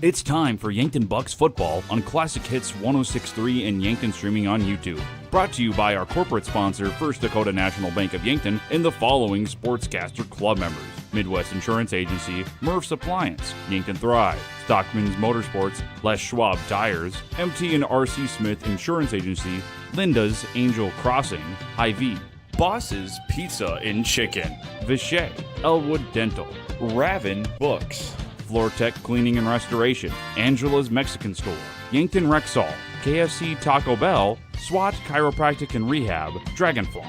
It's time for Yankton Bucks football on Classic Hits 106.3 and Yankton streaming on YouTube. Brought to you by our corporate sponsor, First Dakota National Bank of Yankton, and the following Sportscaster Club members: Midwest Insurance Agency, Murph's Appliance, Yankton Thrive, Stockman's Motorsports, Les Schwab Tires, MT and RC Smith Insurance Agency, Linda's Angel Crossing, Hy-Vee, Boss's Pizza and Chicken, Vichy, Elwood Dental, Raven Books, Floortech Cleaning and Restoration, Angela's Mexican Store, Yankton Rexall, KFC Taco Bell, SWAT Chiropractic and Rehab, Dragonfly,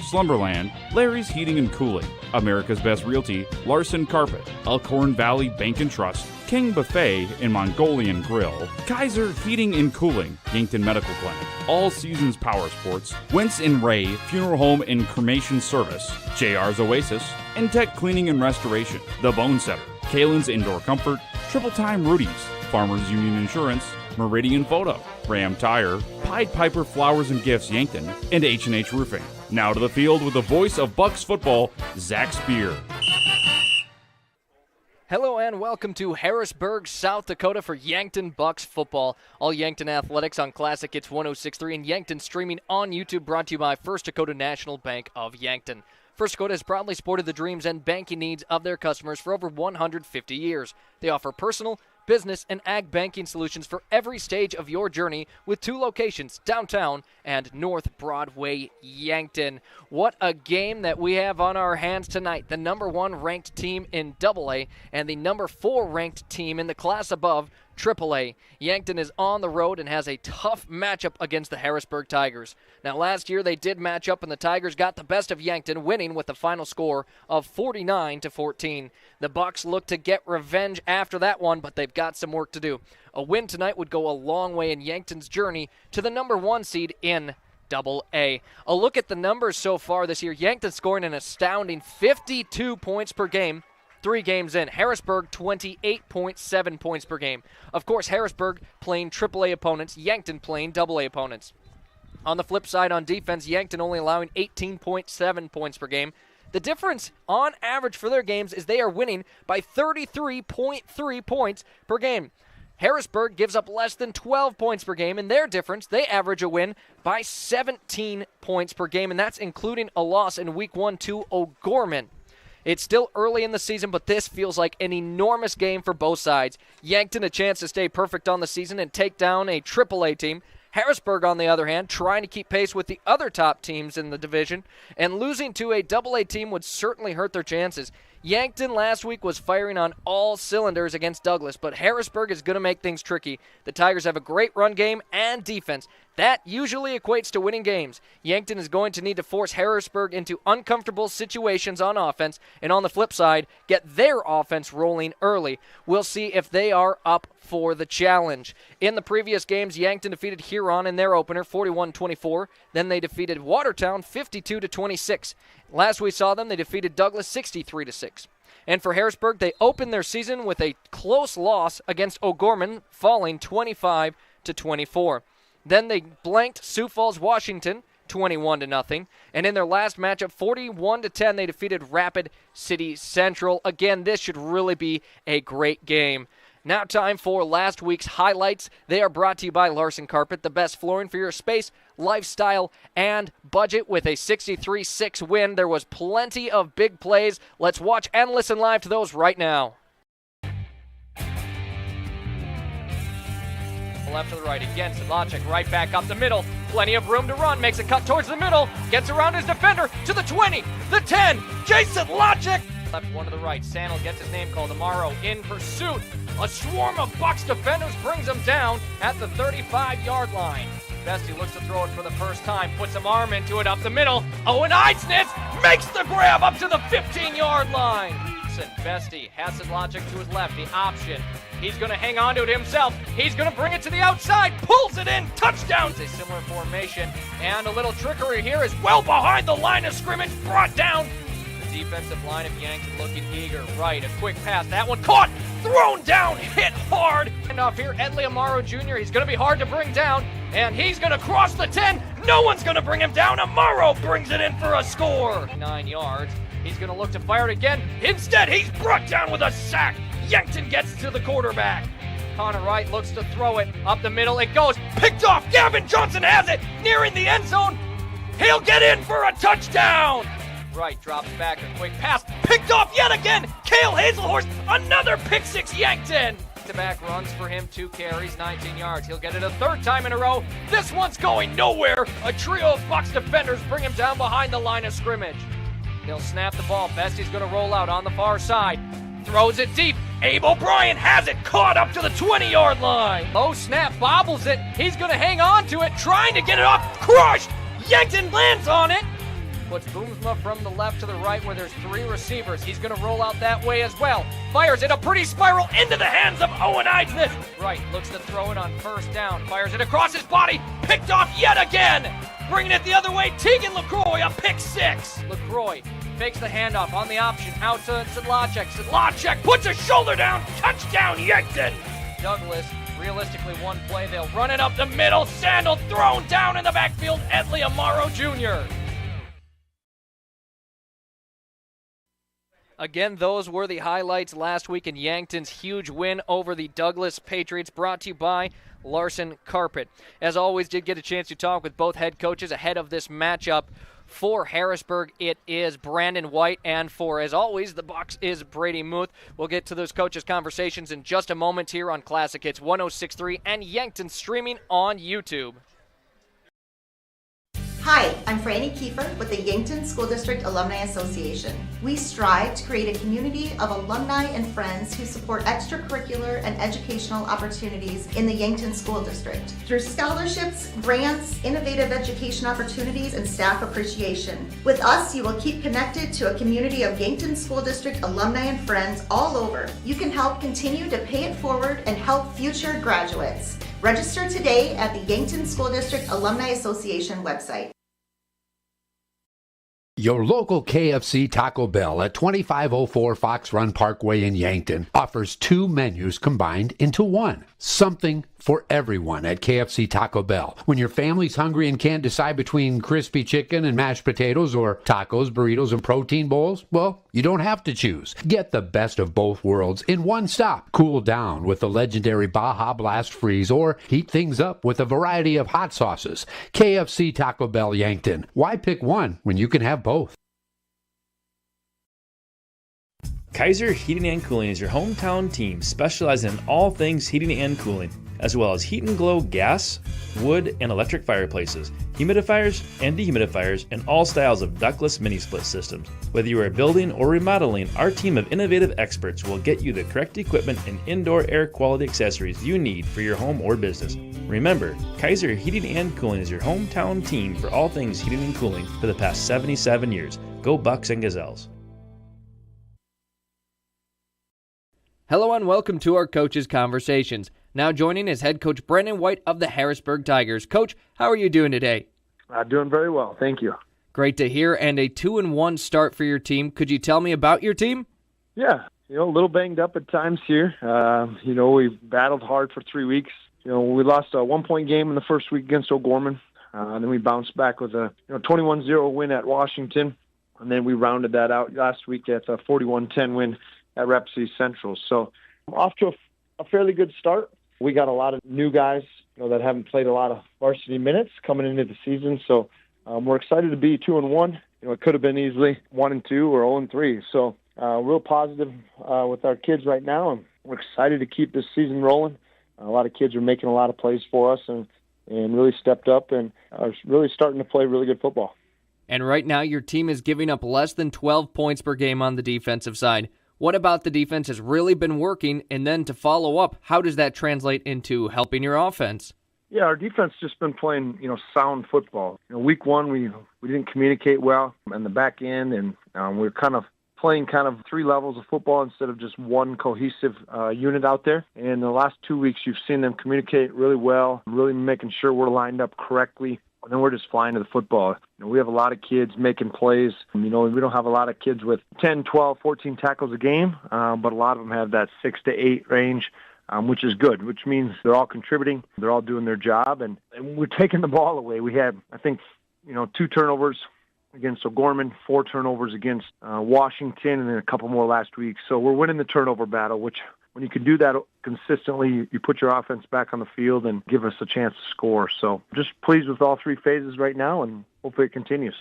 Slumberland, Larry's Heating and Cooling, America's Best Realty, Larson Carpet, Elkhorn Valley Bank and Trust, King Buffet and Mongolian Grill, Kaiser Heating and Cooling, Yankton Medical Clinic, All Seasons Power Sports, Wentz and Ray Funeral Home and Cremation Service, JR's Oasis, Intech Cleaning and Restoration, The Bone Setter, Kalen's Indoor Comfort, Triple Time Rudy's, Farmers Union Insurance, Meridian Photo, Ram Tire, Pied Piper Flowers and Gifts Yankton, and H&H Roofing. Now to the field with the voice of Bucks football, Zach Spear. Hello and welcome to Harrisburg, South Dakota for Yankton Bucks football. All Yankton athletics on Classic Hits 106.3 and Yankton streaming on YouTube, brought to you by First Dakota National Bank of Yankton. First Dakota has proudly supported the dreams and banking needs of their customers for over 150 years. They offer personal, business, and ag banking solutions for every stage of your journey with 2 locations, downtown and North Broadway, Yankton. What a game that we have on our hands tonight. The number 1 ranked team in AA and the number 4 ranked team in the class above, AAA. Yankton is on the road and has a tough matchup against the Harrisburg Tigers. Now, last year they did match up and the Tigers got the best of Yankton, winning with the final score of 49-14. The Bucks look to get revenge after that one, but they've got some work to do. A win tonight would go a long way in Yankton's journey to the number 1 seed in AA. A look at the numbers so far this year. Yankton scoring an astounding 52 points per game. 3 games in. Harrisburg, 28.7 points per game. Of course, Harrisburg playing AAA opponents, Yankton playing AA opponents. On the flip side, on defense, Yankton only allowing 18.7 points per game. The difference on average for their games is they are winning by 33.3 points per game. Harrisburg gives up less than 12 points per game, and their difference, they average a win by 17 points per game, and that's including a loss in Week 1 to O'Gorman. It's still early in the season, but this feels like an enormous game for both sides. Yankton a chance to stay perfect on the season and take down a AAA team. Harrisburg, on the other hand, trying to keep pace with the other top teams in the division, and losing to a AA team would certainly hurt their chances. Yankton last week was firing on all cylinders against Douglas, but Harrisburg is going to make things tricky. The Tigers have a great run game and defense. That usually equates to winning games. Yankton is going to need to force Harrisburg into uncomfortable situations on offense, and on the flip side, get their offense rolling early. We'll see if they are up for the challenge. In the previous games, Yankton defeated Huron in their opener 41-24. Then they defeated Watertown 52-26. Last we saw them, they defeated Douglas 63-6. And for Harrisburg, they opened their season with a close loss against O'Gorman, falling 25-24. Then they blanked Sioux Falls, Washington, 21-0. And in their last matchup, 41-10, they defeated Rapid City Central. Again, this should really be a great game. Now time for last week's highlights. They are brought to you by Larson Carpet, the best flooring for your space, lifestyle, and budget. With a 63-6 win, there was plenty of big plays. Let's watch and listen live to those right now. Left to the right again, Sedlacek right back up the middle. Plenty of room to run, makes a cut towards the middle, gets around his defender to the 20, the 10, Jason Sedlacek. Left one to the right, Sandel gets his name called. Amaro in pursuit. A swarm of Bucks defenders brings him down at the 35-yard line. Bestie looks to throw it for the first time, puts some arm into it up the middle. Owen Eidsnitz makes the grab up to the 15-yard line. Bestie has Sedlacek to his left, the option. He's going to hang on to it himself. He's going to bring it to the outside, pulls it in, touchdown. It's a similar formation, and a little trickery here is well behind the line of scrimmage, brought down. The defensive line of Yankton looking eager. Right, a quick pass, that one caught, thrown down, hit hard. And off here, Edley Amaro Jr., he's going to be hard to bring down, and he's going to cross the 10. No one's going to bring him down. Amaro brings it in for a score. 9 yards. He's going to look to fire it again. Instead, he's brought down with a sack. Yankton gets to the quarterback. Connor Wright looks to throw it up the middle. It goes. Picked off. Gavin Johnson has it. Nearing the end zone. He'll get in for a touchdown. Wright drops back. A quick pass. Picked off yet again. Cale Hazelhorst. Another pick six Yankton. Back runs for him, 2 carries, 19 yards. He'll get it a third time in a row. This one's going nowhere. A trio of Bucks defenders bring him down behind the line of scrimmage. He'll snap the ball. Besty's going to roll out on the far side. Throws it deep. Abe O'Brien has it caught up to the 20-yard line. Low snap, bobbles it. He's going to hang on to it, trying to get it off. Crushed. Yankton lands on it. Puts Boomsma from the left to the right where there's 3 receivers. He's going to roll out that way as well. Fires it a pretty spiral into the hands of Owen Eismith. Wright looks to throw it on first down. Fires it across his body. Picked off yet again. Bringing it the other way, Tegan LaCroix, a pick 6. LaCroix fakes the handoff on the option out to Sedlacek. Sedlacek puts his shoulder down. Touchdown, Yankton. Douglas, realistically one play. They'll run it up the middle. Sandal thrown down in the backfield. Edley Amaro Jr. Again, those were the highlights last week in Yankton's huge win over the Douglas Patriots, brought to you by Larson Carpet. As always, did get a chance to talk with both head coaches ahead of this matchup. For Harrisburg, it is Brandon White, and for, as always, the Bucks is Brady Muth. We'll get to those coaches' conversations in just a moment here on Classic Hits 106.3 and Yankton streaming on YouTube. Hi, I'm Franny Kiefer with the Yankton School District Alumni Association. We strive to create a community of alumni and friends who support extracurricular and educational opportunities in the Yankton School District through scholarships, grants, innovative education opportunities, and staff appreciation. With us, you will keep connected to a community of Yankton School District alumni and friends all over. You can help continue to pay it forward and help future graduates. Register today at the Yankton School District Alumni Association website. Your local KFC Taco Bell at 2504 Fox Run Parkway in Yankton offers 2 menus combined into one. Something for everyone at KFC Taco Bell. When your family's hungry and can't decide between crispy chicken and mashed potatoes or tacos, burritos, and protein bowls, well, you don't have to choose. Get the best of both worlds in one stop. Cool down with the legendary Baja Blast Freeze or heat things up with a variety of hot sauces. KFC Taco Bell Yankton. Why pick one when you can have both? Kaiser Heating and Cooling is your hometown team specializing in all things heating and cooling, as well as heat and glow gas, wood, and electric fireplaces, humidifiers, and dehumidifiers, and all styles of ductless mini-split systems. Whether you are building or remodeling, our team of innovative experts will get you the correct equipment and indoor air quality accessories you need for your home or business. Remember, Kaiser Heating and Cooling is your hometown team for all things heating and cooling for the past 77 years. Go Bucks and Gazelles. Hello and welcome to our Coaches Conversations. Now joining is head coach Brandon White of the Harrisburg Tigers. Coach, how are you doing today? Doing very well, thank you. Great to hear, and a 2-1 start for your team. Could you tell me about your team? Yeah, a little banged up at times here. We battled hard for 3 weeks. We lost a 1-point game in the first week against O'Gorman. Then we bounced back with a 21-0 win at Washington. And then we rounded that out last week at a 41-10 win at Rapid City Central. So off to a fairly good start. We got a lot of new guys that haven't played a lot of varsity minutes coming into the season. So we're excited to be 2-1. It could have been easily 1-2 or 0-3. So real positive with our kids right now. And we're excited to keep this season rolling. A lot of kids are making a lot of plays for us and really stepped up and are really starting to play really good football. And right now your team is giving up less than 12 points per game on the defensive side. What about the defense has really been working? And then to follow up, how does that translate into helping your offense? Yeah, our defense just been playing, sound football. Week 1, we didn't communicate well in the back end, and we're kind of playing 3 levels of football instead of just one cohesive unit out there. And the last 2 weeks, you've seen them communicate really well, really making sure we're lined up correctly. And then we're just flying to the football. We have a lot of kids making plays. We don't have a lot of kids with 10, 12, 14 tackles a game, but a lot of them have that 6 to 8 range, which is good, which means they're all contributing. They're all doing their job, and we're taking the ball away. We had, 2 turnovers against O'Gorman, 4 turnovers against Washington, and then a couple more last week. So we're winning the turnover battle, which when you can do that consistently, you put your offense back on the field and give us a chance to score. So just pleased with all three phases right now, and hopefully it continues.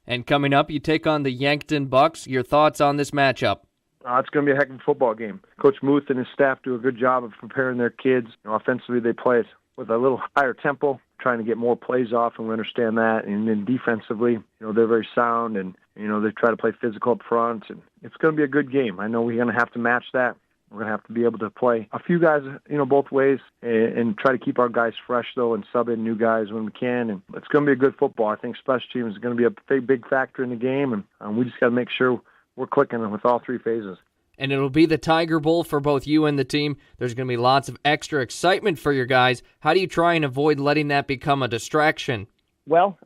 And coming up, you take on the Yankton Bucks. Your thoughts on this matchup? It's going to be a heck of a football game. Coach Muth and his staff do a good job of preparing their kids. Offensively, they play it with a little higher tempo, trying to get more plays off, and we understand that. And then defensively, they're very sound, and they try to play physical up front. And it's going to be a good game. I know we're going to have to match that. We're going to have to be able to play a few guys, both ways, and try to keep our guys fresh, though, and sub in new guys when we can. And it's going to be a good football. I think special teams is going to be a big factor in the game, and we just got to make sure we're clicking with all three phases. And it'll be the Tiger Bowl for both you and the team. There's going to be lots of extra excitement for your guys. How do you try and avoid letting that become a distraction? Well,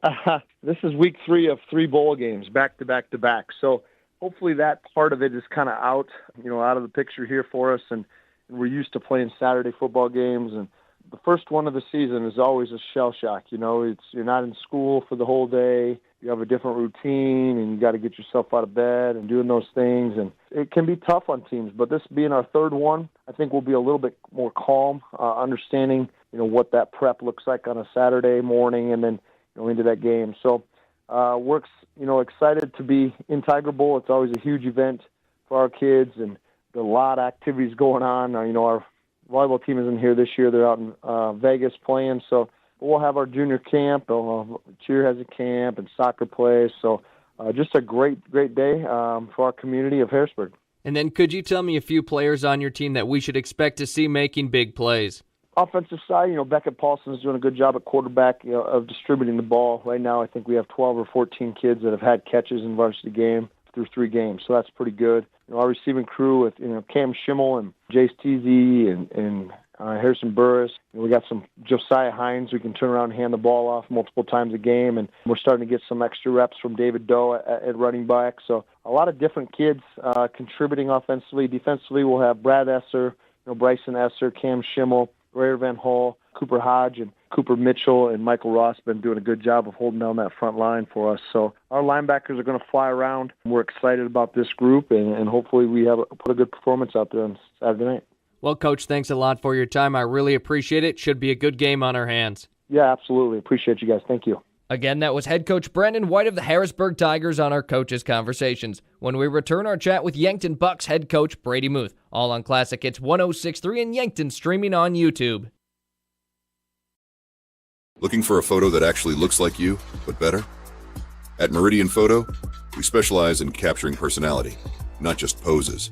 this is week 3 of 3 bowl games, back to back to back. So hopefully that part of it is kind of out of the picture here for us. And we're used to playing Saturday football games. And the first one of the season is always a shell shock. You're not in school for the whole day. You have a different routine, and you got to get yourself out of bed and doing those things. And it can be tough on teams. But this being our third one, I think we'll be a little bit more calm, understanding, what that prep looks like on a Saturday morning and then into that game. So we're excited to be in Tiger Bowl. It's always a huge event for our kids, and there's a lot of activities going on. Our volleyball team isn't here this year. They're out in Vegas playing. So we'll have our junior camp. Cheer has a camp and soccer plays. So just a great day for our community of Harrisburg. And then could you tell me a few players on your team that we should expect to see making big plays? Offensive side, Beckett Paulson's doing a good job at quarterback, of distributing the ball. Right now, I think we have 12 or 14 kids that have had catches in varsity game through 3 games, so that's pretty good. Our receiving crew with Cam Schimmel and Jace Teasy and Harrison Burris. We got some Josiah Hines who can turn around and hand the ball off multiple times a game, and we're starting to get some extra reps from David Doe at running back. So a lot of different kids contributing offensively. Defensively, we'll have Brad Esser, Bryson Esser, Cam Schimmel, Ray Van Hall, Cooper Hodge, and Cooper Mitchell, and Michael Ross been doing a good job of holding down that front line for us. So our linebackers are going to fly around. We're excited about this group, and hopefully we put a good performance out there on Saturday night. Well, Coach, thanks a lot for your time. I really appreciate it. Should be a good game on our hands. Yeah, absolutely. Appreciate you guys. Thank you. Again, that was head coach Brandon White of the Harrisburg Tigers on our Coaches Conversations. When we return, our chat with Yankton Bucks head coach Brady Muth, all on Classic Hits 106.3 and Yankton streaming on YouTube. Looking for a photo that actually looks like you, but better? At Meridian Photo, we specialize in capturing personality, not just poses.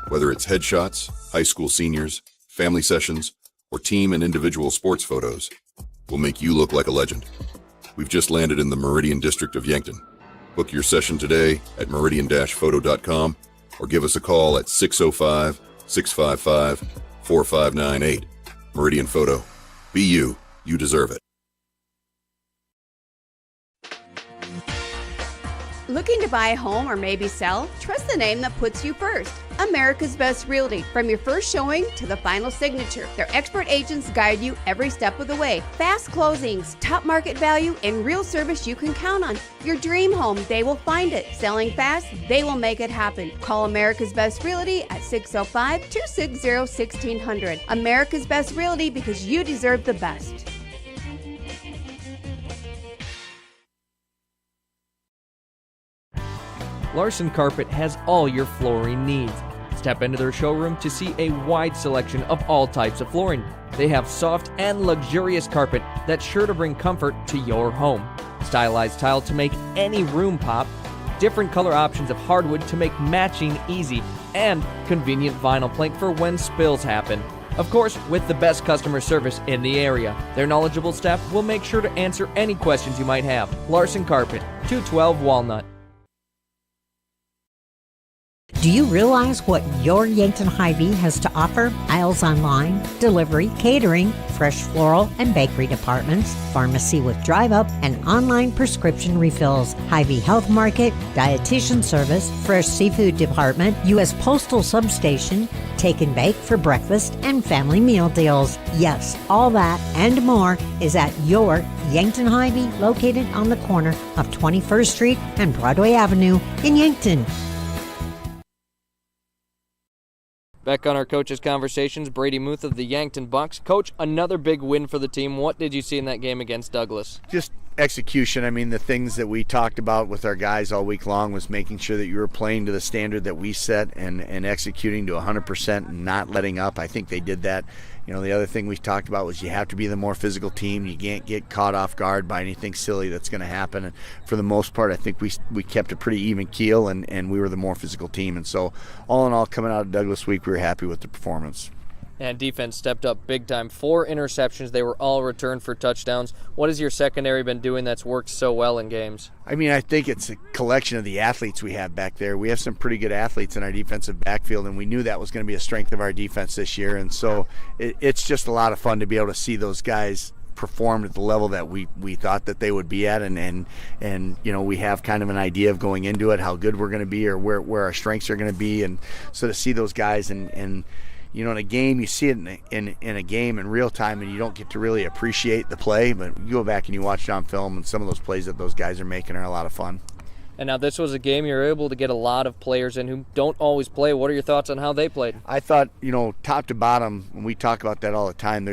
Whether it's headshots, high school seniors, family sessions, or team and individual sports photos, we'll make you look like a legend. We've just landed in the Meridian District of Yankton. Book your session today at meridian-photo.com or give us a call at 605-655-4598. Meridian Photo. Be you. You deserve it. Looking to buy a home or maybe sell? Trust the name that puts you first. America's Best Realty. From your first showing to the final signature, their expert agents guide you every step of the way. Fast closings, top market value, and real service you can count on. Your dream home, they will find it. Selling fast, they will make it happen. Call America's Best Realty at 605-260-1600. America's Best Realty, because you deserve the best. Larson Carpet has all your flooring needs. Step into their showroom to see a wide selection of all types of flooring. They have soft and luxurious carpet that's sure to bring comfort to your home. Stylized tile to make any room pop. Different color options of hardwood to make matching easy. And convenient vinyl plank for when spills happen. Of course, with the best customer service in the area. Their knowledgeable staff will make sure to answer any questions you might have. Larson Carpet, 212 Walnut. Do you realize what your Yankton Hy-Vee has to offer? Aisles online, delivery, catering, fresh floral and bakery departments, pharmacy with drive-up, and online prescription refills, Hy-Vee Health Market, dietitian service, fresh seafood department, U.S. Postal Substation, take and bake for breakfast, and family meal deals. Yes, all that and more is at your Yankton Hy-Vee, located on the corner of 21st Street and Broadway Avenue in Yankton. Back on our coaches' conversations, Brady Muth of the Yankton Bucks. Coach, another big win for the team. What did you see in that game against Douglas? Just execution. I mean, the things that we talked about with our guys all week long was making sure that you were playing to the standard that we set and executing to 100% and not letting up. I think they did that. You know, the other thing we talked about was you have to be the more physical team. You can't get caught off guard by anything silly that's going to happen. And for the most part, I think we kept a pretty even keel, and we were the more physical team. And so all in all, coming out of Douglas week, we were happy with the performance. And defense stepped up big time. 4 interceptions. They were all returned for touchdowns. What has your secondary been doing that's worked so well in games? I mean, I think it's a collection of the athletes we have back there. We have some pretty good athletes in our defensive backfield, and we knew that was going to be a strength of our defense this year. And so it's just a lot of fun to be able to see those guys perform at the level that we thought that they would be at, and you know, we have kind of an idea of going into it how good we're going to be or where our strengths are going to be. And so to see those guys and you know, in a game, you see it in a game in real time, and you don't get to really appreciate the play. But you go back and you watch it on film, and some of those plays that those guys are making are a lot of fun. And now this was a game you're able to get a lot of players in who don't always play. What are your thoughts on how they played? I thought, you know, top to bottom, when we talk about that all the time,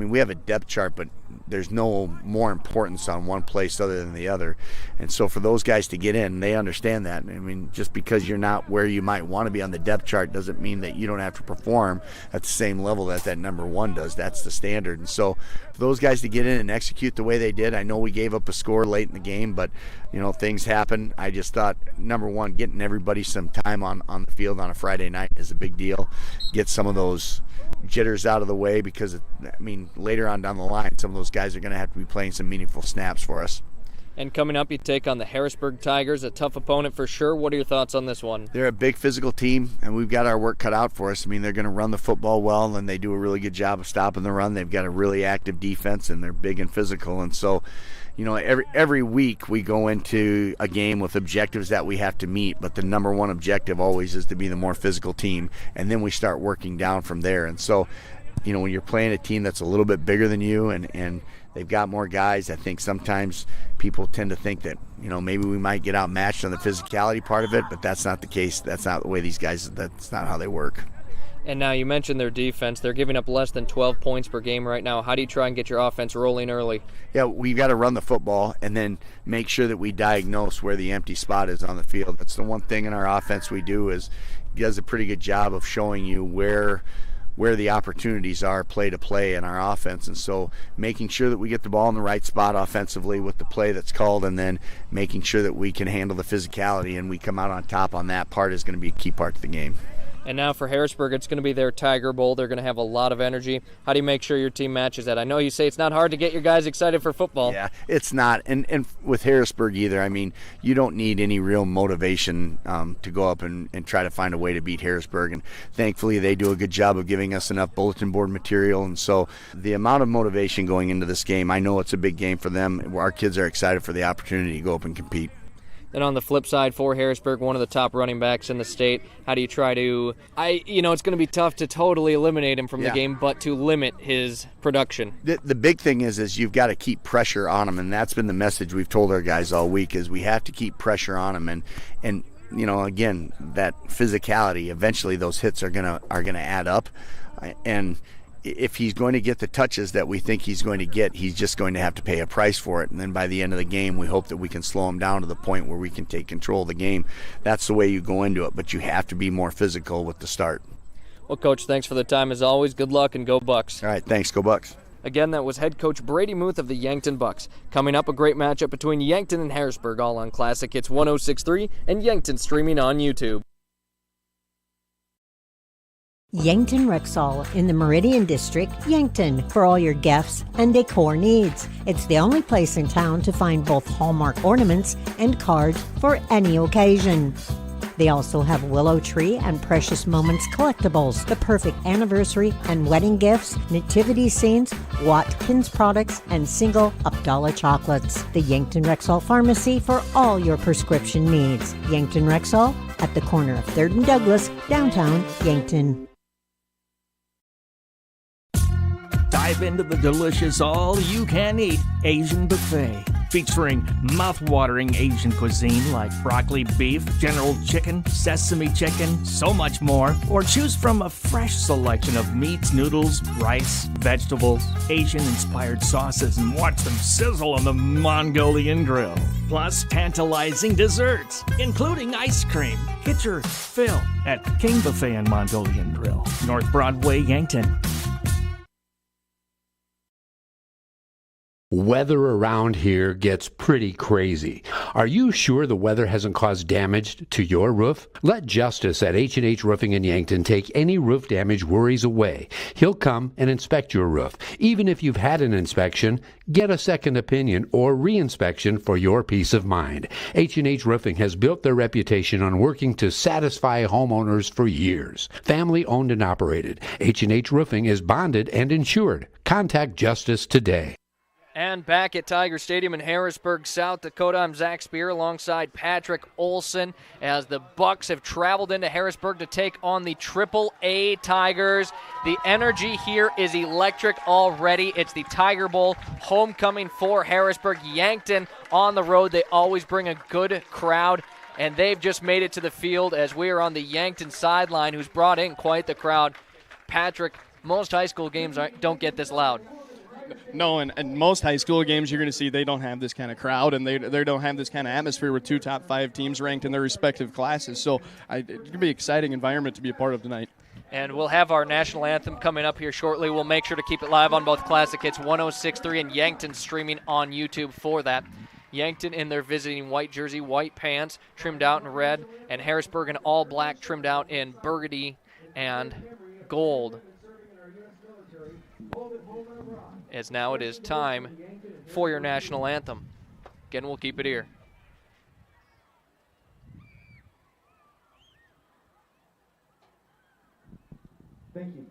we have a depth chart, but there's no more importance on one place other than the other. And so for those guys to get in, they understand that. I mean, just because you're not where you might want to be on the depth chart doesn't mean that you don't have to perform at the same level that number one does. That's the standard. And so for those guys to get in and execute the way they did, I know we gave up a score late in the game, but, you know, things happen. I just thought, number one, getting everybody some time on the field on a Friday night is a big deal. Get some of those jitters out of the way, because, I mean, later on down the line, some of those guys are going to have to be playing some meaningful snaps for us. And coming up, you take on the Harrisburg Tigers, a tough opponent for sure. What are your thoughts on this one? They're a big physical team, and we've got our work cut out for us. I mean, they're going to run the football well, and they do a really good job of stopping the run. They've got a really active defense, and they're big and physical. And so, you know, every week we go into a game with objectives that we have to meet, but the number one objective always is to be the more physical team, and then we start working down from there. And so, you know, when you're playing a team that's a little bit bigger than you and they've got more guys, I think sometimes people tend to think that, you know, maybe we might get outmatched on the physicality part of it, but that's not the case. That's not the way these guys, that's not how they work. And now you mentioned their defense. They're giving up less than 12 points per game right now. How do you try and get your offense rolling early? Yeah, we've got to run the football and then make sure that we diagnose where the empty spot is on the field. That's the one thing in our offense we do, is he does a pretty good job of showing you where the opportunities are play to play in our offense. And so making sure that we get the ball in the right spot offensively with the play that's called, and then making sure that we can handle the physicality and we come out on top on that part is going to be a key part to the game. And now for Harrisburg, it's going to be their Tiger Bowl. They're going to have a lot of energy. How do you make sure your team matches that? I know you say it's not hard to get your guys excited for football. Yeah, it's not. And with Harrisburg either, I mean, you don't need any real motivation to go up and try to find a way to beat Harrisburg. And thankfully, they do a good job of giving us enough bulletin board material. And so the amount of motivation going into this game, I know it's a big game for them. Our kids are excited for the opportunity to go up and compete. Then on the flip side for Harrisburg, one of the top running backs in the state, how do you try to, it's going to be tough to totally eliminate him from the game, but to limit his production. The big thing is you've got to keep pressure on him, and that's been the message we've told our guys all week, is we have to keep pressure on him, and you know, again, that physicality, eventually those hits are gonna add up, and if he's going to get the touches that we think he's going to get, he's just going to have to pay a price for it. And then by the end of the game, we hope that we can slow him down to the point where we can take control of the game. That's the way you go into it, but you have to be more physical with the start. Well, Coach, thanks for the time as always. Good luck and go Bucks. All right, thanks. Go Bucks. Again, that was head coach Brady Muth of the Yankton Bucks. Coming up, a great matchup between Yankton and Harrisburg, all on Classic Hits 106.3 and Yankton streaming on YouTube. Yankton Rexall in the Meridian District, Yankton, for all your gifts and decor needs. It's the only place in town to find both Hallmark ornaments and cards for any occasion. They also have Willow Tree and Precious Moments collectibles, the perfect anniversary and wedding gifts, nativity scenes, Watkins products, and single $1 chocolates. The Yankton Rexall Pharmacy for all your prescription needs. Yankton Rexall at the corner of 3rd and Douglas, downtown Yankton. Dive into the delicious all-you-can-eat Asian buffet. featuring mouth-watering Asian cuisine like broccoli beef, General Chicken, sesame chicken, so much more. Or choose from a fresh selection of meats, noodles, rice, vegetables, Asian-inspired sauces, and watch them sizzle on the Mongolian grill. Plus tantalizing desserts, including ice cream. Get your fill at King Buffet and Mongolian Grill, North Broadway, Yankton. Weather around here gets pretty crazy. Are you sure the weather hasn't caused damage to your roof? Let Justice at H&H Roofing in Yankton take any roof damage worries away. He'll come and inspect your roof. Even if you've had an inspection, get a second opinion or re-inspection for your peace of mind. H&H Roofing has built their reputation on working to satisfy homeowners for years. Family owned and operated. H&H Roofing is bonded and insured. Contact Justice today. And back at Tiger Stadium in Harrisburg, South Dakota, I'm Zach Spear alongside Patrick Olson as the Bucks have traveled into Harrisburg to take on the Triple-A Tigers. The energy here is electric already. It's the Tiger Bowl homecoming for Harrisburg. Yankton on the road. They always bring a good crowd, and they've just made it to the field as we are on the Yankton sideline, who's brought in quite the crowd. Patrick, most high school games don't get this loud. No, and most high school games you're going to see they don't have this kind of crowd, and they don't have this kind of atmosphere with two top 5 teams ranked in their respective classes. So it's going to be an exciting environment to be a part of tonight. And we'll have our national anthem coming up here shortly. We'll make sure to keep it live on both Classic Hits 106.3 and Yankton streaming on YouTube for that. Yankton in their visiting white jersey, white pants, trimmed out in red, and Harrisburg in all black, trimmed out in burgundy and gold. As now it is time for your national anthem. Again, we'll keep it here. Thank you.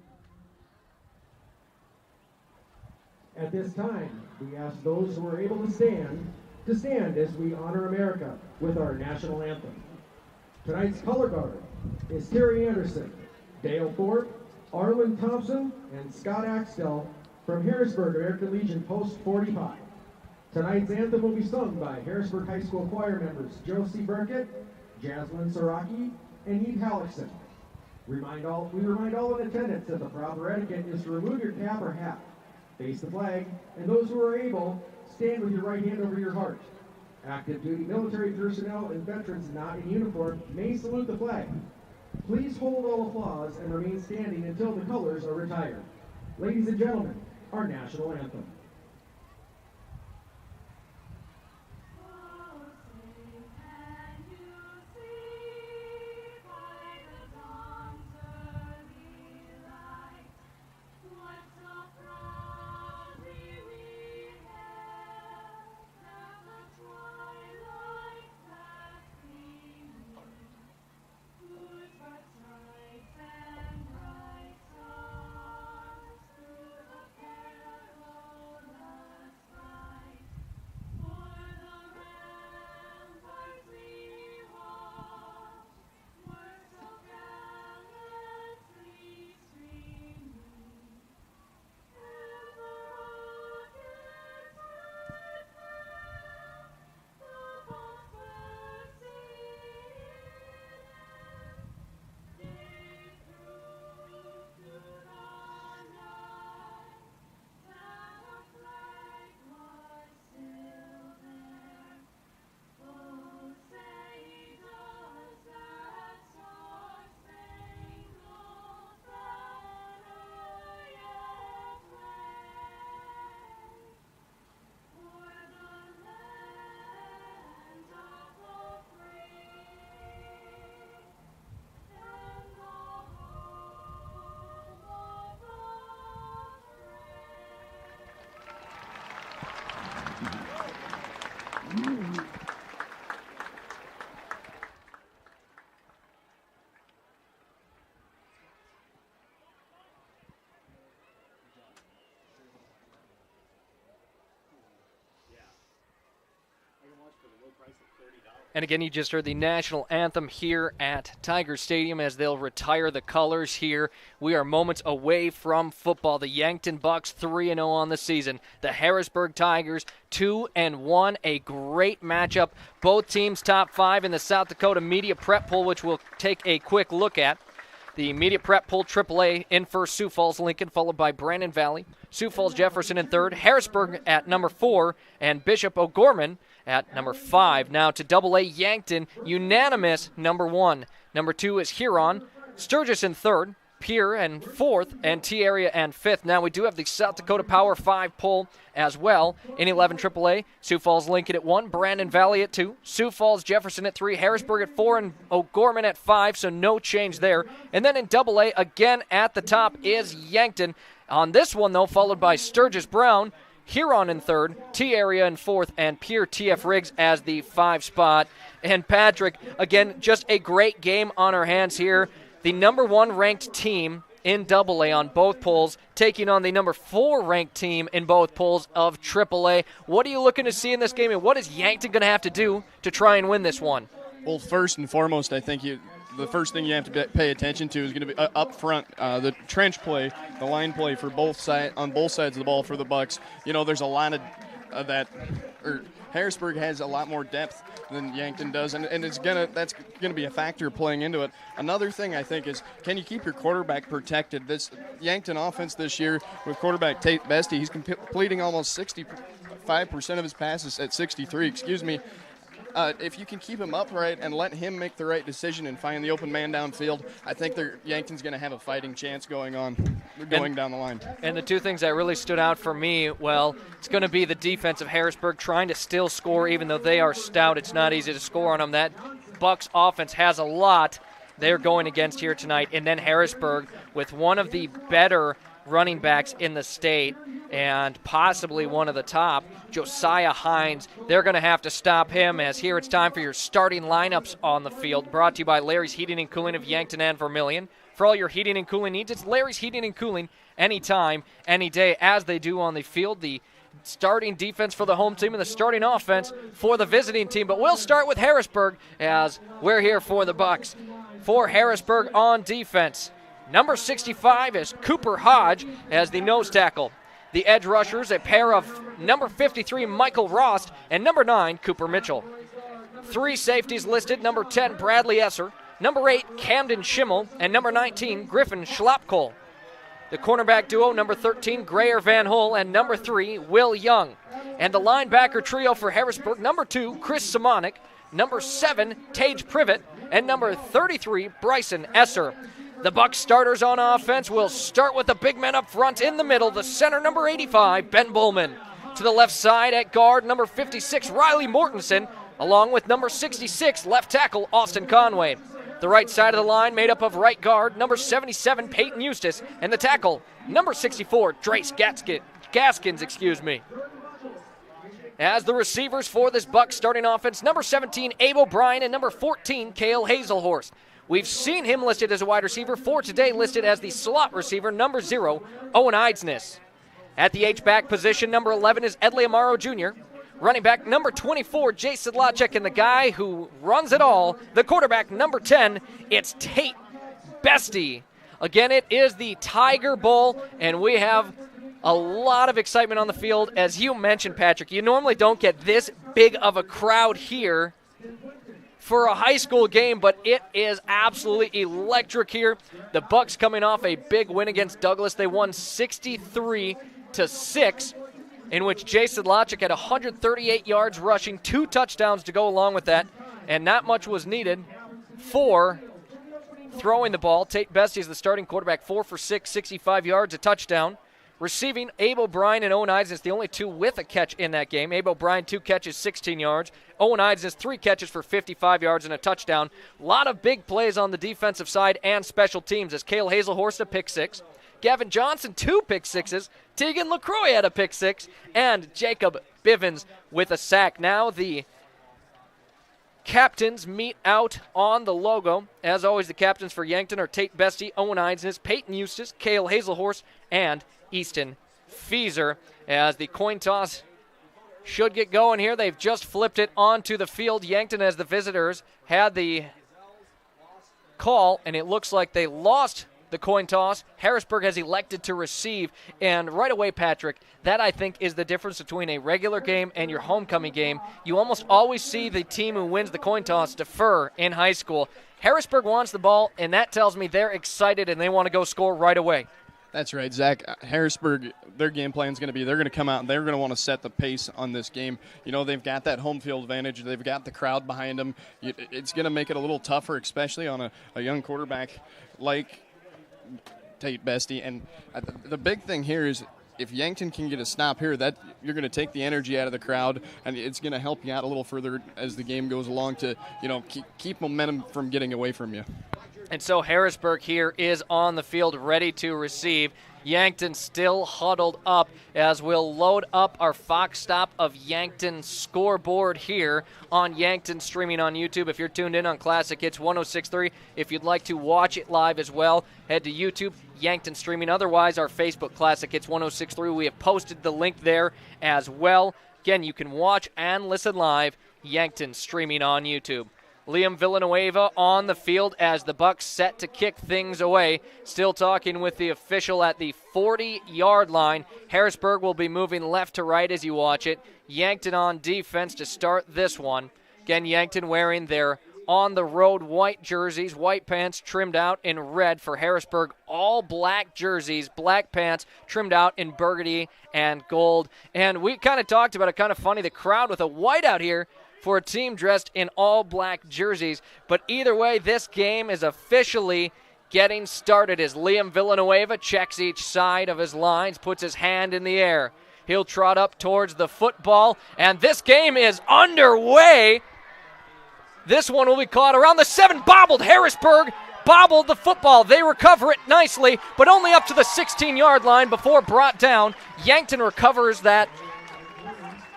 At this time, we ask those who are able to stand as we honor America with our national anthem. Tonight's color guard is Terry Anderson, Dale Thorpe, Arlen Thompson, and Scott Axtell from Harrisburg American Legion Post 45. Tonight's anthem will be sung by Harrisburg High School choir members Josie Burkett, Jasmine Saraki, and Eve Hallickson. We remind all in attendance that the proper etiquette is to remove your cap or hat, face the flag, and those who are able, stand with your right hand over your heart. Active duty military personnel and veterans not in uniform may salute the flag. Please hold all applause and remain standing until the colors are retired. Ladies and gentlemen, our national anthem. And again, you just heard the national anthem here at Tiger Stadium as they'll retire the colors here. We are moments away from football. The Yankton Bucks 3-0 on the season. The Harrisburg Tigers 2-1. A great matchup. Both teams top 5 in the South Dakota Media Prep Poll, which we'll take a quick look at. The Media Prep Poll AAA in first, Sioux Falls Lincoln, followed by Brandon Valley. Sioux Falls Jefferson in third, Harrisburg at number 4, and Bishop O'Gorman at number 5. Now to AA Yankton, unanimous number 1. Number 2 is Huron, Sturgis in third, Pierre in fourth, and T-Area and fifth. Now we do have the South Dakota Power 5 poll as well. In 11 AAA, Sioux Falls Lincoln at 1, Brandon Valley at 2, Sioux Falls Jefferson at 3, Harrisburg at 4, and O'Gorman at 5, so no change there. And then in AA, again at the top is Yankton. On this one, though, followed by Sturgis Brown, Huron in third, T-Area in fourth, and Pierre T.F. Riggs as the 5 spot. And Patrick, again, just a great game on our hands here. The number 1 ranked team in AA on both polls, taking on the number 4 ranked team in both polls of AAA. What are you looking to see in this game, and what is Yankton going to have to do to try and win this one? Well, first and foremost, I think the first thing you have to pay attention to is going to be up front, the trench play, the line play for on both sides of the ball for the Bucks. You know, there's a lot of that. Harrisburg has a lot more depth than Yankton does, and that's gonna be a factor playing into it. Another thing I think is, can you keep your quarterback protected? This Yankton offense this year with quarterback Tate Bestie, he's completing almost 65% of his passes at 63. Excuse me. If you can keep him upright and let him make the right decision and find the open man downfield, I think Yankton's going to have a fighting chance going down the line. And the two things that really stood out for me, well, it's going to be the defense of Harrisburg trying to still score, even though they are stout. It's not easy to score on them. That Bucks offense has a lot they're going against here tonight. And then Harrisburg with one of the better running backs in the state and possibly one of the top, Josiah Hines. They're going to have to stop him, as here it's time for your starting lineups on the field. Brought to you by Larry's Heating and Cooling of Yankton and Vermilion. For all your heating and cooling needs, it's Larry's Heating and Cooling anytime, any day, as they do on the field. The starting defense for the home team and the starting offense for the visiting team. But we'll start with Harrisburg, as we're here for the Bucks. For Harrisburg on defense, number 65 is Cooper Hodge as the nose tackle. The edge rushers, a pair of number 53, Michael Rost, and number 9, Cooper Mitchell. 3 safeties listed, number 10, Bradley Esser, number 8, Camden Schimmel, and number 19, Griffin Schlapkohl. The cornerback duo, number 13, Grayer Van Hol, and number 3, Will Young. And the linebacker trio for Harrisburg, number 2, Chris Simonik, number 7, Tage Privet, and number 33, Bryson Esser. The Bucs starters on offense will start with the big men up front. In the middle, the center, number 85, Ben Bowman. To the left side at guard, number 56, Riley Mortensen, along with number 66, left tackle, Austin Conway. The right side of the line made up of right guard, number 77, Peyton Eustace, and the tackle, number 64, Drace Gaskins. As the receivers for this Bucs starting offense, number 17, Abe O'Brien, and number 14, Cale Hazelhorst. We've seen him listed as a wide receiver. For today, listed as the slot receiver, number 0, Owen Eidsness. At the H-back position, number 11 is Edley Amaro Jr. Running back, number 24, Jason Lachek, and the guy who runs it all, the quarterback, number 10, it's Tate Bestie. Again, it is the Tiger Bowl, and we have a lot of excitement on the field. As you mentioned, Patrick, you normally don't get this big of a crowd here for a high school game, but it is absolutely electric here. The Bucs coming off a big win against Douglas. They won 63-6, in which Jason Lachek had 138 yards rushing, 2 touchdowns to go along with that, and not much was needed for throwing the ball. Tate Bestie is the starting quarterback, 4 for 6, 65 yards, a touchdown. Receiving, Abe O'Brien and Owen Eidsness, the only 2 with a catch in that game. Abe O'Brien, 2 catches, 16 yards. Owen Eidsness, 3 catches for 55 yards and a touchdown. A lot of big plays on the defensive side and special teams, as Cale Hazelhorst a pick 6. Gavin Johnson, 2 pick 6s. Tegan LaCroix had a pick 6. And Jacob Bivens with a sack. Now the captains meet out on the logo. As always, the captains for Yankton are Tate Bestie, Owen Eidsness, Peyton Eustace, Cale Hazelhorst, and Easton Feezer, as the coin toss should get going here. They've just flipped it onto the field. Yankton, as the visitors, had the call, and it looks like they lost the coin toss. Harrisburg has elected to receive, and right away, Patrick, that I think is the difference between a regular game and your homecoming game. You almost always see the team who wins the coin toss defer in high school. Harrisburg wants the ball, and that tells me they're excited and they want to go score right away. That's right, Zach. Harrisburg, their game plan is going to be they're going to come out and they're going to want to set the pace on this game. You know, they've got that home field advantage. They've got the crowd behind them. It's going to make it a little tougher, especially on a young quarterback like Tate Bestie. And the big thing here is if Yankton can get a stop here, that you're going to take the energy out of the crowd, and it's going to help you out a little further as the game goes along to, keep momentum from getting away from you. And so Harrisburg here is on the field ready to receive. Yankton still huddled up as we'll load up our Fox Stop of Yankton scoreboard here on Yankton, streaming on YouTube. If you're tuned in on Classic Hits 106.3, if you'd like to watch it live as well, head to YouTube, Yankton streaming. Otherwise, our Facebook, Classic Hits 106.3, we have posted the link there as well. Again, you can watch and listen live, Yankton streaming on YouTube. Liam Villanueva on the field as the Bucks set to kick things away. Still talking with the official at the 40-yard line. Harrisburg will be moving left to right as you watch it. Yankton on defense to start this one. Again, Yankton wearing their on-the-road white jerseys, white pants trimmed out in red. For Harrisburg, all black jerseys, black pants trimmed out in burgundy and gold. And we kind of talked about it, kind of funny, the crowd with a whiteout here for a team dressed in all black jerseys. But either way, this game is officially getting started as Liam Villanueva checks each side of his lines, puts his hand in the air. He'll trot up towards the football, and this game is underway. This one will be caught around the 7, bobbled. Harrisburg bobbled the football. They recover it nicely, but only up to the 16-yard line before brought down. Yankton recovers that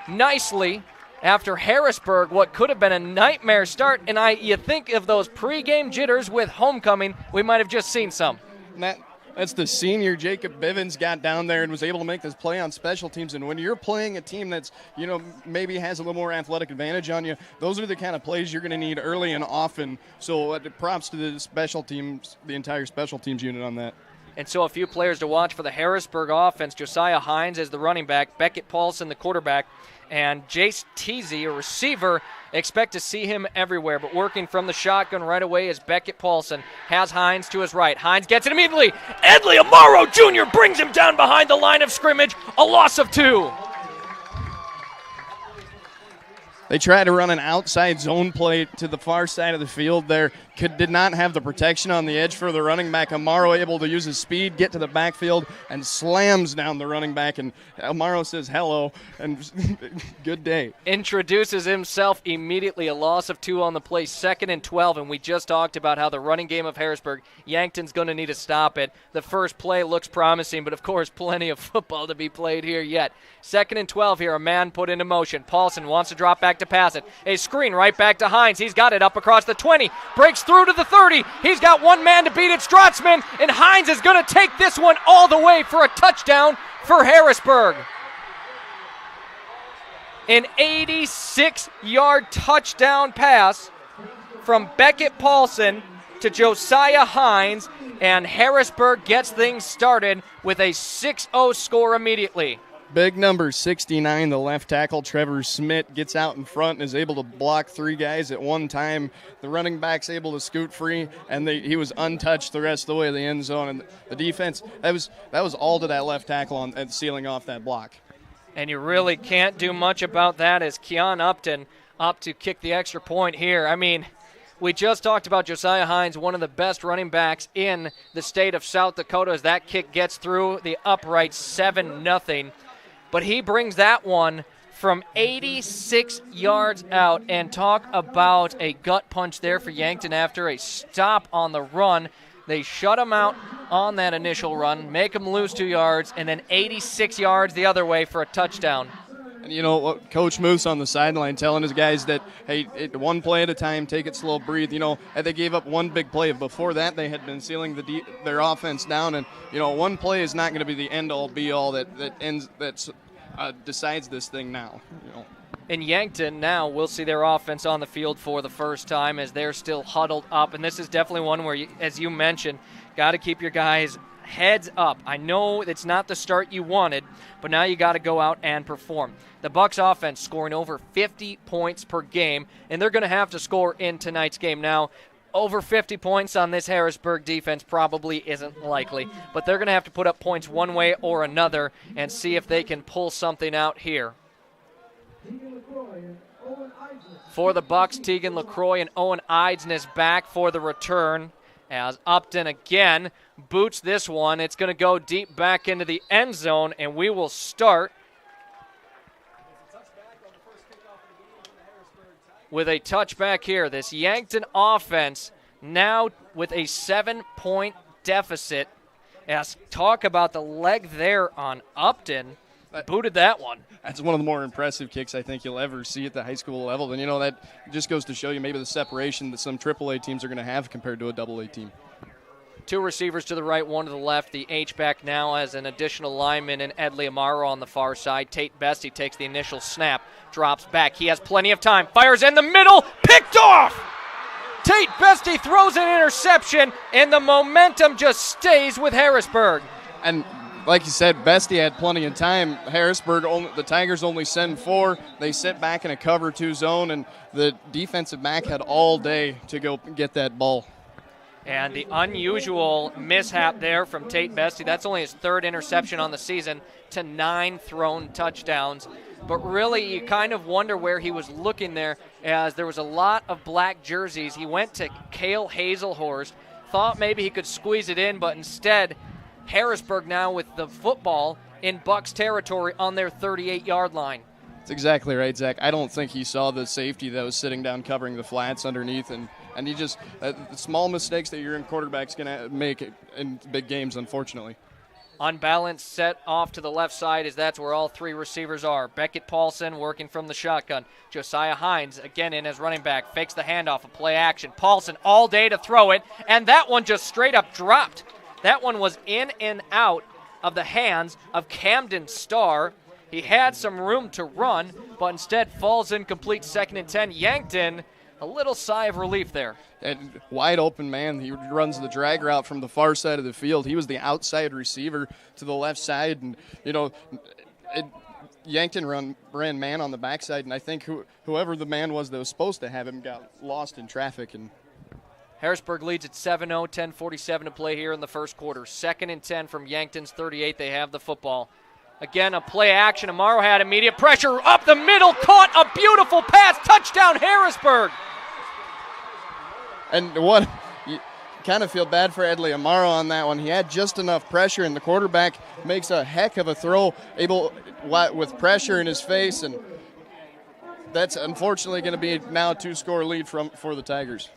nicely after Harrisburg, what could have been a nightmare start, and you think of those pregame jitters with homecoming, we might have just seen some. That's the senior Jacob Bivens got down there and was able to make this play on special teams. And when you're playing a team that's, maybe has a little more athletic advantage on you, those are the kind of plays you're going to need early and often. So props to the special teams, the entire special teams unit on that. And so a few players to watch for the Harrisburg offense. Josiah Hines is the running back, Beckett Paulson the quarterback, and Jace Teasy, a receiver. Expect to see him everywhere, but working from the shotgun right away is Beckett Paulson. Has Hines to his right. Hines gets it immediately. Edley Amaro Jr. brings him down behind the line of scrimmage. A loss of 2. They tried to run an outside zone play to the far side of the field there. Did not have the protection on the edge for the running back. Amaro able to use his speed, get to the backfield, and slams down the running back. And Amaro says hello, and good day. Introduces himself immediately. A loss of 2 on the play, 2nd and 12. And we just talked about how the running game of Harrisburg, Yankton's going to need to stop it. The first play looks promising, but of course, plenty of football to be played here yet. 2nd and 12 here, a man put into motion. Paulson wants to drop back to pass it. A screen right back to Hines. He's got it up across the 20. Breaks through to the 30. He's got one man to beat it, Strotzman, and Hines is going to take this one all the way for a touchdown for Harrisburg. An 86-yard touchdown pass from Beckett Paulson to Josiah Hines, and Harrisburg gets things started with a 6-0 score immediately. Big number 69, the left tackle, Trevor Smith, gets out in front and is able to block 3 guys at one time. The running back's able to scoot free, and he was untouched the rest of the way to the end zone. And the defense, that was all to that left tackle and sealing off that block. And you really can't do much about that as Keon Upton up to kick the extra point here. I mean, we just talked about Josiah Hines, one of the best running backs in the state of South Dakota, as that kick gets through the upright 7-0. But he brings that one from 86 yards out, and talk about a gut punch there for Yankton after a stop on the run. They shut him out on that initial run, make him lose 2 yards, and then 86 yards the other way for a touchdown. And Coach Moose on the sideline telling his guys that, hey, one play at a time, take it slow, breathe. They gave up one big play. Before that, they had been sealing their offense down, and one play is not going to be the end-all, be-all that decides this thing now. In Yankton, now we'll see their offense on the field for the first time as they're still huddled up. And this is definitely one where, as you mentioned, got to keep your guys heads up. I know it's not the start you wanted, but now you got to go out and perform. The Bucks offense scoring over 50 points per game, and they're going to have to score in tonight's game. Now, over 50 points on this Harrisburg defense probably isn't likely, but they're going to have to put up points one way or another and see if they can pull something out here. For the Bucks, Tegan LaCroix and Owen Eidsness back for the return as Upton again boots this one. It's going to go deep back into the end zone, and we will start with a touchback here. This Yankton offense now with a 7-point deficit. As talk about the leg there on Upton. Booted that one. That's one of the more impressive kicks I think you'll ever see at the high school level. And, that just goes to show you maybe the separation that some AAA teams are going to have compared to a AA team. Two receivers to the right, one to the left. The H-back now as an additional lineman in Edley Amaro on the far side. Tate Bestie takes the initial snap, drops back. He has plenty of time, fires in the middle, picked off! Tate Bestie throws an interception, and the momentum just stays with Harrisburg. And like you said, Bestie had plenty of time. Harrisburg, the Tigers only send 4. They sit back in a cover 2 zone, and the defensive back had all day to go get that ball. And the unusual mishap there from Tate Bestie, that's only his 3rd interception on the season to 9 thrown touchdowns. But really, you kind of wonder where he was looking there, as there was a lot of black jerseys. He went to Cale Hazelhorst, thought maybe he could squeeze it in, but instead Harrisburg now with the football in Bucks territory on their 38-yard line. That's exactly right, Zach. I don't think he saw the safety that was sitting down covering the flats underneath, and he just small mistakes that your quarterback's going to make in big games, unfortunately. Unbalanced, set off to the left side as that's where all 3 receivers are. Beckett Paulson working from the shotgun. Josiah Hines again in as running back. Fakes the handoff, a play action. Paulson all day to throw it, and that one just straight up dropped. That one was in and out of the hands of Camden Starr. He had some room to run, but instead falls incomplete, 2nd and 10. Yankton, a little sigh of relief there. And wide open man. He runs the drag route from the far side of the field. He was the outside receiver to the left side, and Yankton ran man on the backside, and I think whoever the man was that was supposed to have him got lost in traffic. And Harrisburg leads at 7-0, 10:47 to play here in the first quarter. 2nd and 10 from Yankton's 38. They have the football. Again, a play action. Amaro had immediate pressure up the middle, caught a beautiful pass. Touchdown, Harrisburg. And you kind of feel bad for Edley Amaro on that one. He had just enough pressure, and the quarterback makes a heck of a throw, with pressure in his face, and that's unfortunately going to be now a 2-score lead for the Tigers.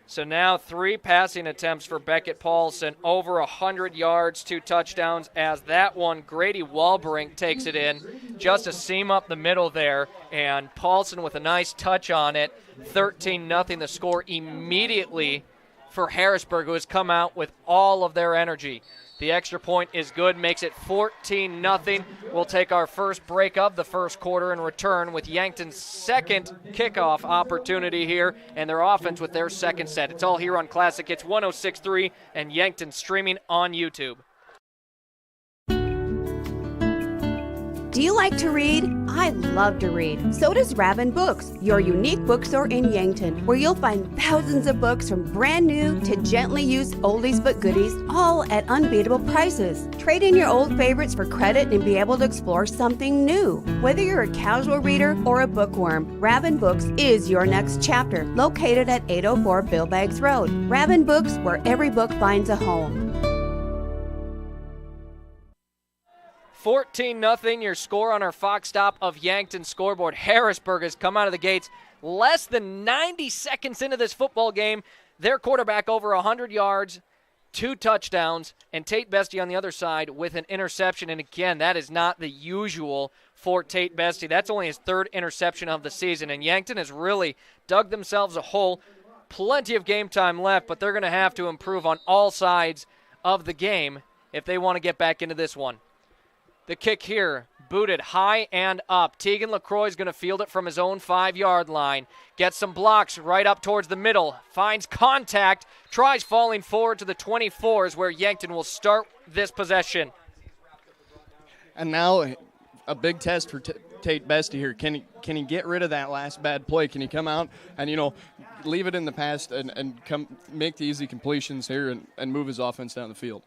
So now 3 passing attempts for Beckett Paulson, over 100 yards, 2 touchdowns, as that one, Grady Walbrink takes it in. Just a seam up the middle there, and Paulson with a nice touch on it. 13-0, the score immediately for Harrisburg, who has come out with all of their energy. The extra point is good, makes it 14-0. We'll take our first break of the first quarter and return with Yankton's 2nd kickoff opportunity here and their offense with their 2nd set. It's all here on Classic Hits 106.3 and Yankton streaming on YouTube. Do you like to read? I love to read. So does Raven Books, your unique bookstore in Yankton, where you'll find thousands of books from brand new to gently used oldies but goodies, all at unbeatable prices. Trade in your old favorites for credit and be able to explore something new. Whether you're a casual reader or a bookworm, Raven Books is your next chapter, located at 804 Bill Baggs Road. Raven Books, where every book finds a home. 14-0, your score on our Fox Stop of Yankton scoreboard. Harrisburg has come out of the gates less than 90 seconds into this football game. Their quarterback over 100 yards, 2 touchdowns, and Tate Bestie on the other side with an interception. And again, that is not the usual for Tate Bestie. That's only his 3rd interception of the season. And Yankton has really dug themselves a hole. Plenty of game time left, but they're going to have to improve on all sides of the game if they want to get back into this one. The kick here, booted high and up. Tegan LaCroix is going to field it from his own 5-yard line. Gets some blocks right up towards the middle. Finds contact. Tries falling forward to the 24 is where Yankton will start this possession. And now a big test for Tate Bestie here. Can he get rid of that last bad play? Can he come out and, leave it in the past and come make the easy completions here and move his offense down the field?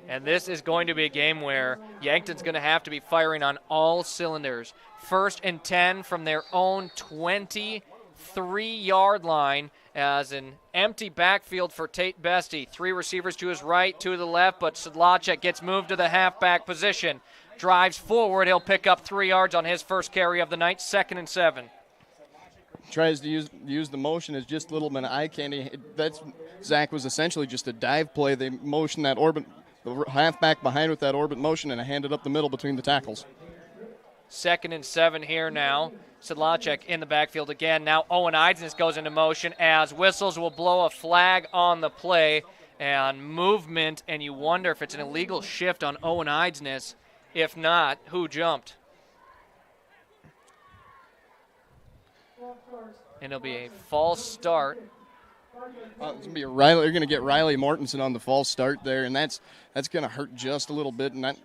And this is going to be a game where Yankton's going to have to be firing on all cylinders. 1st and 10 from their own 23-yard line as an empty backfield for Tate Bestie. 3 receivers to his right, 2 to the left, but Sedlacek gets moved to the halfback position. Drives forward. He'll pick up 3 yards on his first carry of the night, 2nd and 7. Tries to use the motion as just a little bit of eye candy. Zach was essentially just a dive play. They motioned that orbit, the halfback behind with that orbit motion, and handed up the middle between the tackles. 2nd and 7 here now. Sedlacek in the backfield again. Now Owen Eidsness goes into motion as whistles will blow a flag on the play and movement, and you wonder if it's an illegal shift on Owen Eidsness. If not, who jumped? And it'll be a false start. It's gonna be Riley. You're going to get Riley Mortensen on the false start there, and that's going to hurt just a little bit. And that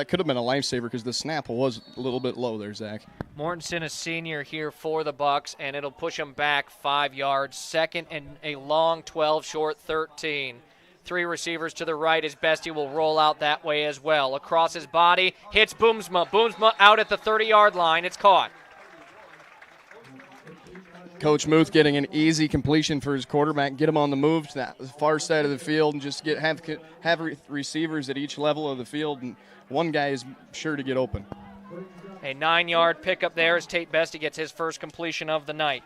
could have been a lifesaver because the snap was a little bit low there, Zach. Mortensen, a senior here for the Bucks, and it'll push him back 5 yards. 2nd and a long 12, short 13. 3 receivers to the right as Bestie will roll out that way as well. Across his body, hits Boomsma. Boomsma out at the 30-yard line. It's caught. Coach Muth getting an easy completion for his quarterback, get him on the move to that far side of the field, and just have receivers at each level of the field, and one guy is sure to get open. A 9-yard pickup there as Tate Bestie gets his first completion of the night.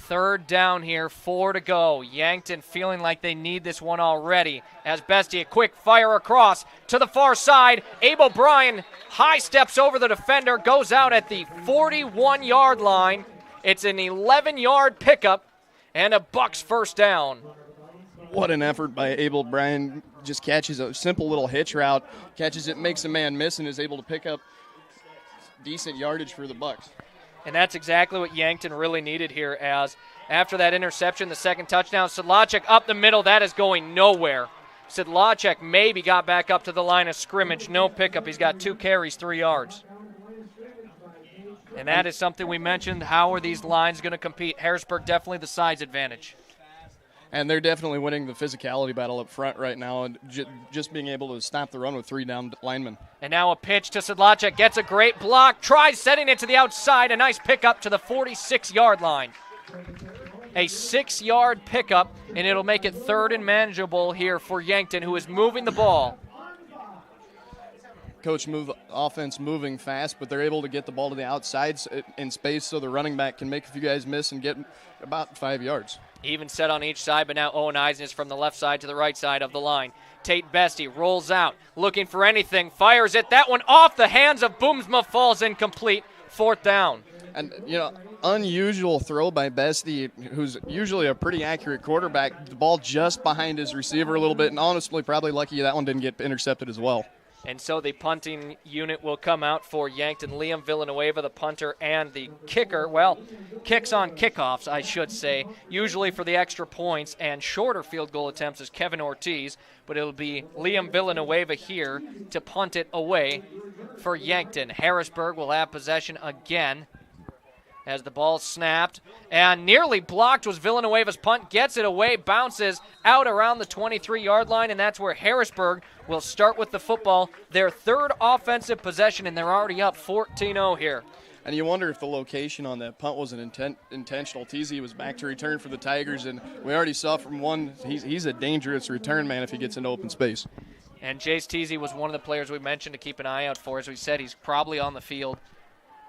3rd down here, 4 to go. Yankton feeling like they need this one already as Bestie, a quick fire across to the far side. Abe O'Brien high steps over the defender, goes out at the 41-yard line. It's an 11-yard pickup and a Bucks first down. What an effort by Abel O'Brien. Just catches a simple little hitch route, catches it, makes a man miss, and is able to pick up decent yardage for the Bucks. And that's exactly what Yankton really needed here, as after that interception, the 2nd touchdown, Sedlacek up the middle, that is going nowhere. Sedlacek maybe got back up to the line of scrimmage, no pickup. He's got 2 carries, 3 yards. And that is something we mentioned. How are these lines going to compete? Harrisburg definitely the size advantage. And they're definitely winning the physicality battle up front right now, and just being able to stop the run with 3 down linemen. And now a pitch to Sedlacek. Gets a great block. Tries setting it to the outside. A nice pickup to the 46-yard line. A 6-yard pickup, and it'll make it 3rd and manageable here for Yankton, who is moving the ball. Coach offense moving fast, but they're able to get the ball to the outsides in space so the running back can make a few guys miss and get about 5 yards. Even set on each side, but now Owen Eisner from the left side to the right side of the line. Tate Bestie rolls out, looking for anything, fires it. That one off the hands of Boomsma, falls incomplete. 4th down. And, unusual throw by Bestie, who's usually a pretty accurate quarterback. The ball just behind his receiver a little bit, and honestly probably lucky that one didn't get intercepted as well. And so the punting unit will come out for Yankton. Liam Villanueva, the punter, and the kicker. Well, kicks on kickoffs, I should say, usually for the extra points, and shorter field goal attempts is Kevin Ortiz. But it'll be Liam Villanueva here to punt it away for Yankton. Harrisburg will have possession again as the ball snapped and nearly blocked was Villanueva's punt. Gets it away, bounces out around the 23-yard line, and that's where Harrisburg will start with the football. Their 3rd offensive possession, and they're already up 14-0 here. And you wonder if the location on that punt was an intentional. TZ was back to return for the Tigers, and we already saw from one, he's a dangerous return man if he gets into open space. And Jace Teasy was one of the players we mentioned to keep an eye out for. As we said, he's probably on the field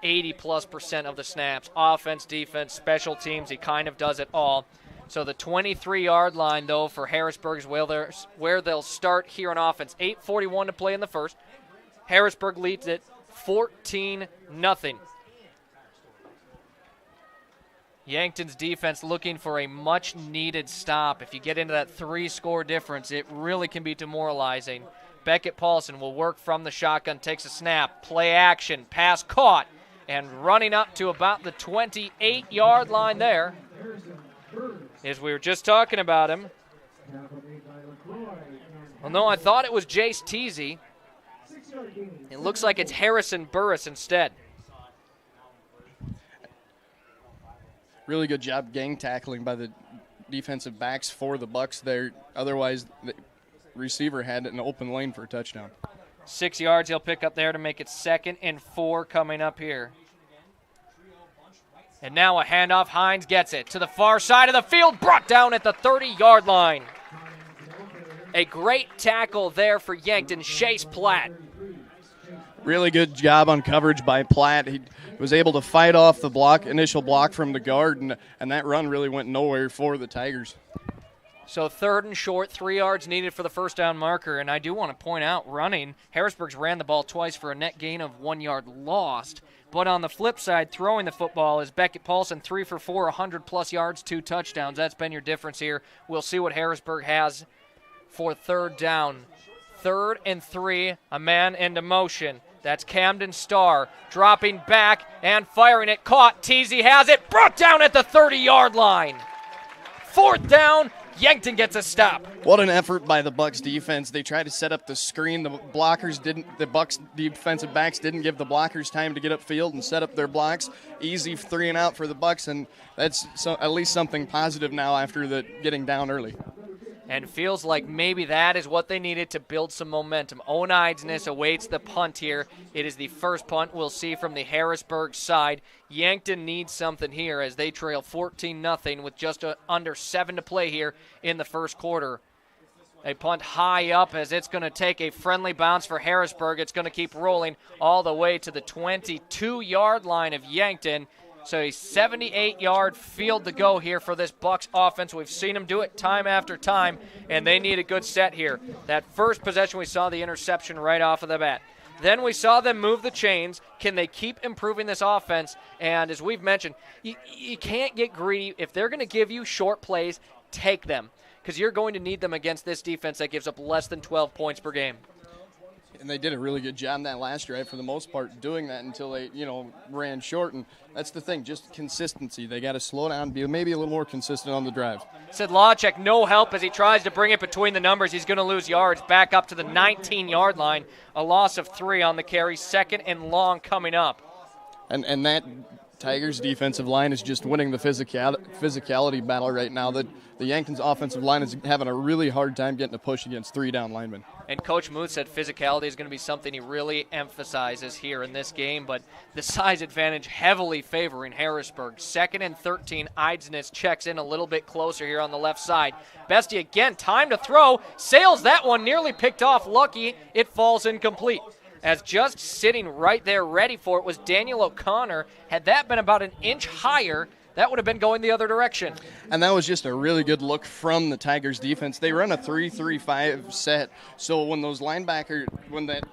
80+% of the snaps. Offense, defense, special teams, he kind of does it all. So the 23-yard line, though, for Harrisburg is where they'll start here on offense. 8:41 to play in the first. Harrisburg leads it 14-0. Yankton's defense looking for a much-needed stop. If you get into that 3-score difference, it really can be demoralizing. Beckett Paulson will work from the shotgun, takes a snap, play action, pass caught, and running up to about the 28-yard line there. As we were just talking about him. Well, no, I thought it was Jace Teasy. It looks like it's Harrison Burris instead. Really good job gang tackling by the defensive backs for the Bucks there. Otherwise, the receiver had an open lane for a touchdown. 6 yards he'll pick up there to make it 2nd and 4 coming up here. And now a handoff. Hines gets it to the far side of the field, brought down at the 30-yard line. A great tackle there for Yankton, Chase Platt. Really good job on coverage by Platt. He was able to fight off the initial block from the guard, and that run really went nowhere for the Tigers. So 3rd and short, 3 yards needed for the first down marker. And I do want to point out, running, Harrisburg's ran the ball twice for a net gain of 1 yard lost. But on the flip side, throwing the football is Beckett Paulson, 3 for 4, 100-plus yards, 2 touchdowns. That's been your difference here. We'll see what Harrisburg has for 3rd down. 3rd and 3, a man into motion. That's Camden Starr dropping back and firing it. Caught. Teasy has it. Brought down at the 30-yard line. 4th down. Yankton gets a stop. What an effort by the Bucks defense. They tried to set up the screen. The Bucks defensive backs didn't give the blockers time to get upfield and set up their blocks. Easy 3 and out for the Bucks, and that's at least something positive now after getting down early. And feels like maybe that is what they needed to build some momentum. Owen Eidsness awaits the punt here. It is the first punt we'll see from the Harrisburg side. Yankton needs something here as they trail 14-0 with just under 7 to play here in the first quarter. A punt high up as it's going to take a friendly bounce for Harrisburg. It's going to keep rolling all the way to the 22-yard line of Yankton. So a 78-yard field to go here for this Bucks offense. We've seen them do it time after time, and they need a good set here. That first possession, we saw the interception right off of the bat. Then we saw them move the chains. Can they keep improving this offense? And as we've mentioned, you can't get greedy. If they're going to give you short plays, take them, because you're going to need them against this defense that gives up less than 12 points per game. And they did a really good job that last drive for the most part doing that until they, ran short. And that's the thing, just consistency. They got to slow down, be maybe a little more consistent on the drive. Sedlacek, no help as he tries to bring it between the numbers. He's going to lose yards back up to the 19-yard line. A loss of 3 on the carry, 2nd and long coming up. And that Tigers defensive line is just winning the physicality battle right now. The Yankton's offensive line is having a really hard time getting a push against 3 down linemen. And Coach Muth said physicality is going to be something he really emphasizes here in this game, but the size advantage heavily favoring Harrisburg. 2nd and 13, Eidsness checks in a little bit closer here on the left side. Bestie again, time to throw, sails that one, nearly picked off. Lucky it falls incomplete. As just sitting right there ready for it was Daniel O'Connor. Had that been about an inch higher, that would have been going the other direction. And that was just a really good look from the Tigers defense. They run a 3-3-5 set, so when that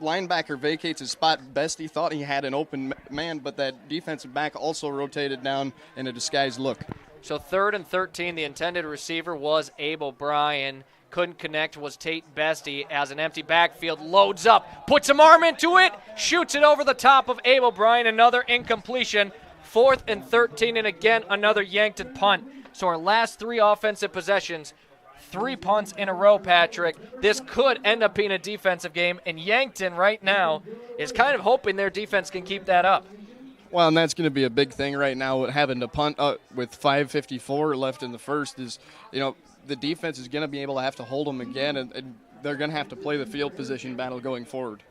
linebacker vacates his spot, Bestie thought he had an open man, but that defensive back also rotated down in a disguised look. So 3rd and 13, the intended receiver was Abel Bryan. Couldn't connect was Tate Bestie as an empty backfield loads up, puts some arm into it, shoots it over the top of Abel Bryan, another incompletion. 4th and 13, and again, another Yankton punt. So our last 3 offensive possessions, 3 punts in a row, Patrick. This could end up being a defensive game, and Yankton right now is kind of hoping their defense can keep that up. Well, and that's going to be a big thing right now, having to punt with 5:54 left in the first is, the defense is going to be able to have to hold them again, and they're going to have to play the field position battle going forward.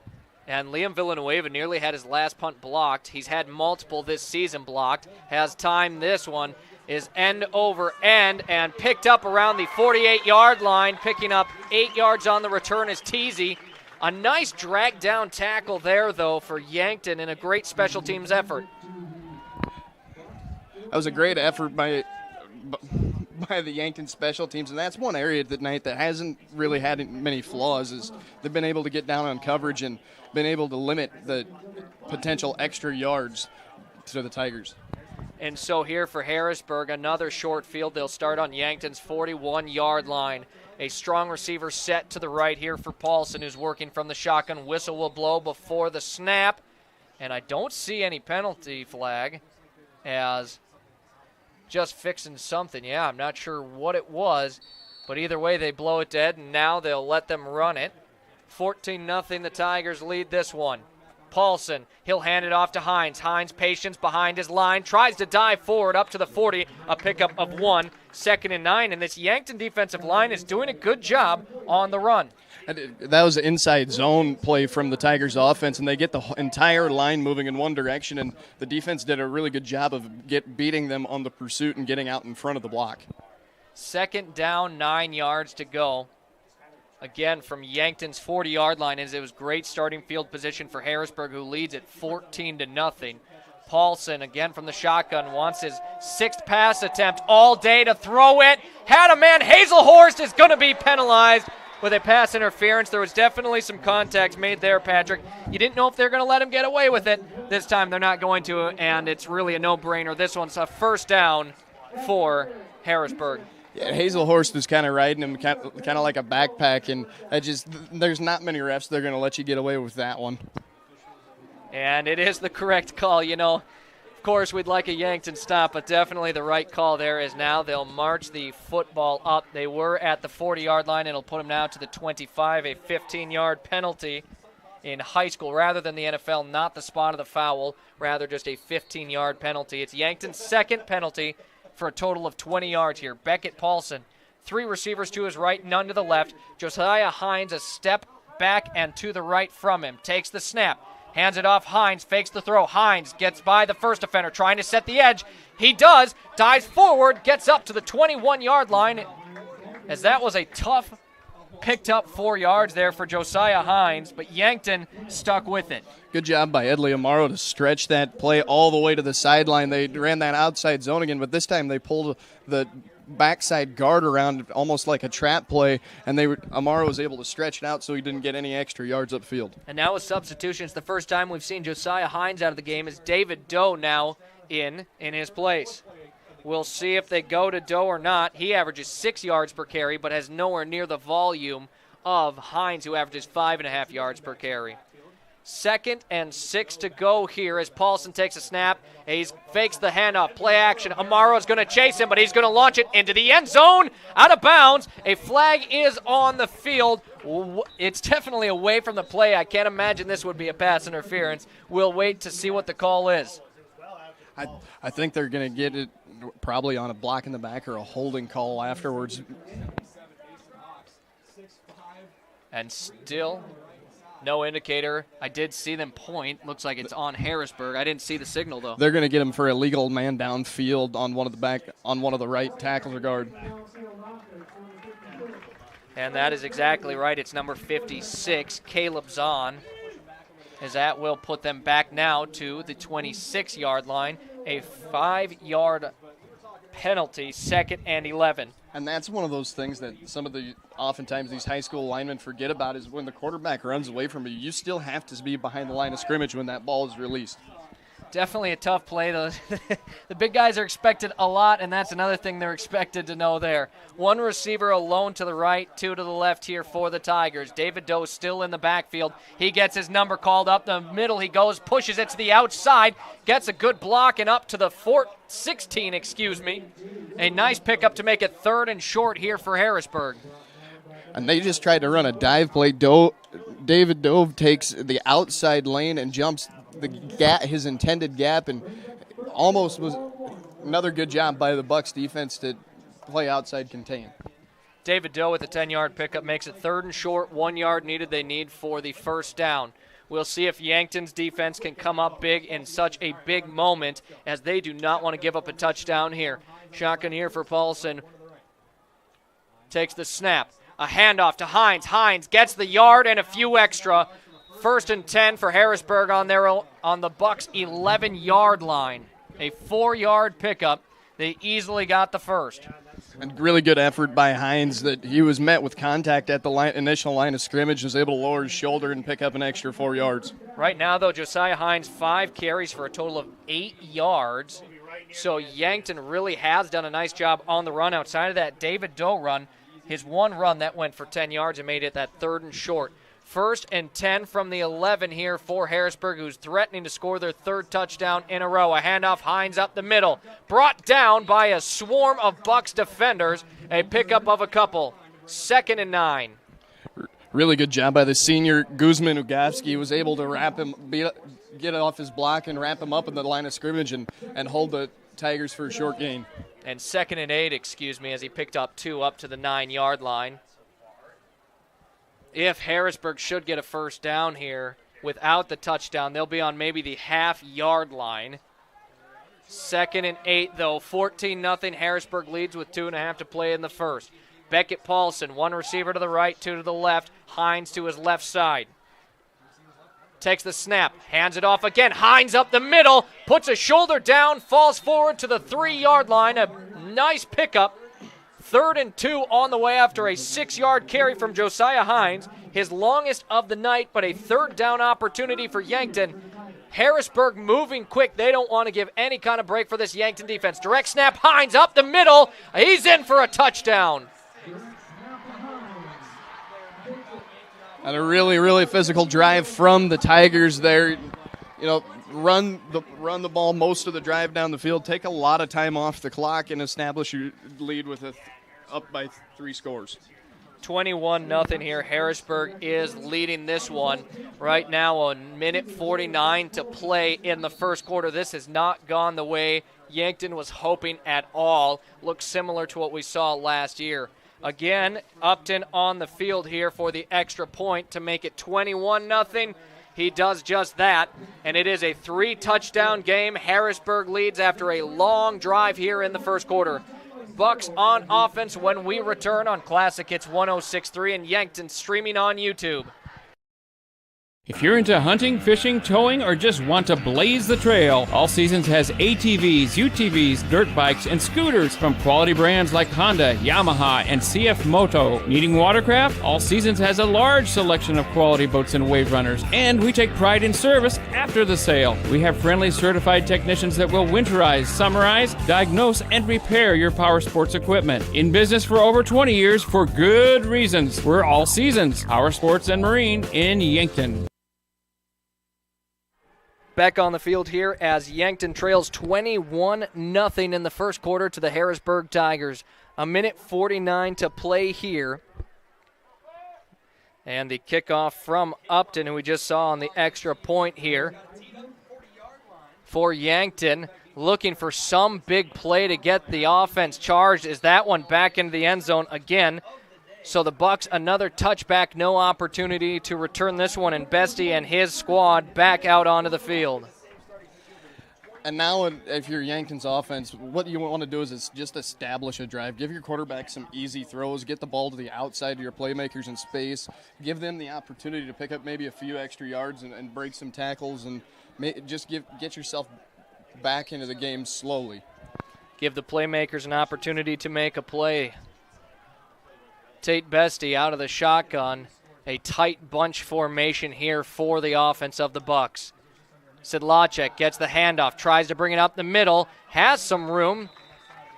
And Liam Villanueva nearly had his last punt blocked. He's had multiple this season blocked. Has timed this one. Is end over end and picked up around the 48-yard line. Picking up 8 yards on the return is Teasy. A nice drag down tackle there, though, for Yankton and a great special teams effort. That was a great effort by the Yankton special teams, and that's one area tonight that hasn't really had many flaws. Is they've been able to get down on coverage and been able to limit the potential extra yards to the Tigers. And so here for Harrisburg, another short field. They'll start on Yankton's 41-yard line. A strong receiver set to the right here for Paulson, who's working from the shotgun. Whistle will blow before the snap. And I don't see any penalty flag, as just fixing something. Yeah, I'm not sure what it was, but either way they blow it dead, and now they'll let them run it. 14-0, the Tigers lead this one. Paulson, he'll hand it off to Hines. Hines, patience behind his line, tries to dive forward up to the 40, a pickup of 1, 2nd and 9, and this Yankton defensive line is doing a good job on the run. And that was an inside zone play from the Tigers offense, and they get the entire line moving in one direction, and the defense did a really good job of beating them on the pursuit and getting out in front of the block. 2nd down, 9 yards to go. Again, from Yankton's 40-yard line, as it was great starting field position for Harrisburg, who leads at 14-0. Paulson, again from the shotgun, wants his 6th pass attempt all day to throw it. Had a man. Hazelhorst is going to be penalized with a pass interference. There was definitely some contact made there, Patrick. You didn't know if they're going to let him get away with it. This time they're not going to, and it's really a no-brainer. This one's a 1st down for Harrisburg. Yeah, Hazelhorst was kind of riding him kind of like a backpack, and there's not many refs that are going to let you get away with that one. And it is the correct call. You know, of course, we'd like a Yankton stop, but definitely the right call there is now they'll march the football up. They were at the 40-yard line. It'll put them now to the 25, a 15-yard penalty in high school rather than the NFL, not the spot of the foul, rather just a 15-yard penalty. It's Yankton's 2nd penalty for a total of 20 yards here. Beckett Paulson, 3 receivers to his right, none to the left. Josiah Hines a step back and to the right from him. Takes the snap, hands it off. Hines fakes the throw. Hines gets by the first defender, trying to set the edge. He does, dives forward, gets up to the 21-yard line, as that was a tough, picked up 4 yards there for Josiah Hines, but Yankton stuck with it. Good job by Edley Amaro to stretch that play all the way to the sideline. They ran that outside zone again, but this time they pulled the backside guard around almost like a trap play, and Amaro was able to stretch it out so he didn't get any extra yards upfield. And now with substitutions, the first time we've seen Josiah Hines out of the game is David Doe now in his place. We'll see if they go to Doe or not. He averages 6 yards per carry, but has nowhere near the volume of Hines, who averages 5.5 yards per carry. 2nd and 6 to go here as Paulson takes a snap. He fakes the handoff, play action. Amaro's going to chase him, but he's going to launch it into the end zone, out of bounds. A flag is on the field. It's definitely away from the play. I can't imagine this would be a pass interference. We'll wait to see what the call is. I think they're going to get it probably on a block in the back or a holding call afterwards. And still no indicator. I did see them point. Looks like it's on Harrisburg. I didn't see the signal, though. They're going to get him for a legal man downfield on one of the right tackles or guard. And that is exactly right. It's number 56, Caleb Zahn, as that will put them back now to the 26-yard line. A 5-yard penalty, 2nd and 11. And that's one of those things that oftentimes these high school linemen forget about, is when the quarterback runs away from you, you still have to be behind the line of scrimmage when that ball is released. Definitely a tough play. The big guys are expected a lot, and that's another thing they're expected to know there. 1 receiver alone to the right, 2 to the left here for the Tigers. David Doe still in the backfield. He gets his number called up the middle. He goes, pushes it to the outside, gets a good block, and up to the 16, A nice pickup to make it 3rd and short here for Harrisburg. And they just tried to run a dive play. David Doe takes the outside lane and jumps his intended gap, and almost was another good job by the Bucks defense to play outside contain. David Doe with a 10-yard pickup makes it 3rd and short. 1 yard needed. They need for the 1st down. We'll see if Yankton's defense can come up big in such a big moment, as they do not want to give up a touchdown here. Shotgun here for Paulson. Takes the snap. A handoff to Hines. Hines gets the yard and a few extra. 1st and 10 for Harrisburg on the Bucks' 11-yard line. A 4-yard pickup. They easily got the first. And really good effort by Hines, that he was met with contact at the initial line of scrimmage, was able to lower his shoulder and pick up an extra 4 yards. Right now, though, Josiah Hines, 5 carries for a total of 8 yards. So Yankton really has done a nice job on the run. Outside of that David Doe run, his one run that went for 10 yards and made it that 3rd and short. 1st and 10 from the 11 here for Harrisburg, who's threatening to score their 3rd touchdown in a row. A handoff, Hines up the middle. Brought down by a swarm of Bucks defenders. A pickup of a couple. 2nd and 9. Really good job by the senior Guzman Ugavsky. Was able to wrap him, get off his block and wrap him up in the line of scrimmage and hold the Tigers for a short gain. And 2nd and 8, as he picked up 2 up to the 9-yard line. If Harrisburg should get a first down here without the touchdown, they'll be on maybe the half-yard line. 2nd and 8, though. 14-0. Harrisburg leads with 2.5 to play in the first. Beckett Paulson, one receiver to the right, 2 to the left. Hines to his left side. Takes the snap, hands it off again. Hines up the middle, puts a shoulder down, falls forward to the 3-yard line. A nice pickup. 3rd and 2 on the way after a 6-yard carry from Josiah Hines. His longest of the night, but a 3rd down opportunity for Yankton. Harrisburg moving quick. They don't want to give any kind of break for this Yankton defense. Direct snap, Hines up the middle. He's in for a touchdown. And a really, really physical drive from the Tigers there. You know, run the ball most of the drive down the field, take a lot of time off the clock, and establish your lead with up by 3 scores. 21-0 here. Harrisburg is leading this one. Right now, a minute 49 to play in the first quarter. This has not gone the way Yankton was hoping at all. Looks similar to what we saw last year. Again, Upton on the field here for the extra point to make it 21-0. He does just that, and it is a 3-touchdown game. Harrisburg leads after a long drive here in the first quarter. Bucks on offense when we return on Classic Hits 106.3 and Yankton streaming on YouTube. If you're into hunting, fishing, towing, or just want to blaze the trail, All Seasons has ATVs, UTVs, dirt bikes, and scooters from quality brands like Honda, Yamaha, and CF Moto. Needing watercraft? All Seasons has a large selection of quality boats and wave runners, and we take pride in service after the sale. We have friendly certified technicians that will winterize, summarize, diagnose, and repair your power sports equipment. In business for over 20 years for good reasons. We're All Seasons, Power Sports and Marine in Yankton. Back on the field here as Yankton trails 21-0 in the first quarter to the Harrisburg Tigers. A minute 49 to play here. And the kickoff from Upton, who we just saw on the extra point here. For Yankton, looking for some big play to get the offense charged. Is that one back into the end zone again? So the Bucks, another touchback, no opportunity to return this one, and Bestie and his squad back out onto the field. And now if you're Yankton's offense, what you want to do is just establish a drive. Give your quarterback some easy throws. Get the ball to the outside of your playmakers in space. Give them the opportunity to pick up maybe a few extra yards and break some tackles, and just get yourself back into the game slowly. Give the playmakers an opportunity to make a play. Tate Bestie out of the shotgun. A tight bunch formation here for the offense of the Bucks. Sidlacek gets the handoff, tries to bring it up the middle, has some room,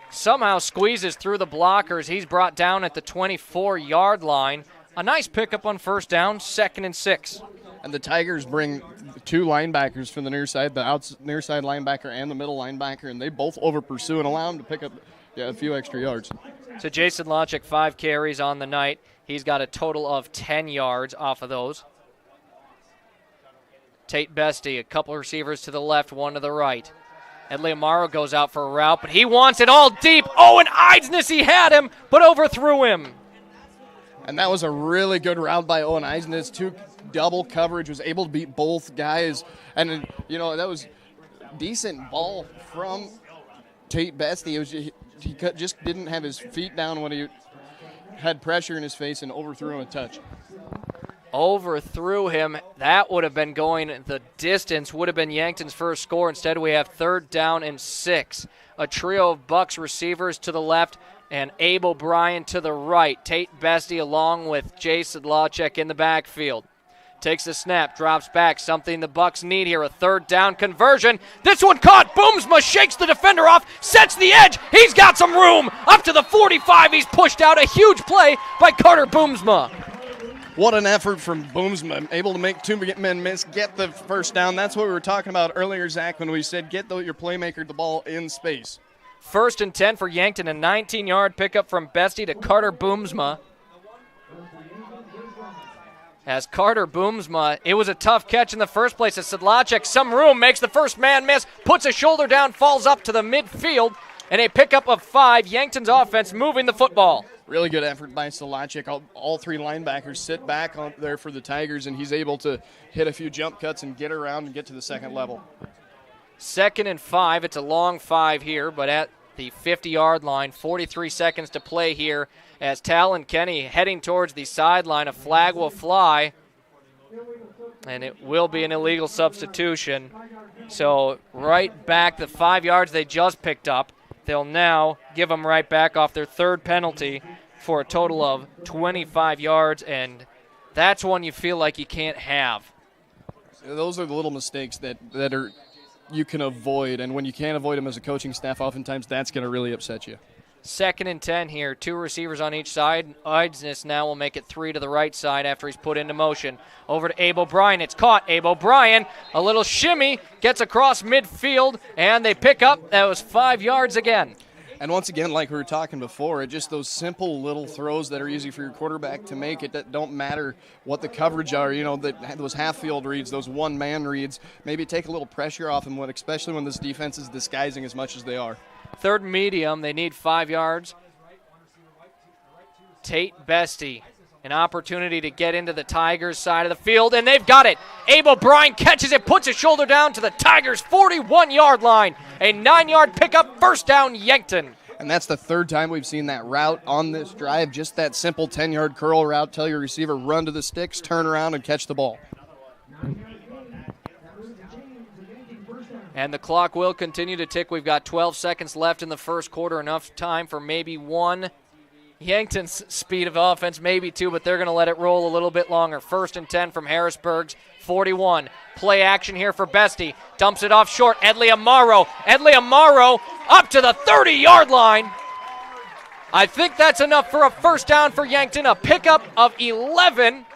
somehow squeezes through the blockers. He's brought down at the 24-yard line. A nice pickup on first down, 2nd and 6. And the Tigers bring 2 linebackers from the near side, the near side linebacker and the middle linebacker, and they both over-pursue and allow them to pick up a few extra yards. So Jason Lochik, 5 carries on the night. He's got a total of 10 yards off of those. Tate Bestie, a couple receivers to the left, 1 to the right. Edley Amaro goes out for a route, but he wants it all deep. Oh, and Eidsness, he had him, but overthrew him. And that was a really good route by Owen Eidsness. 2 double coverage, was able to beat both guys. And, that was decent ball from Tate Bestie. It was he just didn't have his feet down when he had pressure in his face and overthrew him a touch. Overthrew him. That would have been going the distance, would have been Yankton's first score. Instead, we have 3rd down and 6. A trio of Bucks receivers to the left and Abe O'Brien to the right. Tate Bestie along with Jay Sidlacek in the backfield. takes the snap, drops back, something the Bucks need here, a third down conversion. This one caught, Boomsma shakes the defender off, sets the edge, he's got some room, up to the 45, he's pushed out, a huge play by Carter Boomsma. What an effort from Boomsma, able to make two men miss, get the first down. That's what we were talking about earlier, Zach, when we said get your playmaker the ball in space. 1st and 10 for Yankton, a 19-yard pickup from Bestie to Carter Boomsma. As Carter Boomsma, it was a tough catch in the first place as Sedlacek, some room, makes the first man miss, puts a shoulder down, falls up to the midfield, and a pickup of 5. Yankton's offense moving the football. Really good effort by Sedlacek. All three linebackers sit back on there for the Tigers, and he's able to hit a few jump cuts and get around and get to the second level. 2nd and 5. It's a long 5 here, but at the 50-yard line, 43 seconds to play here as Talon Kenny heading towards the sideline. A flag will fly, and it will be an illegal substitution. So right back the 5 yards they just picked up. They'll now give them right back off their third penalty for a total of 25 yards, and that's one you feel like you can't have. Those are the little mistakes that are you can avoid, and when you can't avoid them as a coaching staff, oftentimes that's going to really upset you. 2nd and 10 here. 2 receivers on each side. Eidsness now will make it 3 to the right side after he's put into motion. Over to Abe O'Brien. It's caught. Abe O'Brien, a little shimmy, gets across midfield, and they pick up. That was 5 yards again. And once again, like we were talking before, it's just those simple little throws that are easy for your quarterback to make. It that don't matter what the coverage are. You know, those half-field reads, those one-man reads. Maybe take a little pressure off him, especially when this defense is disguising as much as they are. 3rd medium, they need 5 yards. Tate Bestie, an opportunity to get into the Tigers' side of the field, and they've got it. Abe O'Brien catches it, puts his shoulder down to the Tigers' 41-yard line. A 9-yard pickup, 1st down, Yankton. And that's the 3rd time we've seen that route on this drive, just that simple 10-yard curl route. Tell your receiver, run to the sticks, turn around, and catch the ball. And the clock will continue to tick. We've got 12 seconds left in the first quarter, enough time for maybe one Yankton's speed of offense, maybe 2, but they're going to let it roll a little bit longer. 1st and 10 from Harrisburg's 41. Play action here for Bestie. Dumps it off short. Edley Amaro. Edley Amaro up to the 30-yard line. I think that's enough for a 1st down for Yankton. A pickup of 11.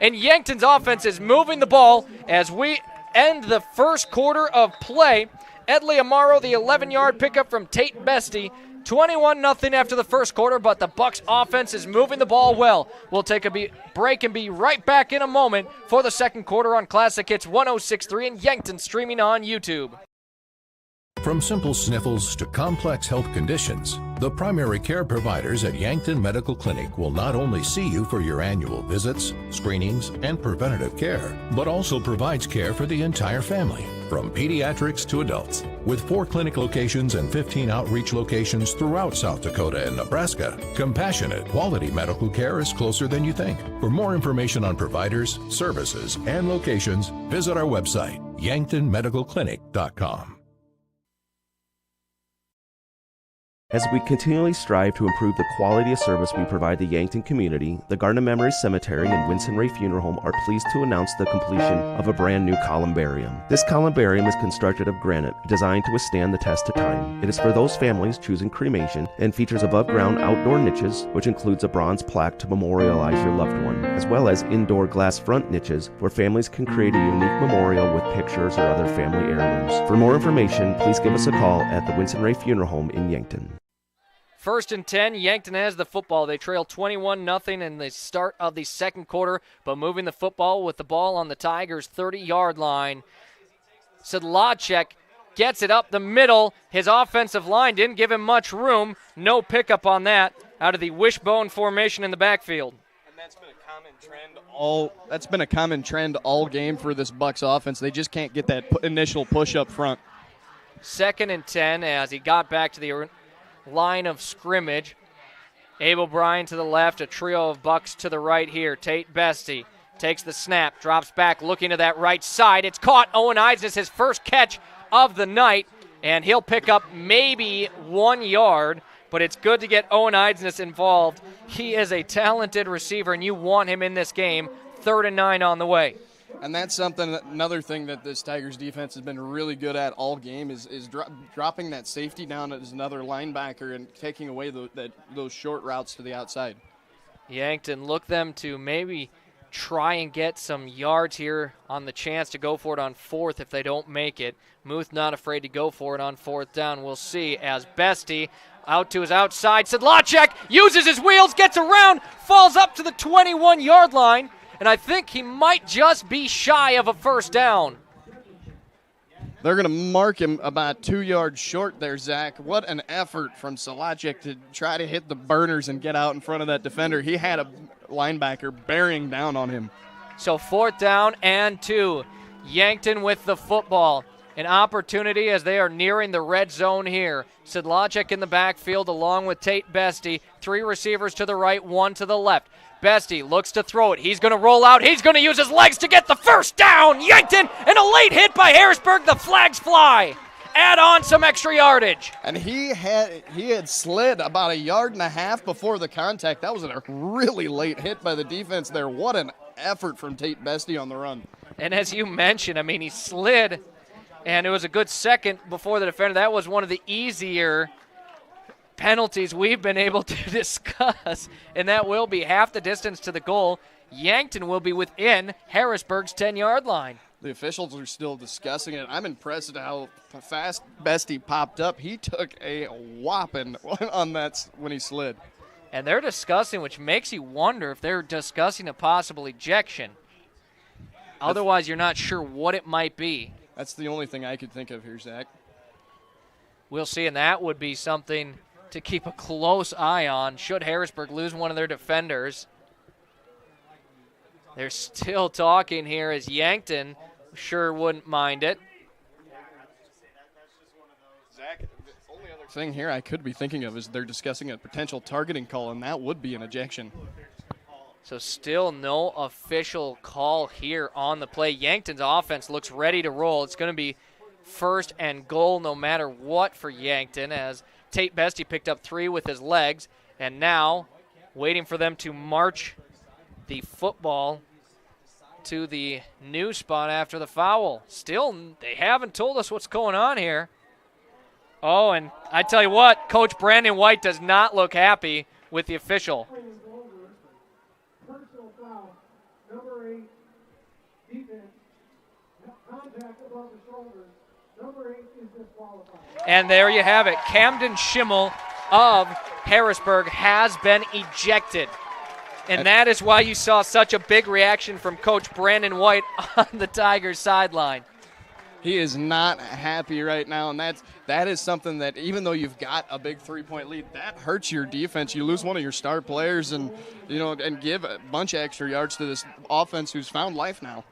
And Yankton's offense is moving the ball as we end the first quarter of play. Edley Amaro, the 11-yard pickup from Tate Bestie. 21-0 after the first quarter, but the Bucks offense is moving the ball well. We'll take a break and be right back in a moment for the second quarter on Classic Hits 106.3 and Yankton, streaming on YouTube. From simple sniffles to complex health conditions, the primary care providers at Yankton Medical Clinic will not only see you for your annual visits, screenings, and preventative care, but also provides care for the entire family, from pediatrics to adults. With 4 clinic locations and 15 outreach locations throughout South Dakota and Nebraska, compassionate, quality medical care is closer than you think. For more information on providers, services, and locations, visit our website, yanktonmedicalclinic.com. As we continually strive to improve the quality of service we provide the Yankton community, the Garden of Memories Cemetery and Winston Ray Funeral Home are pleased to announce the completion of a brand new columbarium. This columbarium is constructed of granite, designed to withstand the test of time. It is for those families choosing cremation and features above-ground outdoor niches, which includes a bronze plaque to memorialize your loved one, as well as indoor glass front niches where families can create a unique memorial with pictures or other family heirlooms. For more information, please give us a call at the Winston Ray Funeral Home in Yankton. 1st and 10, Yankton has the football. They trail 21-0 in the start of the second quarter, but moving the football with the ball on the Tigers' 30-yard line. Sedlacek gets it up the middle. His offensive line didn't give him much room. No pickup on that out of the wishbone formation in the backfield. And that's been a common trend all game for this Bucks offense. They just can't get that initial push up front. 2nd and 10 as he got back to the line of scrimmage. Abe O'Brien to the left, a trio of Bucks to the right here. Tate Bestie takes the snap, drops back, looking to that right side. It's caught. Owen Eidsness, his first catch of the night, and he'll pick up maybe 1 yard, but it's good to get Owen Eidsness involved. He is a talented receiver, and you want him in this game. 3rd and 9 on the way. And that's another thing that this Tigers defense has been really good at all game is dropping that safety down as another linebacker and taking away those short routes to the outside. Yankton look them to maybe try and get some yards here on the chance to go for it on 4th if they don't make it. Muth not afraid to go for it on 4th down. We'll see as Bestie out to his outside. Sedlacek uses his wheels, gets around, falls up to the 21-yard line. And I think he might just be shy of a 1st down. They're going to mark him about 2 yards short there, Zach. What an effort from Sedlacek to try to hit the burners and get out in front of that defender. He had a linebacker bearing down on him. So 4th down and 2. Yankton with the football. An opportunity as they are nearing the red zone here. Sedlacek in the backfield along with Tate Bestie. 3 receivers to the right, 1 to the left. Bestie looks to throw it. He's going to roll out. He's going to use his legs to get the 1st down. Yankton, and a late hit by Harrisburg. The flags fly. Add on some extra yardage. And he had slid about 1.5 yards before the contact. That was a really late hit by the defense there. What an effort from Tate Bestie on the run. And as you mentioned, I mean, he slid, and it was a good second before the defender. That was one of the easier penalties we've been able to discuss, and that will be half the distance to the goal. Yankton will be within Harrisburg's 10-yard line. The officials are still discussing it. I'm impressed at how fast Bestie popped up. He took a whopping on that when he slid. And they're discussing, which makes you wonder if they're discussing a possible ejection. Otherwise, you're not sure what it might be. That's the only thing I could think of here, Zach. We'll see, and that would be something to keep a close eye on should Harrisburg lose one of their defenders. They're still talking here as Yankton sure wouldn't mind it. Zach, the only other thing here I could be thinking of is they're discussing a potential targeting call, and that would be an ejection. So still no official call here on the play. Yankton's offense looks ready to roll. It's going to be 1st and goal no matter what for Yankton, as Tate Bestie picked up 3 with his legs, and now waiting for them to march the football to the new spot after the foul. Still, they haven't told us what's going on here. Oh, and I tell you what, Coach Brandon White does not look happy with the official. Personal foul, number 8, defense, contact above the shoulders. Number 8 is disqualified. And there you have it. Camden Schimmel of Harrisburg has been ejected. And that is why you saw such a big reaction from Coach Brandon White on the Tigers sideline. He is not happy right now, and that is something that even though you've got a big 3-point lead, that hurts your defense. You lose one of your star players and give a bunch of extra yards to this offense who's found life now.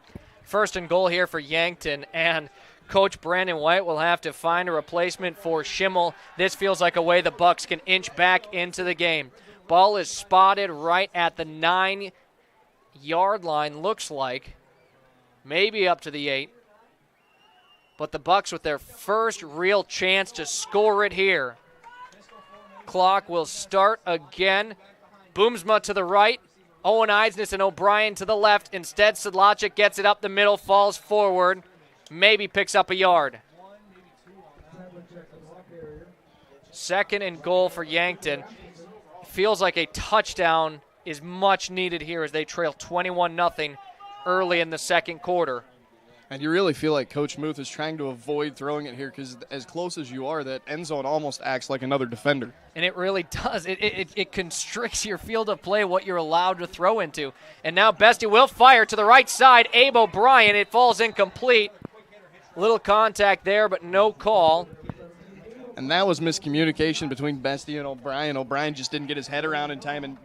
1st and goal here for Yankton, and Coach Brandon White will have to find a replacement for Schimmel. This feels like a way the Bucks can inch back into the game. Ball is spotted right at the 9-yard line, looks like. Maybe up to the 8. But the Bucks with their first real chance to score it here. Clock will start again. Boomsma to the right. Owen Eisnes and O'Brien to the left. Instead, Sedlacek gets it up the middle, falls forward. Maybe picks up a yard. 2nd and goal for Yankton. Feels like a touchdown is much needed here as they trail 21-0 early in the 2nd quarter. And you really feel like Coach Muth is trying to avoid throwing it here because as close as you are, that end zone almost acts like another defender. And it really does. It constricts your field of play, what you're allowed to throw into. And now Bestie will fire to the right side. Abe O'Brien, it falls incomplete. Little contact there, but no call. And that was miscommunication between Bestie and O'Brien. O'Brien just didn't get his head around in time, and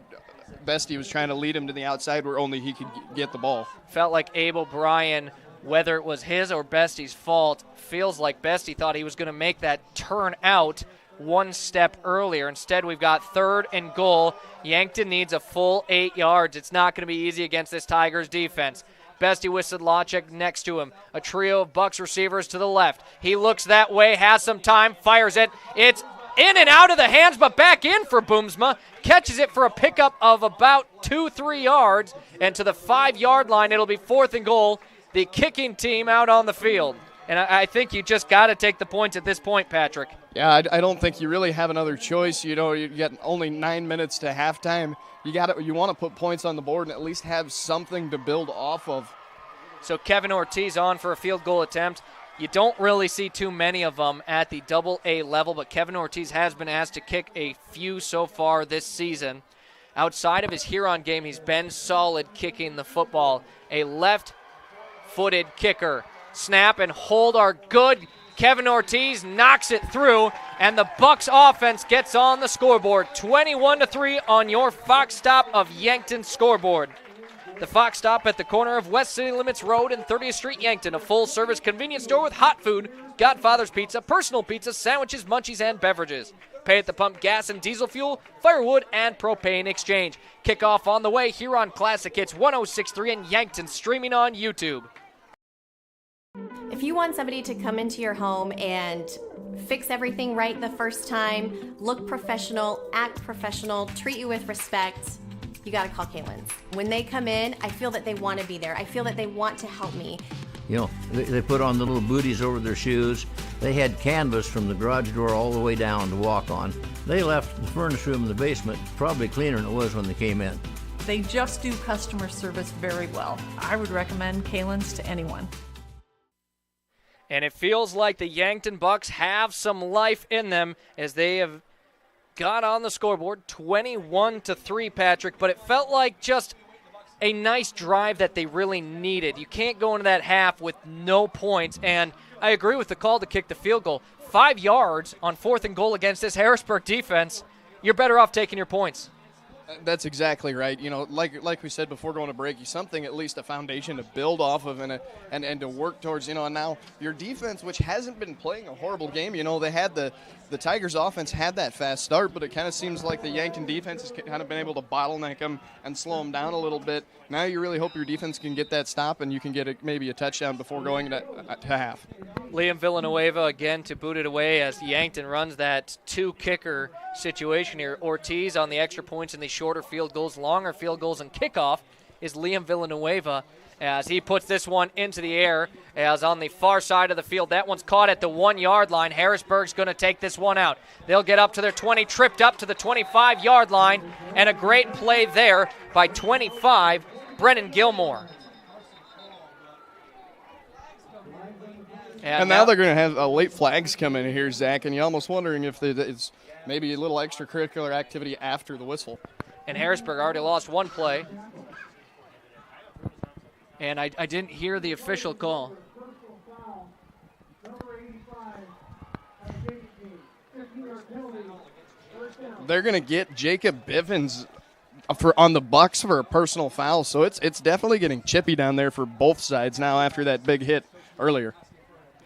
Bestie was trying to lead him to the outside where only he could get the ball. Felt like Abe O'Brien, whether it was his or Bestie's fault, feels like Bestie thought he was going to make that turn out one step earlier. Instead, we've got 3rd and goal. Yankton needs a full 8 yards. It's not going to be easy against this Tigers defense. Bestie with Sedlacek next to him. A trio of Bucks receivers to the left. He looks that way, has some time, fires it. It's In and out of the hands, but back in for Boomsma. Catches it for a pickup of about 2-3 yards. And to the 5-yard line, it'll be 4th and goal. The kicking team out on the field. And I think you just got to take the points at this point, Patrick. Yeah, I don't think you really have another choice. You know, you get only 9 minutes to halftime. You want to put points on the board and at least have something to build off of. So Kevin Ortiz on for a field goal attempt. You don't really see too many of them at the AA level, but Kevin Ortiz has been asked to kick a few so far this season. Outside of his Huron game, he's been solid kicking the football. A left-footed kicker. Snap and hold are good. Kevin Ortiz knocks it through, and the Bucks offense gets on the scoreboard. 21-3 on your Fox Stop of Yankton scoreboard. The Fox Stop at the corner of West City Limits Road and 30th Street, Yankton, a full-service convenience store with hot food, Godfather's Pizza, personal pizza, sandwiches, munchies, and beverages. Pay at the pump, gas and diesel fuel, firewood, and propane exchange. Kickoff on the way here on Classic Hits 106.3 in Yankton, streaming on YouTube. If you want somebody to come into your home and fix everything right the first time, look professional, act professional, treat you with respect, you got to call Kaylin's. When they come in, I feel that they want to be there. I feel that they want to help me. You know, they put on the little booties over their shoes. They had canvas from the garage door all the way down to walk on. They left the furnace room in the basement probably cleaner than it was when they came in. They just do customer service very well. I would recommend Kaylin's to anyone. And it feels like the Yankton Bucks have some life in them as they have got on the scoreboard 21-3, Patrick, but it felt like just a nice drive that they really needed. You can't go into that half with no points, and I agree with the call to kick the field goal. 5 yards on 4th and goal against this Harrisburg defense. You're better off taking your points. That's exactly right. You know, like we said before going to break, something, at least a foundation to build off of and to work towards. You know, and now your defense, which hasn't been playing a horrible game. You know, they had the Tigers offense had that fast start, but it kind of seems like the Yankton defense has kind of been able to bottleneck them and slow them down a little bit. Now you really hope your defense can get that stop and you can get maybe a touchdown before going to half. Liam Villanueva again to boot it away as Yankton runs that 2-kicker situation here. Ortiz on the extra points and the shorter field goals, longer field goals, and kickoff is Liam Villanueva as he puts this one into the air as on the far side of the field. That one's caught at the 1-yard line. Harrisburg's going to take this one out. They'll get up to their 20, tripped up to the 25-yard line, and a great play there by 25, Brennan Gilmore. And now they're going to have late flags come in here, Zach, and you're almost wondering if it's maybe a little extracurricular activity after the whistle. And Harrisburg already lost one play. And I didn't hear the official call. They're going to get Jacob Bivens on the Bucks for a personal foul, so it's definitely getting chippy down there for both sides now after that big hit earlier.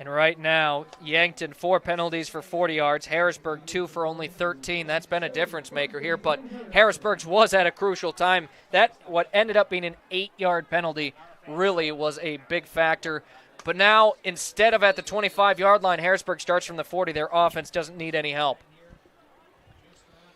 And right now, Yankton 4 penalties for 40 yards, Harrisburg 2 for only 13. That's been a difference maker here, but Harrisburg's was at a crucial time. That what ended up being an 8-yard penalty really was a big factor. But now, instead of at the 25-yard line, Harrisburg starts from the 40. Their offense doesn't need any help.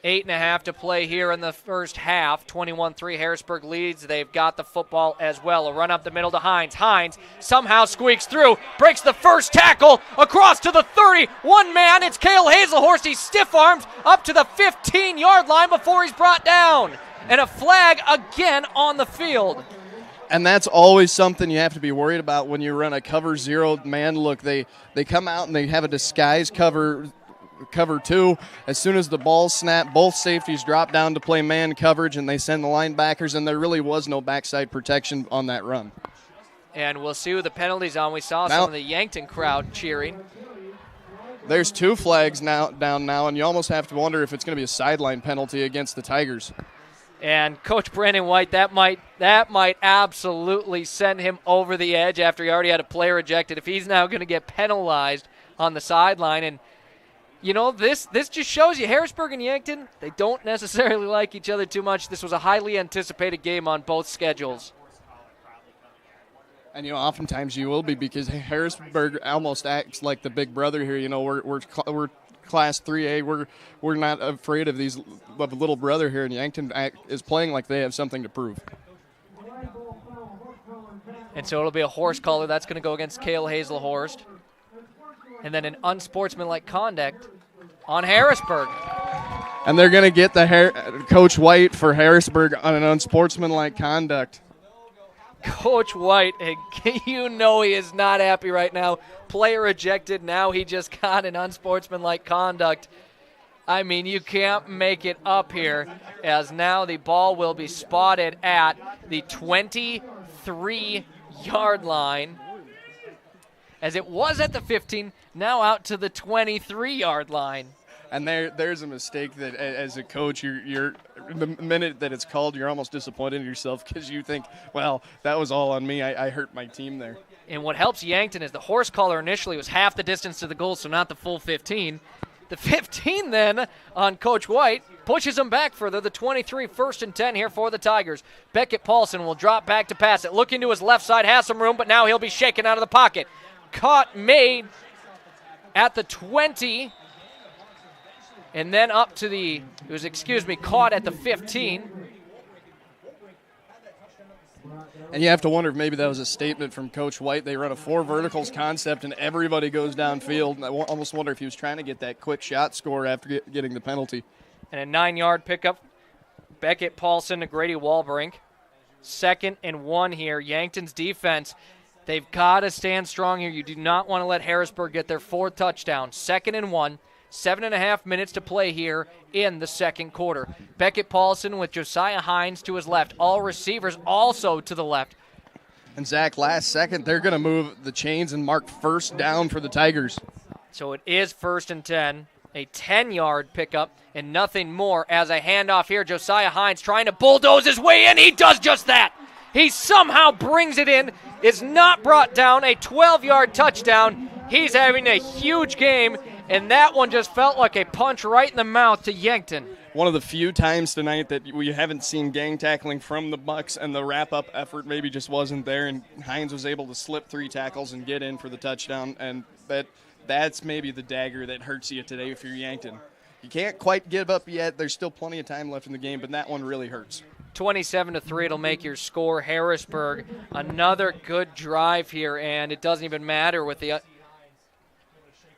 8.5 to play here in the first half. 21-3, Harrisburg leads. They've got the football as well. A run up the middle to Hines. Hines somehow squeaks through, breaks the first tackle, across to the 30. One man, it's Cale Hazelhorst. He stiff arms up to the 15-yard line before he's brought down. And a flag again on the field. And that's always something you have to be worried about when you run a cover 0 man look. They come out and they have a disguise cover 2. As soon as the ball snapped, both safeties drop down to play man coverage, and they send the linebackers, and there really was no backside protection on that run. And we'll see who the penalty's on. We saw some of the Yankton crowd cheering. There's 2 flags down now, and you almost have to wonder if it's going to be a sideline penalty against the Tigers. And Coach Brandon White, that might absolutely send him over the edge after he already had a player ejected. If he's now going to get penalized on the sideline, and you know, this just shows you Harrisburg and Yankton, they don't necessarily like each other too much. This was a highly anticipated game on both schedules. And, you know, oftentimes you will be because Harrisburg almost acts like the big brother here. You know, we're Class 3A. We're not afraid of these of little brother here in Yankton is playing like they have something to prove. And so it'll be a horse collar. That's going to go against Cale Hazelhorst. And then an unsportsmanlike conduct on Harrisburg. And they're going to get Coach White for Harrisburg on an unsportsmanlike conduct. Coach White, you know he is not happy right now. Player ejected. Now he just got an unsportsmanlike conduct. I mean, you can't make it up here, as now the ball will be spotted at the 23-yard line. As it was at the 15, now out to the 23-yard line. And there's a mistake that, as a coach, you're the minute that it's called, you're almost disappointed in yourself because you think, well, that was all on me. I hurt my team there. And what helps Yankton is the horse collar initially was half the distance to the goal, so not the full 15. The 15 then on Coach White pushes him back further. The 23, 1st and 10 here for the Tigers. Beckett Paulson will drop back to pass it. Looking to his left side, has some room, but now he'll be shaken out of the pocket. Made at the 20. And then up to caught at the 15. And you have to wonder if maybe that was a statement from Coach White. They run a 4 verticals concept, and everybody goes downfield. And I almost wonder if he was trying to get that quick shot score after getting the penalty. And a 9-yard pickup. Beckett Paulson to Grady Walbrink. 2nd and 1 here. Yankton's defense, they've got to stand strong here. You do not want to let Harrisburg get their 4th touchdown. 2nd and 1. 7.5 minutes to play here in the second quarter. Beckett Paulson with Josiah Hines to his left. All receivers also to the left. And Zach, last second, they're going to move the chains and mark 1st down for the Tigers. So it is 1st and 10. A 10-yard pickup and nothing more as a handoff here. Josiah Hines trying to bulldoze his way in. He does just that. He somehow brings it in. Is not brought down. A 12-yard touchdown. He's having a huge game. And that one just felt like a punch right in the mouth to Yankton. One of the few times tonight that we haven't seen gang tackling from the Bucks, and the wrap-up effort maybe just wasn't there, and Hines was able to slip 3 tackles and get in for the touchdown, and that's maybe the dagger that hurts you today if you're Yankton. You can't quite give up yet. There's still plenty of time left in the game, but that one really hurts. 27-3, it'll make your score. Harrisburg, another good drive here, and it doesn't even matter with the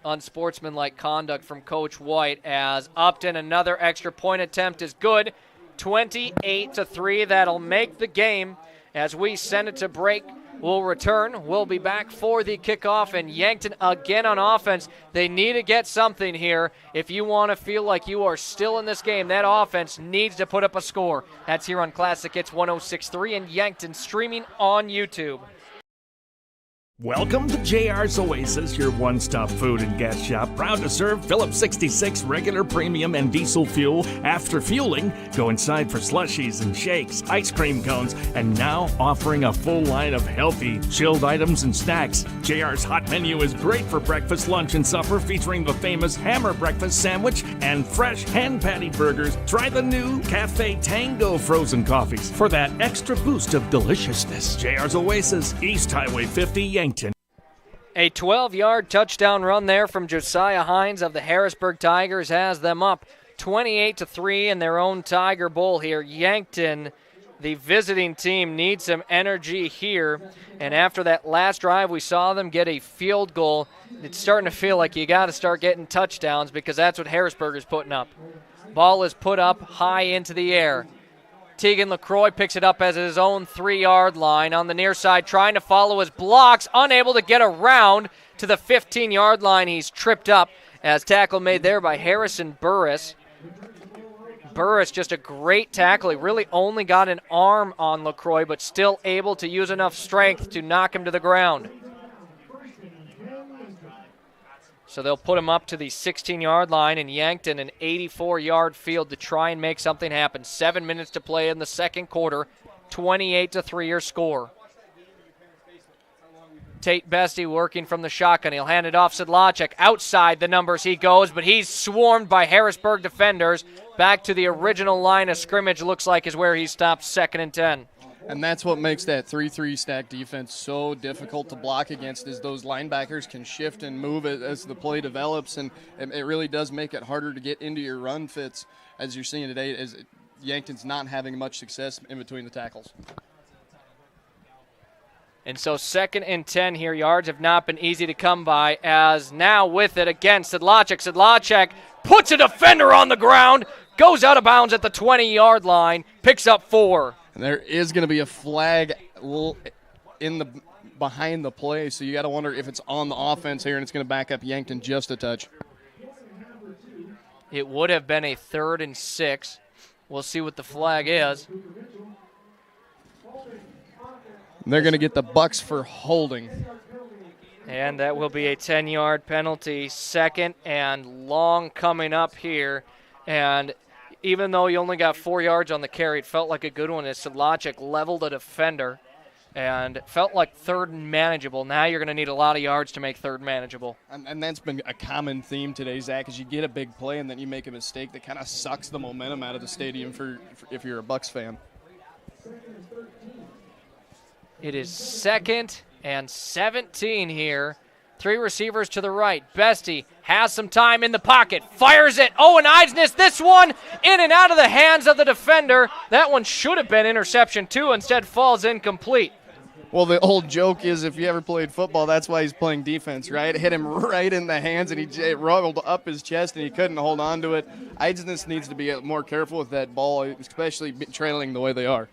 unsportsmanlike conduct from Coach White, as Upton, another extra point attempt is good. 28-3, that'll make the game. As we send it to break, we'll return. We'll be back for the kickoff, and Yankton again on offense. They need to get something here. If you want to feel like you are still in this game, that offense needs to put up a score. That's here on Classic Hits 106.3 and Yankton, streaming on YouTube. Welcome to JR's Oasis, your one-stop food and gas shop. Proud to serve Phillips 66 regular, premium, and diesel fuel. After fueling, go inside for slushies and shakes, ice cream cones, and now offering a full line of healthy, chilled items and snacks. JR's hot menu is great for breakfast, lunch, and supper, featuring the famous Hammer Breakfast Sandwich and fresh hand-patty burgers. Try the new Cafe Tango frozen coffees for that extra boost of deliciousness. JR's Oasis, East Highway 50, Yankton. A 12-yard touchdown run there from Josiah Hines of the Harrisburg Tigers has them up 28-3 in their own Tiger Bowl here. Yankton, the visiting team, needs some energy here. And after that last drive, we saw them get a field goal. It's starting to feel like you got to start getting touchdowns, because that's what Harrisburg is putting up. Ball is put up high into the air. Tegan LaCroix picks it up as his own 3-yard line on the near side, trying to follow his blocks, unable to get around to the 15-yard line. He's tripped up as tackle made there by Harrison Burris. Burris, just a great tackle. He really only got an arm on LaCroix, but still able to use enough strength to knock him to the ground. So they'll put him up to the 16-yard line, and Yankton an 84-yard field to try and make something happen. 7 minutes to play in the second quarter. 28-3 your score. Tate Bestie working from the shotgun. He'll hand it off. Sedlacek outside the numbers he goes, but he's swarmed by Harrisburg defenders. Back to the original line of scrimmage, looks like, is where he stops. 2nd and 10. And that's what makes that 3-3 stack defense so difficult to block against, is those linebackers can shift and move as the play develops, and it really does make it harder to get into your run fits, as you're seeing today, as Yankton's not having much success in between the tackles. And so 2nd and 10 here. Yards have not been easy to come by, as now with it again, Sedlacek puts a defender on the ground, goes out of bounds at the 20-yard line, picks up 4. And there is going to be a flag behind the play, so you got to wonder if it's on the offense here, and it's going to back up Yankton just a touch. It would have been a 3rd and 6. We'll see what the flag is. They're going to get the Bucks for holding. And that will be a 10-yard penalty. 2nd and long coming up here. And even though you only got 4 yards on the carry, it felt like a good one as Sedlacek leveled a defender and felt like 3rd and manageable. Now you're going to need a lot of yards to make 3rd manageable. And that's been a common theme today, Zach, is you get a big play and then you make a mistake that kind of sucks the momentum out of the stadium for if you're a Bucks fan. It is 2nd and 17 here. 3 receivers to the right. Bestie has some time in the pocket. Fires it. Owen Eisness, this one in and out of the hands of the defender. That one should have been interception 2. Instead falls incomplete. Well, the old joke is if you ever played football, that's why he's playing defense, right? It hit him right in the hands, and it rolled up his chest, and he couldn't hold on to it. Eisness needs to be more careful with that ball, especially trailing the way they are.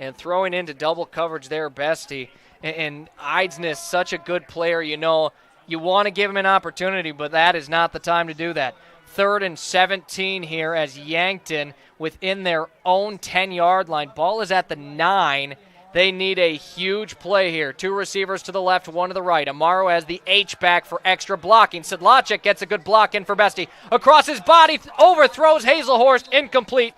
And throwing into double coverage there, Bestie. And Eisness, such a good player. You know, you want to give him an opportunity, but that is not the time to do that. 3rd and 17 here as Yankton within their own 10-yard line. Ball is at the 9. They need a huge play here. 2 receivers to the left, 1 to the right. Amaro has the H-back for extra blocking. Sedlacek gets a good block in for Bestie. Across his body, overthrows Hazelhorst, incomplete.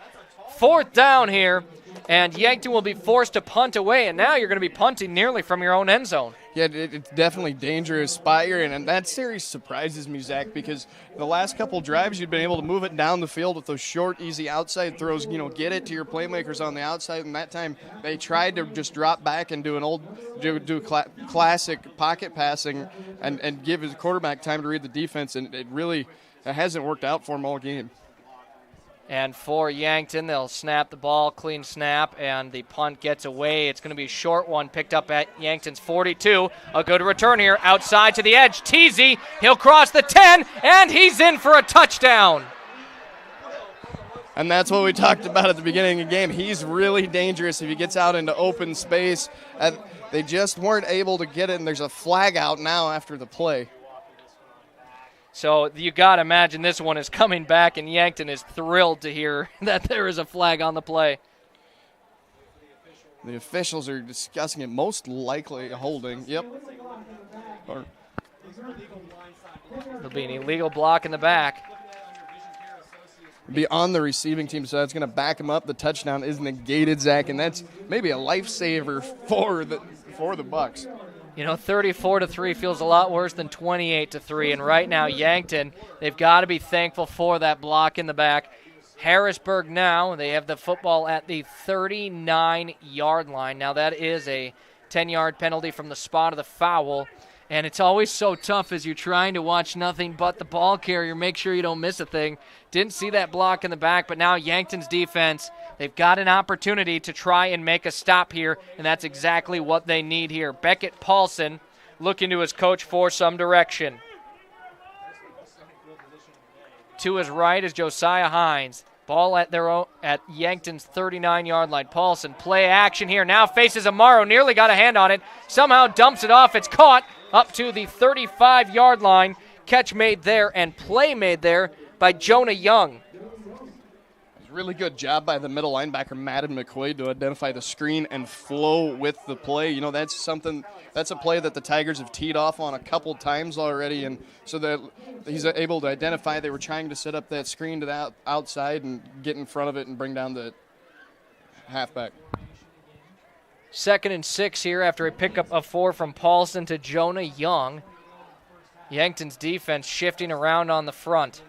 4th down here. And Yankton will be forced to punt away, and now you're going to be punting nearly from your own end zone. Yeah, it's definitely dangerous spot here, and that series surprises me, Zach, because the last couple drives you've been able to move it down the field with those short, easy outside throws, get it to your playmakers on the outside, and that time they tried to just drop back and do classic pocket passing and give his quarterback time to read the defense, and it hasn't worked out for him all game. And for Yankton, they'll snap the ball, clean snap, and the punt gets away. It's going to be a short one picked up at Yankton's 42. A good return here outside to the edge. Teasy, he'll cross the 10, and he's in for a touchdown. And that's what we talked about at the beginning of the game. He's really dangerous if he gets out into open space. They just weren't able to get it, and there's a flag out now after the play. So you got to imagine this one is coming back, and Yankton is thrilled to hear that there is a flag on the play. The officials are discussing it, most likely holding. Yep. There'll be an illegal block in the back. Be on the receiving team, so that's going to back him up. The touchdown is negated, Zach, and that's maybe a lifesaver for the Bucks. 34-3 feels a lot worse than 28-3, and right now Yankton, they've got to be thankful for that block in the back. Harrisburg now, they have the football at the 39-yard line. Now that is a 10-yard penalty from the spot of the foul, and it's always so tough as you're trying to watch nothing but the ball carrier, make sure you don't miss a thing. Didn't see that block in the back, but now Yankton's defense, they've got an opportunity to try and make a stop here, and that's exactly what they need here. Beckett Paulson looking to his coach for some direction. To his right is Josiah Hines. Ball at Yankton's 39-yard line. Paulson, play action here. Now faces Amaro. Nearly got a hand on it. Somehow dumps it off. It's caught up to the 35-yard line. Catch made there and play made there by Jonah Young. Really good job by the middle linebacker, Madden McQuaid, to identify the screen and flow with the play. That's a play that the Tigers have teed off on a couple times already, and so that he's able to identify they were trying to set up that screen to the outside and get in front of it and bring down the halfback. 2nd and 6 here after a pickup of 4 from Paulson to Jonah Young. Yankton's defense shifting around on the front.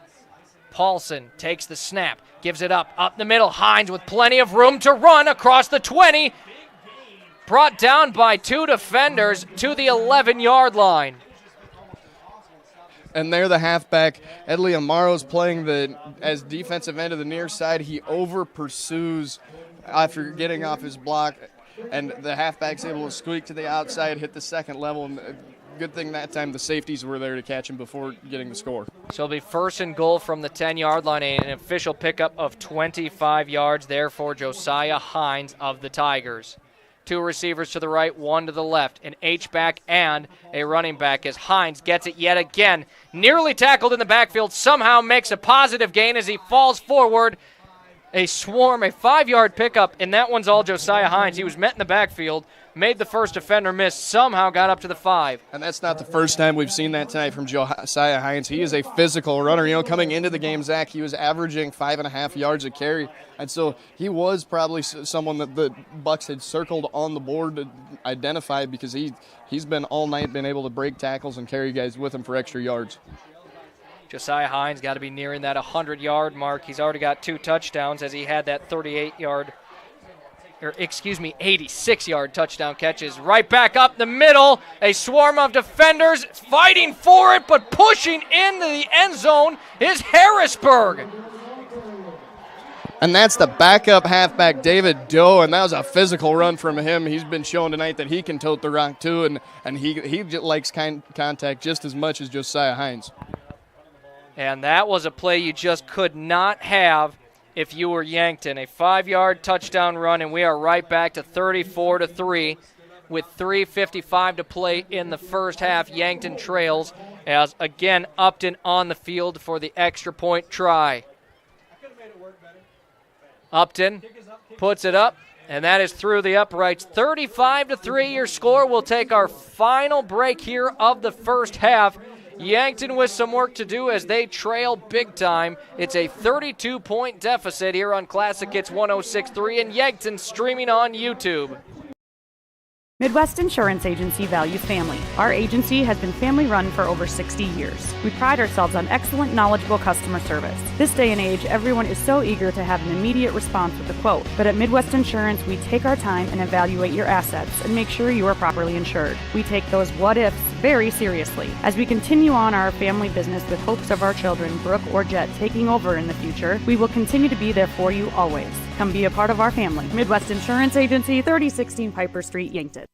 Paulson takes the snap, gives it up the middle. Hines with plenty of room to run across the 20. Brought down by 2 defenders to the 11-yard line. And there the halfback, Edley Amaro's playing as defensive end of the near side. He over-pursues after getting off his block, and the halfback's able to squeak to the outside, hit the second level, and good thing that time the safeties were there to catch him before getting the score. So it'll be 1st and goal from the 10-yard line, an official pickup of 25 yards there for Josiah Hines of the Tigers. 2 receivers to the right, 1 to the left, an H-back and a running back as Hines gets it yet again. Nearly tackled in the backfield, somehow makes a positive gain as he falls forward. A 5-yard pickup, and that one's all Josiah Hines. He was met in the backfield, made the first defender miss, somehow got up to the 5. And that's not the first time we've seen that tonight from Josiah Hines. He is a physical runner. Coming into the game, Zach, he was averaging 5.5 yards a carry. And so he was probably someone that the Bucks had circled on the board to identify because he's been all night been able to break tackles and carry guys with him for extra yards. Josiah Hines got to be nearing that 100-yard mark. He's already got 2 touchdowns as he had that 86-yard touchdown catches. Right back up the middle. A swarm of defenders fighting for it, but pushing into the end zone is Harrisburg. And that's the backup halfback, David Doe, and that was a physical run from him. He's been showing tonight that he can tote the rock too, and he likes contact just as much as Josiah Hines. And that was a play you just could not have if you were Yankton. A 5-yard touchdown run, and we are right back to 34-3 with 3:55 to play in the first half. Yankton trails as, again, Upton on the field for the extra point try. Upton puts it up, and that is through the uprights. 35-3 your score. We'll take our final break here of the first half. Yankton with some work to do as they trail big time. It's a 32-point deficit here on Classic Hits 106.3 and Yankton streaming on YouTube. Midwest Insurance Agency values family. Our agency has been family-run for over 60 years. We pride ourselves on excellent, knowledgeable customer service. This day and age, everyone is so eager to have an immediate response with a quote. But at Midwest Insurance, we take our time and evaluate your assets and make sure you are properly insured. We take those what-ifs very seriously. As we continue on our family business with hopes of our children, Brooke or Jet, taking over in the future, we will continue to be there for you always. Come be a part of our family. Midwest Insurance Agency, 3016 Piper Street, Yankton.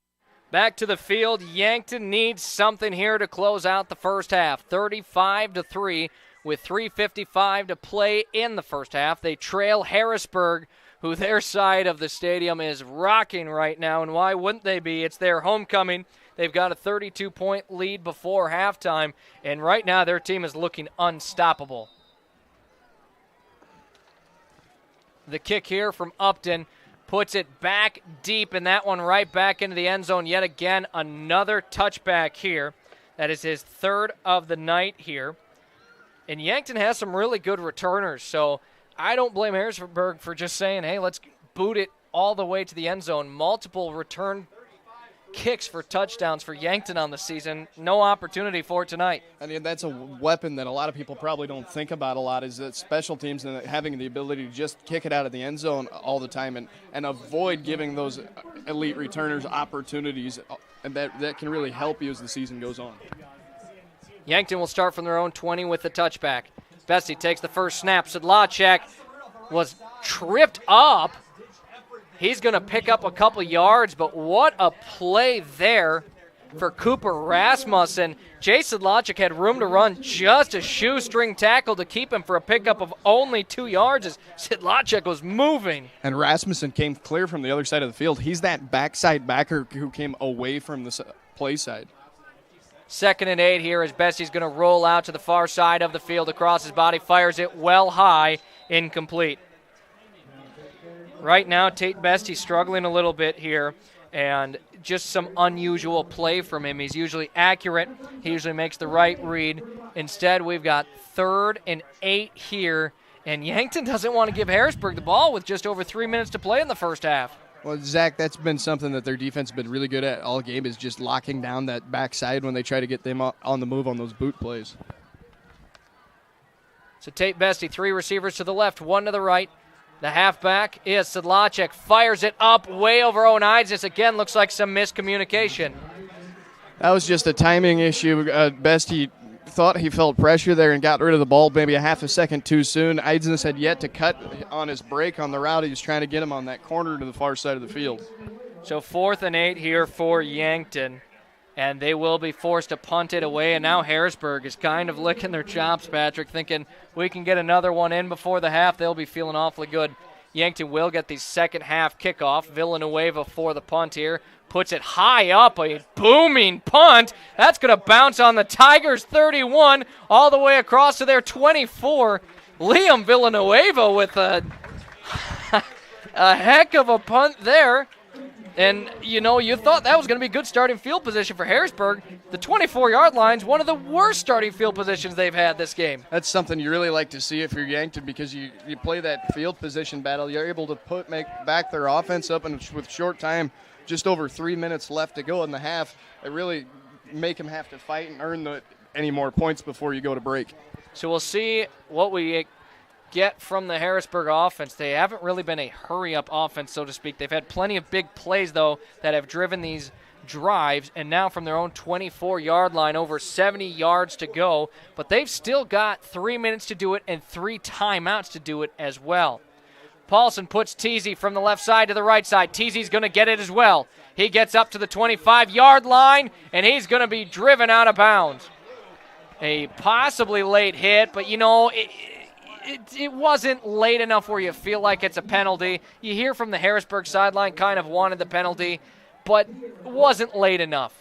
Back to the field. Yankton needs something here to close out the first half. 35-3 with 3:55 to play in the first half. They trail Harrisburg, who their side of the stadium is rocking right now, and why wouldn't they be? It's their homecoming. They've got a 32-point lead before halftime, and right now their team is looking unstoppable. The kick here from Upton puts it back deep, and that one right back into the end zone. Yet again, another touchback here. That is his 3rd of the night here. And Yankton has some really good returners, so I don't blame Harrisburg for just saying, hey, let's boot it all the way to the end zone. Multiple return kicks for touchdowns for Yankton on the season. No opportunity for it tonight. I mean, that's a weapon that a lot of people probably don't think about a lot, is that special teams and having the ability to just kick it out of the end zone all the time and avoid giving those elite returners opportunities, and that can really help you as the season goes on. Yankton will start from their own 20 with the touchback. Bessie takes the first snap. Sedlacek was tripped up. He's going to pick up a couple yards, but what a play there for Cooper Rasmussen. Jason Sedlacek had room to run, just a shoestring tackle to keep him for a pickup of only 2 yards as Sedlacek was moving. And Rasmussen came clear from the other side of the field. He's that backside backer who came away from the play side. 2nd and 8 here as Bessie's going to roll out to the far side of the field across his body, fires it well high, incomplete. Right now, Tate Bestie's struggling a little bit here, and just some unusual play from him. He's usually accurate. He usually makes the right read. Instead, we've got 3rd and 8 here, and Yankton doesn't want to give Harrisburg the ball with just over 3 minutes to play in the first half. Well, Zach, that's been something that their defense has been really good at all game, is just locking down that backside when they try to get them on the move on those boot plays. So Tate Bestie, 3 receivers to the left, 1 to the right. The halfback is Sedlacek, fires it up way over own eyes. This again looks like some miscommunication. That was just a timing issue. Bestie thought he felt pressure there and got rid of the ball maybe a half a second too soon. Eidsness had yet to cut on his break on the route. He was trying to get him on that corner to the far side of the field. So 4th and 8 here for Yankton, and they will be forced to punt it away. And now Harrisburg is kind of licking their chops, Patrick, thinking we can get another one in before the half. They'll be feeling awfully good. Yankton will get the second half kickoff. Villanueva for the punt here. Puts it high up, a booming punt. That's going to bounce on the Tigers' 31 all the way across to their 24. Liam Villanueva with a heck of a punt there. And, you know, you thought that was going to be good starting field position for Harrisburg. The 24-yard line's one of the worst starting field positions they've had this game. That's something you really like to see if you're Yankton, because you play that field position battle. You're able to make back their offense up, and with short time, just over 3 minutes left to go in the half, it really make them have to fight and earn any more points before you go to break. So we'll see what we get from the Harrisburg offense. They haven't really been a hurry-up offense, so to speak. They've had plenty of big plays, though, that have driven these drives, and now from their own 24-yard line, over 70 yards to go. But they've still got 3 minutes to do it and 3 timeouts to do it as well. Paulson puts Teasy from the left side to the right side. Teasy's going to get it as well. He gets up to the 25-yard line, and he's going to be driven out of bounds. A possibly late hit, but, you know, it wasn't late enough where you feel like it's a penalty. You hear from the Harrisburg sideline kind of wanted the penalty, but it wasn't late enough.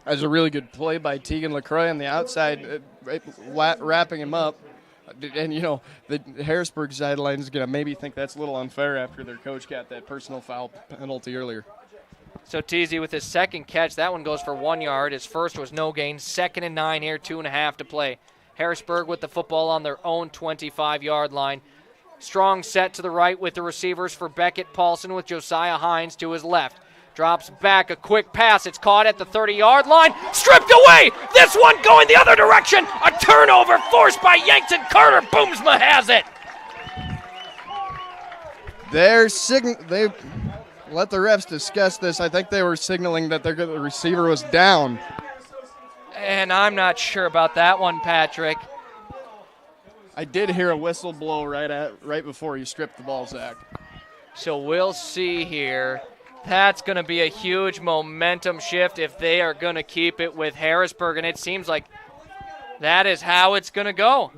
That was a really good play by Tegan LaCroix on the outside, wrapping him up. And, you know, the Harrisburg sideline is going to maybe think that's a little unfair after their coach got that personal foul penalty earlier. So Teasy with his second catch. That one goes for 1 yard. His first was no gain. 2nd and 9 here, 2.5 to play. Harrisburg with the football on their own 25-yard line. Strong set to the right with the receivers for Beckett Paulson with Josiah Hines to his left. Drops back, a quick pass. It's caught at the 30-yard line. Stripped away! This one going the other direction! A turnover forced by Yankton. Carter Boomsma has it! They let the refs discuss this. I think they were signaling that the receiver was down. And I'm not sure about that one, Patrick. I did hear a whistle blow right before he stripped the ball, Zach. So we'll see here. That's going to be a huge momentum shift if they are going to keep it with Harrisburg, and it seems like that is how it's going to go.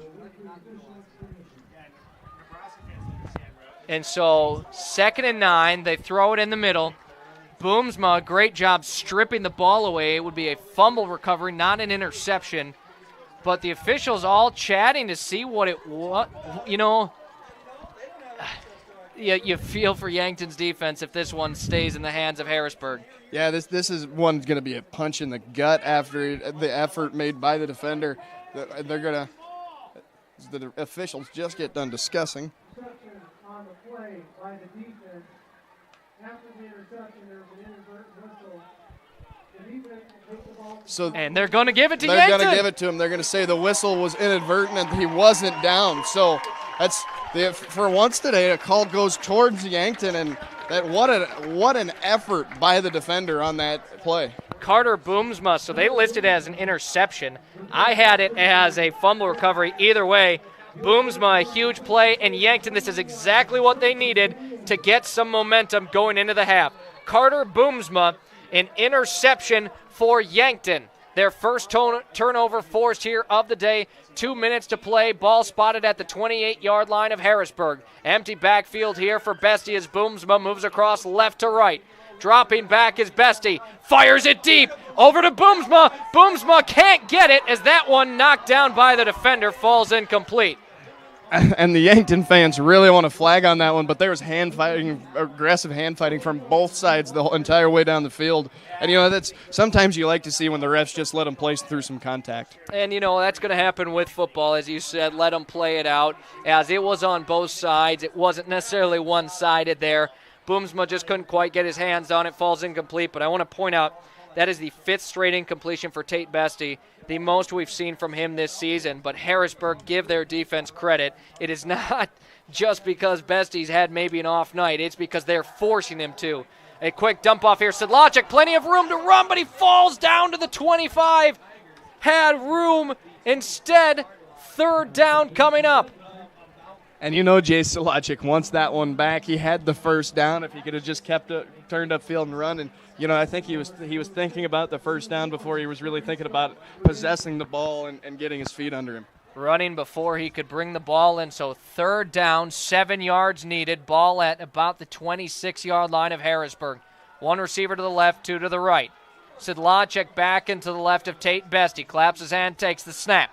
And so 2nd and 9, they throw it in the middle. Boomsma, great job stripping the ball away. It would be a fumble recovery, not an interception. But the officials all chatting to see what it was. You know, you feel for Yankton's defense if this one stays in the hands of Harrisburg. Yeah, this is one going to be a punch in the gut after the effort made by the defender. The officials just get done discussing. On the play by the defense. After the interception, there's an inadvertent whistle. The defense will take the ball. And they're going to give it to Yankton. They're going to give it to him. They're going to say the whistle was inadvertent and he wasn't down. So that's for once today, a call goes towards Yankton, and that what an effort by the defender on that play. Carter Boomsma, so they listed it as an interception. I had it as a fumble recovery. Either way, Boomsma, a huge play, and Yankton, this is exactly what they needed to get some momentum going into the half. Carter Boomsma, an interception for Yankton. Their first turnover forced here of the day. 2 minutes to play. Ball spotted at the 28-yard line of Harrisburg. Empty backfield here for Bestie as Boomsma moves across left to right. Dropping back is Bestie. Fires it deep. Over to Boomsma. Boomsma can't get it as that one knocked down by the defender falls incomplete. And the Yankton fans really want to flag on that one, but there was aggressive hand fighting from both sides the whole entire way down the field. And, you know, that's sometimes you like to see when the refs just let them play through some contact. And, you know, that's going to happen with football, as you said. Let them play it out, as it was on both sides. It wasn't necessarily one-sided there. Boomsma just couldn't quite get his hands on it, falls incomplete. But I want to point out That is the 5th straight incompletion for Tate Bestie, the most we've seen from him this season. But Harrisburg, give their defense credit. It is not just because Bestie's had maybe an off night. It's because they're forcing him to. A quick dump off here. Sedlacek, plenty of room to run, but he falls down to the 25. Had room. Instead, 3rd down coming up. And you know Jay Sedlacek wants that one back. He had the first down. If he could have just kept it, turned up field and run. And, you know, I think he was thinking about the first down before he was really thinking about possessing the ball and getting his feet under him. Running before he could bring the ball in. So 3rd down, 7 yards needed. Ball at about the 26-yard line of Harrisburg. 1 receiver to the left, 2 to the right. Sedlacek back into the left of Tate Bestie. Claps his hand, takes the snap.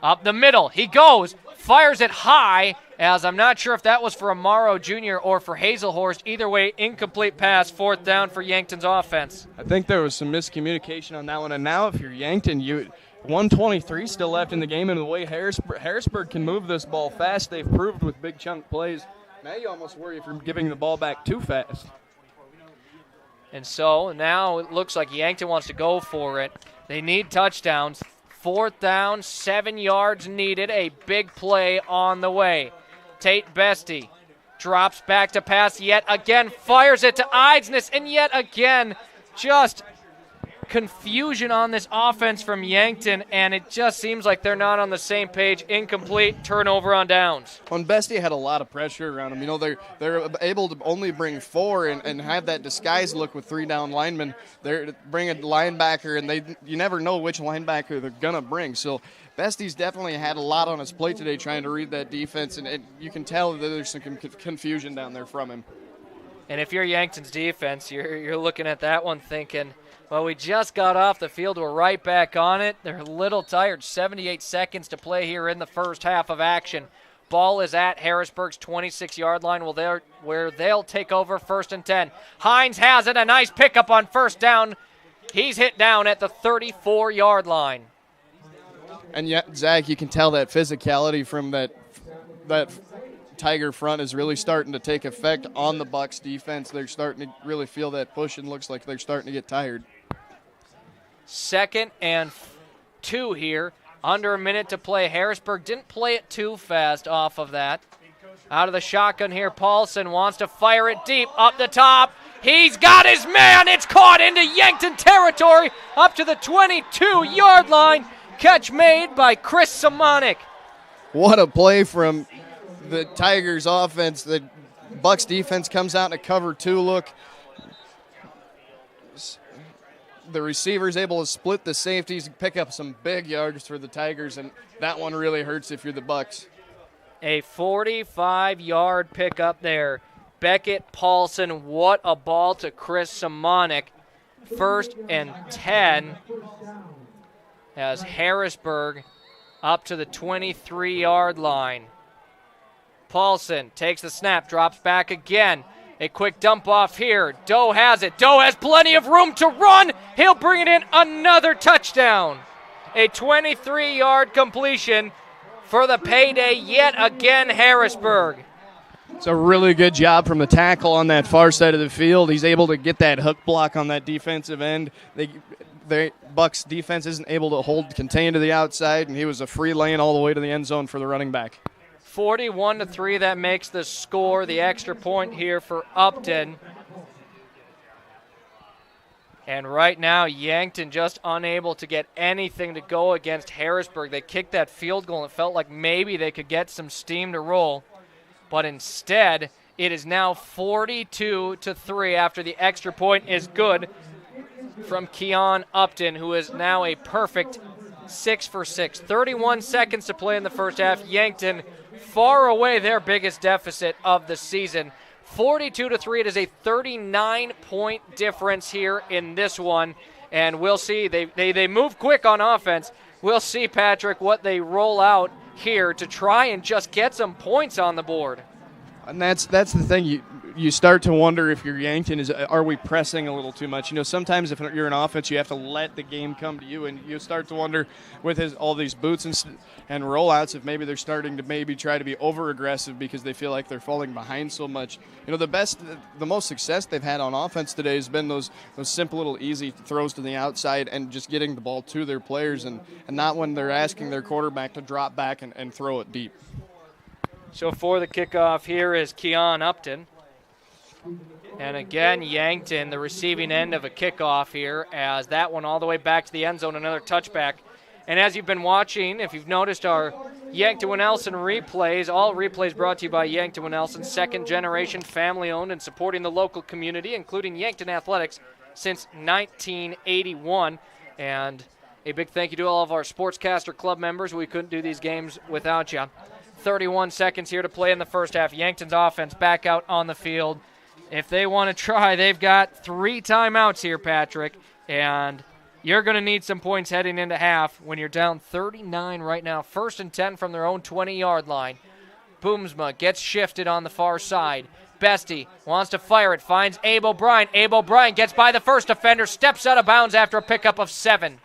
Up the middle, he goes, fires it high, as I'm not sure if that was for Amaro Jr. or for Hazelhorst. Either way, incomplete pass, 4th down for Yankton's offense. I think there was some miscommunication on that one, and now if you're Yankton, 1:23 still left in the game, and the way Harrisburg can move this ball fast, they've proved with big chunk plays. Now you almost worry if you're giving the ball back too fast. And so now it looks like Yankton wants to go for it. They need touchdowns. 4th down, 7 yards needed. A big play on the way. Tate Bestie drops back to pass yet again, fires it to Eidsness, and yet again, just confusion on this offense from Yankton, and it just seems like they're not on the same page. Incomplete, turnover on downs. When Bestie had a lot of pressure around him, you know, they're able to only bring 4 and have that disguise look with 3 down linemen. They bring a linebacker, and you never know which linebacker they're going to bring. So Bestie's definitely had a lot on his plate today trying to read that defense, and you can tell that there's some confusion down there from him. And if you're Yankton's defense, you're looking at that one thinking, well, we just got off the field. We're right back on it. They're a little tired. 78 seconds to play here in the first half of action. Ball is at Harrisburg's 26-yard line where they'll take over 1st and 10. Hines has it. A nice pickup on 1st down. He's hit down at the 34-yard line. And yet, Zach, you can tell that physicality from that Tiger front is really starting to take effect on the Bucks defense. They're starting to really feel that push, and looks like they're starting to get tired. 2nd and 2 here. Under a minute to play. Harrisburg didn't play it too fast off of that. Out of the shotgun here, Paulson wants to fire it deep up the top. He's got his man. It's caught into Yankton territory up to the 22-yard line. Catch made by Chris Simonik. What a play from the Tigers offense. The Bucks defense comes out in a cover 2 look. The receiver's able to split the safeties, pick up some big yards for the Tigers, and that one really hurts if you're the Bucks. A 45-yard pickup there. Beckett, Paulson, what a ball to Chris Simonik. 1st and 10 as Harrisburg up to the 23-yard line. Paulson takes the snap, drops back again. A quick dump off here. Doe has it. Doe has plenty of room to run. He'll bring it in. Another touchdown. A 23-yard completion for the payday yet again, Harrisburg. It's a really good job from the tackle on that far side of the field. He's able to get that hook block on that defensive end. The Bucks defense isn't able to contain to the outside, and he was a free lane all the way to the end zone for the running back. 41-3, that makes the score. The extra point here for Upton. And right now, Yankton just unable to get anything to go against Harrisburg. They kicked that field goal, and it felt like maybe they could get some steam to roll. But instead, it is now 42-3 after the extra point is good from Keon Upton, who is now a perfect 6 for 6. 31 seconds to play in the first half. Yankton far away their biggest deficit of the season. 42-3, it is a 39-point difference here in this one. And we'll see, they move quick on offense. We'll see, Patrick, what they roll out here to try and just get some points on the board. And that's the thing. You you start to wonder if you're Yankton, are we pressing a little too much? Sometimes if you're an offense, you have to let the game come to you, and you start to wonder with all these boots and rollouts if maybe they're starting to maybe try to be over-aggressive because they feel like they're falling behind so much. The most success they've had on offense today has been those simple little easy throws to the outside and just getting the ball to their players and not when they're asking their quarterback to drop back and throw it deep. So for the kickoff here is Keon Upton. And again, Yankton, the receiving end of a kickoff here, as that one all the way back to the end zone, another touchback. And as you've been watching, if you've noticed our Yankton Winnelson replays, all replays brought to you by Yankton Winnelson, second generation, family owned, and supporting the local community, including Yankton Athletics since 1981. And a big thank you to all of our Sportscaster Club members. We couldn't do these games without you. 31 seconds here to play in the first half. Yankton's offense back out on the field. If they want to try, they've got 3 timeouts here, Patrick, and you're going to need some points heading into half when you're down 39 right now. 1st and 10 from their own 20-yard line. Boomsma gets shifted on the far side. Bestie wants to fire it, finds Abe O'Brien. Abe O'Brien gets by the first defender, steps out of bounds after a pickup of 7.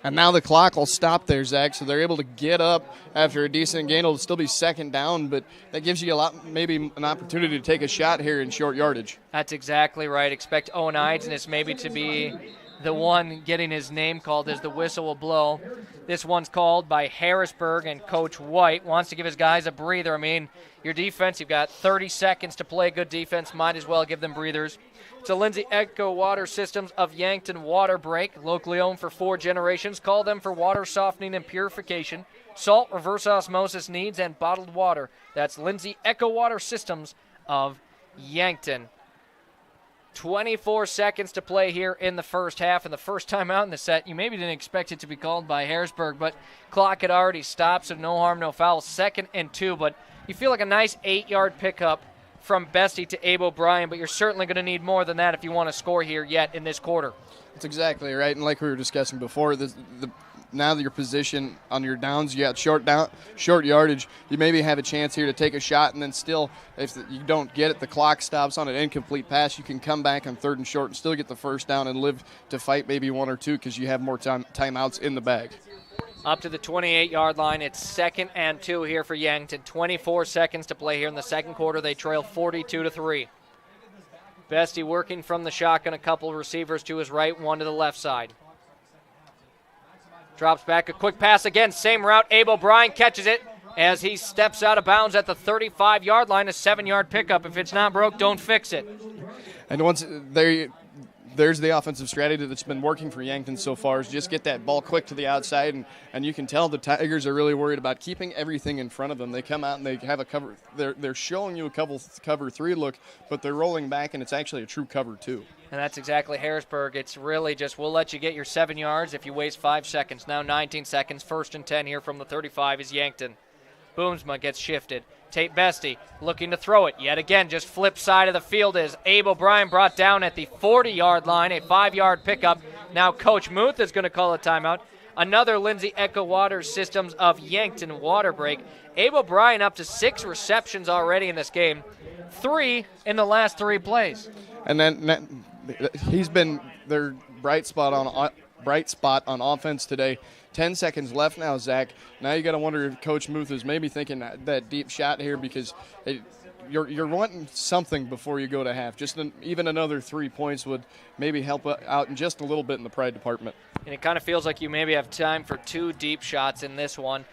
And now the clock will stop there, Zach, so they're able to get up after a decent gain. It'll still be second down, but that gives you maybe an opportunity to take a shot here in short yardage. That's exactly right. Expect Owen Eidsness maybe to be the one getting his name called as the whistle will blow. This one's called by Harrisburg, and Coach White wants to give his guys a breather. I mean, your defense, you've got 30 seconds to play good defense. Might as well give them breathers. It's a Lindsay Echo Water Systems of Yankton water break, locally owned for 4 generations. Call them for water softening and purification, salt, reverse osmosis needs, and bottled water. That's Lindsay Echo Water Systems of Yankton. 24 seconds to play here in the first half, and the first time out in the set, you maybe didn't expect it to be called by Harrisburg, but clock had already stopped, so no harm, no foul. 2nd and 2, but you feel like a nice 8-yard pickup from Bestie to Abe O'Brien, but you're certainly going to need more than that if you want to score here yet in this quarter. That's exactly right, and like we were discussing before, now that your position on your downs, you got short yardage, you maybe have a chance here to take a shot, and then still, if you don't get it, the clock stops on an incomplete pass, you can come back on 3rd and short and still get the first down and live to fight maybe 1 or 2 because you have more timeouts in the bag. Up to the 28-yard line, it's 2nd and 2 here for Yankton. 24 seconds to play here in the second quarter. They trail 42-3. Bestie working from the shotgun, a couple of receivers to his right, 1 to the left side. Drops back, a quick pass again, same route. Abe O'Brien catches it as he steps out of bounds at the 35-yard line, a 7-yard pickup. If it's not broke, don't fix it. And once there's the offensive strategy that's been working for Yankton so far, is just get that ball quick to the outside, and you can tell the Tigers are really worried about keeping everything in front of them. They come out and they have a cover. They're showing you a cover 3 look, but they're rolling back, and it's actually a true cover 2. And that's exactly Harrisburg. It's really just, we'll let you get your 7 yards if you waste 5 seconds. Now 19 seconds, 1st and 10 here from the 35 is Yankton. Boomsma gets shifted. Tate Bestie looking to throw it. Yet again, just flip side of the field is Abe O'Brien brought down at the 40-yard line, a 5-yard pickup. Now Coach Muth is going to call a timeout. Another Lindsay Echo Water Systems of Yankton water break. Abe O'Brien up to 6 receptions already in this game. 3 in the last 3 plays. And then he's been their bright spot on offense today. 10 seconds left now, Zach. Now you got to wonder if Coach Muth is maybe thinking that deep shot here because you're wanting something before you go to half. Just even another 3 points would maybe help out in just a little bit in the pride department. And it kind of feels like you maybe have time for 2 deep shots in this one.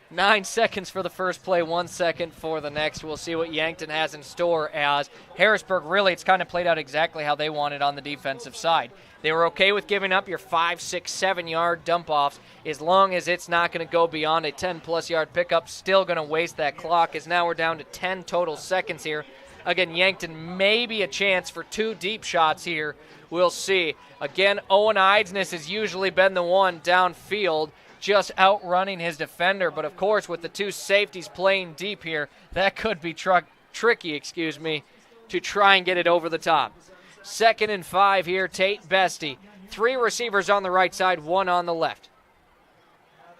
9 seconds for the first play, 1 second for the next. We'll see what Yankton has in store as Harrisburg, really, it's kind of played out exactly how they wanted on the defensive side. They were okay with giving up your 5, 6, 7-yard dump-offs as long as it's not going to go beyond a 10-plus yard pickup. Still going to waste that clock as now we're down to 10 total seconds here. Again, Yankton maybe a chance for 2 deep shots here. We'll see. Again, Owen Eidsness has usually been the one downfield, just outrunning his defender. But, of course, with the 2 safeties playing deep here, that could be tricky, to try and get it over the top. 2nd and 5 here, Tate Bestie. 3 receivers on the right side, 1 on the left.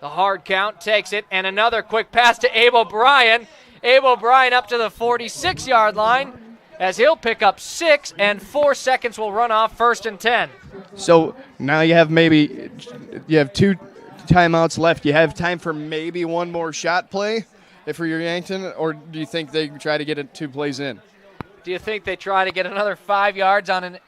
The hard count takes it, and another quick pass to Abe O'Brien. Abel O'Brien up to the 46-yard line as he'll pick up 6, and 4 seconds will run off 1st and 10. So now you have two timeouts left. You have time for maybe one more shot play for your Yankton, or do you think they try to get it 2 plays in? Do you think they try to get another 5 yards on an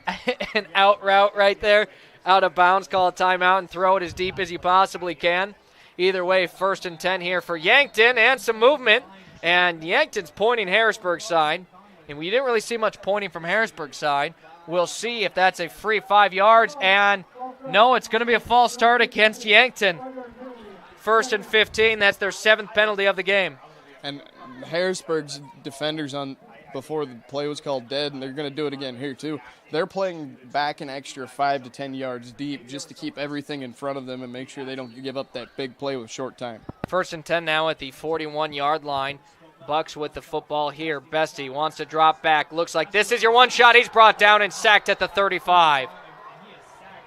out route right there, out of bounds, call a timeout, and throw it as deep as you possibly can? Either way, 1st and 10 here for Yankton, and some movement. And Yankton's pointing Harrisburg side, and we didn't really see much pointing from Harrisburg side. We'll see if that's a free 5 yards, and no, it's going to be a false start against Yankton. 1st and 15, that's their 7th penalty of the game. And Harrisburg's defenders before the play was called dead, and they're going to do it again here too. They're playing back an extra 5 to 10 yards deep just to keep everything in front of them and make sure they don't give up that big play with short time. 1st and 10 now at the 41-yard line. Bucks with the football here. Bestie wants to drop back. Looks like this is your one shot. He's brought down and sacked at the 35.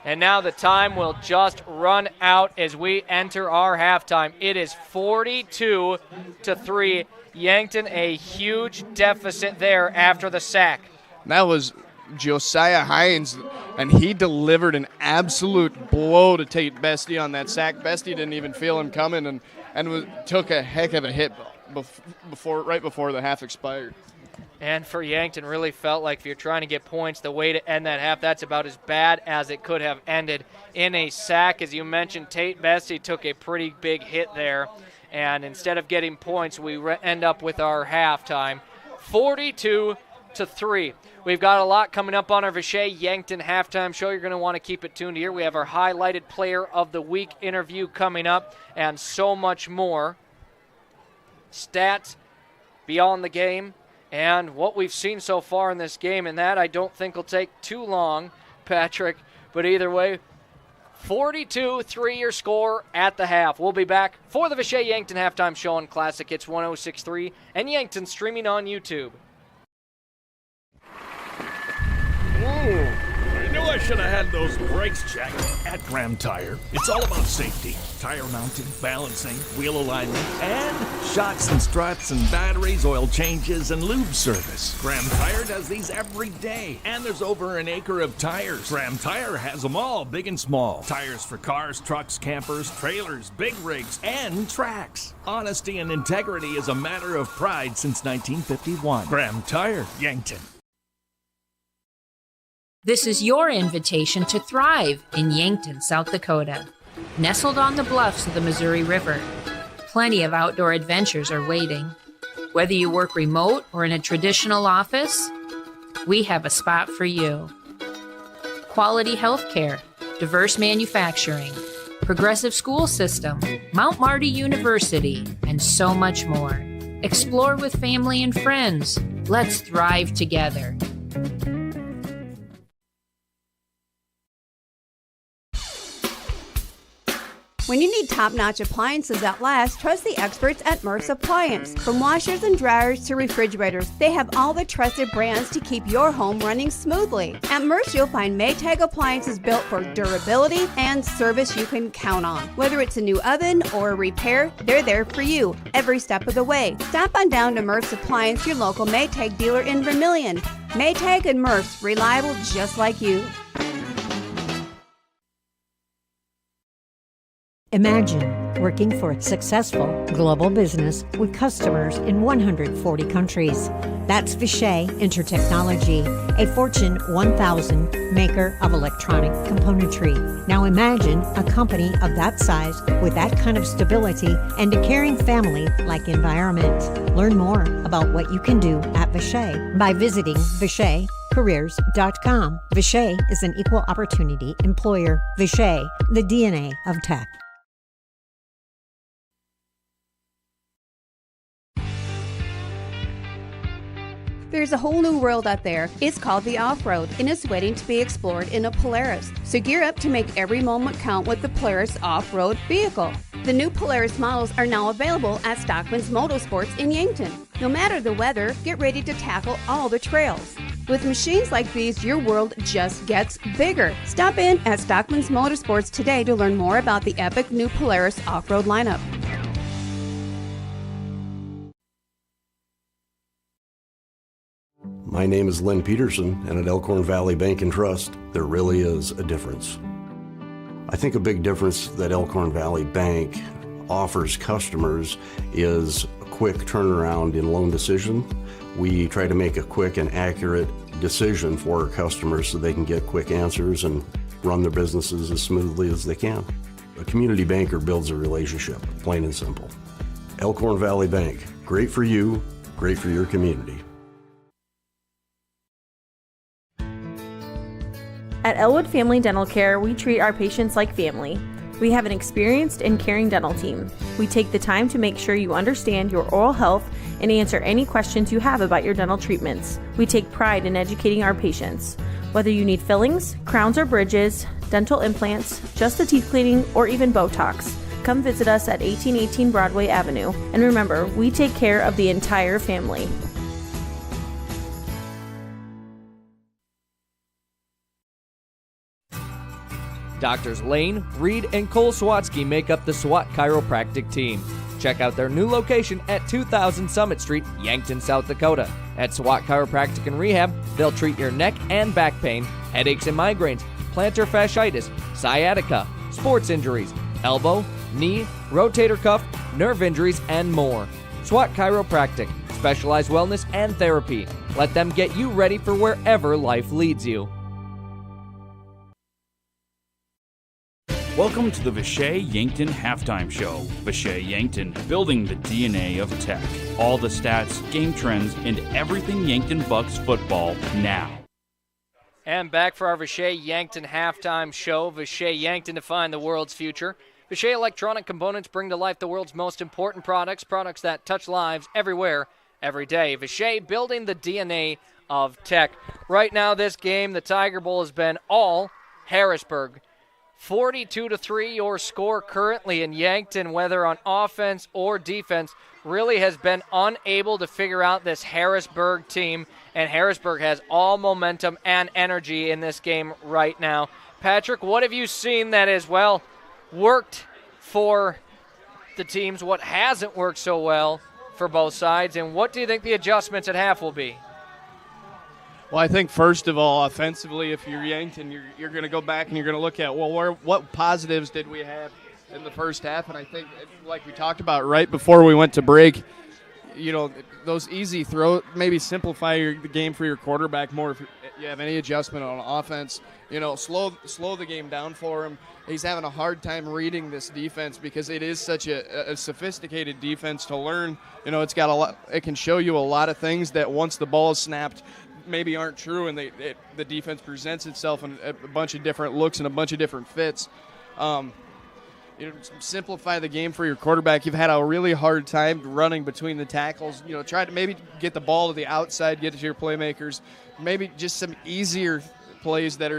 And now the time will just run out as we enter our halftime. It is 42-3. Yankton a huge deficit there after the sack. That was Josiah Hines, and he delivered an absolute blow to Tate Bestie on that sack. Bestie didn't even feel him coming and took a heck of a hit right before the half expired. And for Yankton, really felt like if you're trying to get points, the way to end that half, that's about as bad as it could have ended in a sack. As you mentioned, Tate Bestie took a pretty big hit there. And instead of getting points, we end up with our halftime, 42-3. We've got a lot coming up on our Vichay Yankton halftime show. You're going to want to keep it tuned here. We have our highlighted player of the week interview coming up and so much more. Stats beyond the game and what we've seen so far in this game, and that I don't think will take too long, Patrick. But either way, 42-3 your score at the half. We'll be back for the Vichay Yankton halftime show on Classic Hits 106.3 and Yankton streaming on YouTube. Whoa, I knew I should have had those brakes checked. At Graham Tire, it's all about safety. Tire mounting, balancing, wheel alignment, and shocks and struts and batteries, oil changes, and lube service. Graham Tire does these every day, and there's over an acre of tires. Graham Tire has them all, big and small. Tires for cars, trucks, campers, trailers, big rigs, and tracks. Honesty and integrity is a matter of pride since 1951. Graham Tire, Yankton. This is your invitation to thrive in Yankton, South Dakota. Nestled on the bluffs of the Missouri River, plenty of outdoor adventures are waiting. Whether you work remote or in a traditional office, we have a spot for you. Quality health care, diverse manufacturing, progressive school system, Mount Marty University, and so much more. Explore with family and friends. Let's thrive together. When you need top-notch appliances that last, trust the experts at Murph's Appliance. From washers and dryers to refrigerators, they have all the trusted brands to keep your home running smoothly. At Murph's, you'll find Maytag appliances built for durability and service you can count on. Whether it's a new oven or a repair, they're there for you every step of the way. Stop on down to Murph's Appliance, your local Maytag dealer in Vermilion. Maytag and Murph's, reliable just like you. Imagine working for a successful global business with customers in 140 countries. That's Vichay Intertechnology, a Fortune 1000 maker of electronic componentry. Now imagine a company of that size with that kind of stability and a caring family-like environment. Learn more about what you can do at Vichay by visiting VichayCareers.com. Vichay is an equal opportunity employer. Vichay, the DNA of tech. There's a whole new world out there. It's called the off-road, and it's waiting to be explored in a Polaris. So gear up to make every moment count with the Polaris off-road vehicle. The new Polaris models are now available at Stockman's Motorsports in Yankton. No matter the weather, get ready to tackle all the trails. With machines like these, your world just gets bigger. Stop in at Stockman's Motorsports today to learn more about the epic new Polaris off-road lineup. My name is Len Peterson, and at Elkhorn Valley Bank and Trust, there really is a difference. I think a big difference that Elkhorn Valley Bank offers customers is a quick turnaround in loan decision. We try to make a quick and accurate decision for our customers so they can get quick answers and run their businesses as smoothly as they can. A community banker builds a relationship, plain and simple. Elkhorn Valley Bank, great for you, great for your community. At Elwood Family Dental Care, we treat our patients like family. We have an experienced and caring dental team. We take the time to make sure you understand your oral health and answer any questions you have about your dental treatments. We take pride in educating our patients. Whether you need fillings, crowns or bridges, dental implants, just a teeth cleaning, or even Botox, come visit us at 1818 Broadway Avenue. And remember, we take care of the entire family. Doctors Lane, Reed, and Cole Swatsky make up the SWAT Chiropractic team. Check out their new location at 2000 Summit Street, Yankton, South Dakota. At SWAT Chiropractic and Rehab, they'll treat your neck and back pain, headaches and migraines, plantar fasciitis, sciatica, sports injuries, elbow, knee, rotator cuff, nerve injuries, and more. SWAT Chiropractic, specialized wellness and therapy. Let them get you ready for wherever life leads you. Welcome to the Vishay Yankton Halftime Show. Vishay Yankton, building the DNA of tech. All the stats, game trends, and everything Yankton Bucks football now. And back for our Vishay Yankton Halftime Show. Vishay Yankton, define the world's future. Vishay Electronic Components bring to life the world's most important products, products that touch lives everywhere, every day. Vishay, building the DNA of tech. Right now, this game, the Tiger Bowl, has been all Harrisburg. 42-3 your score currently in Yankton, whether on offense or defense, really has been unable to figure out this Harrisburg team, and Harrisburg has all momentum and energy in this game right now. Patrick, what have you seen that has, well, worked for the teams? What hasn't worked so well for both sides, and what do you think the adjustments at half will be? Well, I think first of all, offensively, if you're Yankton, you're going to go back and you're going to look at, well, what positives did we have in the first half? And I think, like we talked about right before we went to break, you know, those easy throw, maybe simplify the game for your quarterback more. If you have any adjustment on offense, you know, slow the game down for him. He's having a hard time reading this defense because it is such a sophisticated defense to learn. You know, it's got a lot. It can show you a lot of things that once the ball is snapped, maybe aren't true, and the defense presents itself in a bunch of different looks and a bunch of different fits. You know, simplify the game for your quarterback. You've had a really hard time running between the tackles. You know, try to maybe get the ball to the outside, get it to your playmakers. Maybe just some easier plays that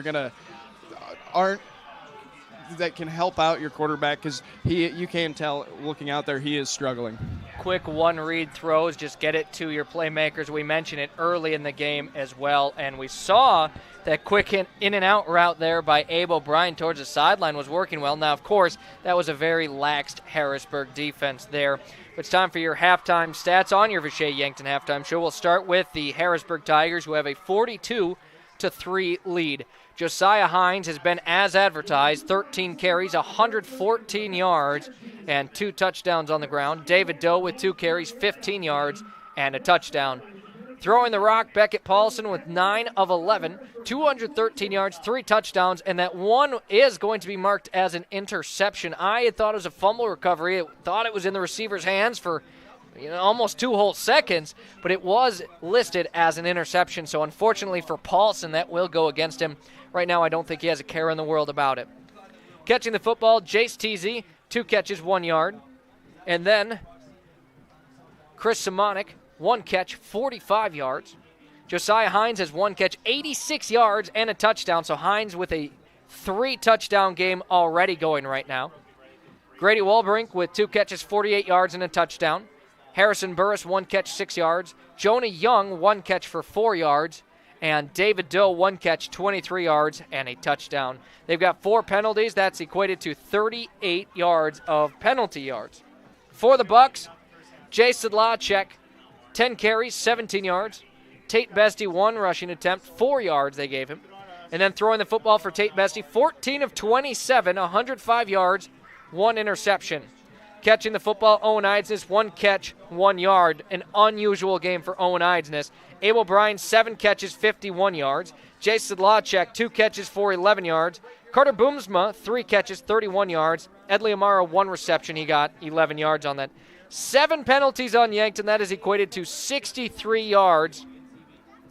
that can help out your quarterback, because you can tell looking out there he is struggling. Quick one-read throws, just get it to your playmakers. We mentioned it early in the game as well, and we saw that quick in-and-out route there by Abe O'Brien towards the sideline was working well. Now, of course, that was a very laxed Harrisburg defense there. It's time for your halftime stats on your Vishay Yankton Halftime Show. We'll start with the Harrisburg Tigers, who have a 42-3 lead. Josiah Hines has been as advertised, 13 carries, 114 yards, and 2 touchdowns on the ground. David Doe with 2 carries, 15 yards, and a touchdown. Throwing the rock, Beckett Paulson with 9 of 11, 213 yards, 3 touchdowns, and that one is going to be marked as an interception. I had thought it was a fumble recovery. I thought it was in the receiver's hands for almost 2 whole seconds, but it was listed as an interception. So unfortunately for Paulson, that will go against him. Right now, I don't think he has a care in the world about it. Catching the football, Jace Teasy, 2 catches, 1 yard. And then Chris Simonik, 1 catch, 45 yards. Josiah Hines has 1 catch, 86 yards, and a touchdown. So Hines with a 3-touchdown game already going right now. Grady Walbrink with 2 catches, 48 yards, and a touchdown. Harrison Burris, 1 catch, 6 yards. Jonah Young, 1 catch for 4 yards. And David Doe, 1 catch, 23 yards, and a touchdown. They've got 4 penalties. That's equated to 38 yards of penalty yards. For the Bucks, Jay Sedlacek, 10 carries, 17 yards. Tate Bestie, 1 rushing attempt, 4 yards they gave him. And then throwing the football for Tate Bestie, 14 of 27, 105 yards, 1 interception. Catching the football, Owen Eidsness, 1 catch, 1 yard. An unusual game for Owen Eidsness. Abel Bryan, 7 catches, 51 yards. Jason Lawchek, 2 catches for 11 yards. Carter Boomsma, 3 catches, 31 yards. Edley Amara, 1 reception. He got 11 yards on that. 7 penalties on Yankton. That is equated to 63 yards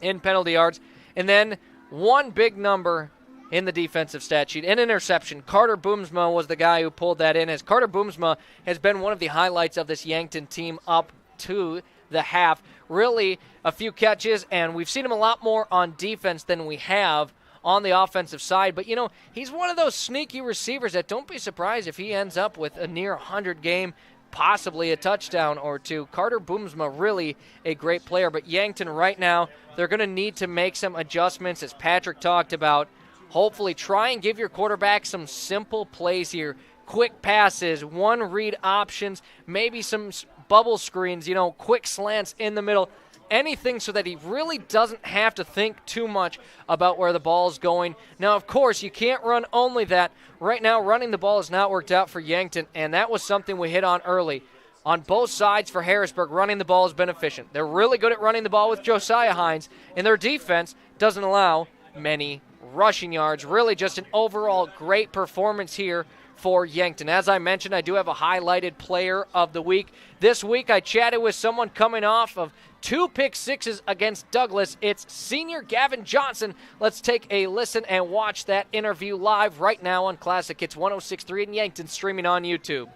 in penalty yards. And then 1 big number in the defensive stat sheet, an interception. Carter Boomsma was the guy who pulled that in, as Carter Boomsma has been one of the highlights of this Yankton team up to the half. Really a few catches, and we've seen him a lot more on defense than we have on the offensive side. But, he's one of those sneaky receivers that don't be surprised if he ends up with a near 100 game, possibly a touchdown or 2. Carter Boomsma, really a great player. But Yankton right now, they're going to need to make some adjustments, as Patrick talked about. Hopefully try and give your quarterback some simple plays here. Quick passes, 1-read options, maybe some bubble screens, quick slants in the middle. Anything so that he really doesn't have to think too much about where the ball is going. Now, of course, you can't run only that. Right now, running the ball has not worked out for Yankton, and that was something we hit on early. On both sides for Harrisburg, running the ball has been efficient. They're really good at running the ball with Josiah Hines, and their defense doesn't allow many rushing yards. Really just an overall great performance here for Yankton. As I mentioned, I do have a highlighted player of the week. This week I chatted with someone coming off of 2 pick sixes against Douglas. It's senior Gavin Johnson. Let's take a listen and watch that interview live right now on Classic Hits 106.3 in Yankton, streaming on YouTube.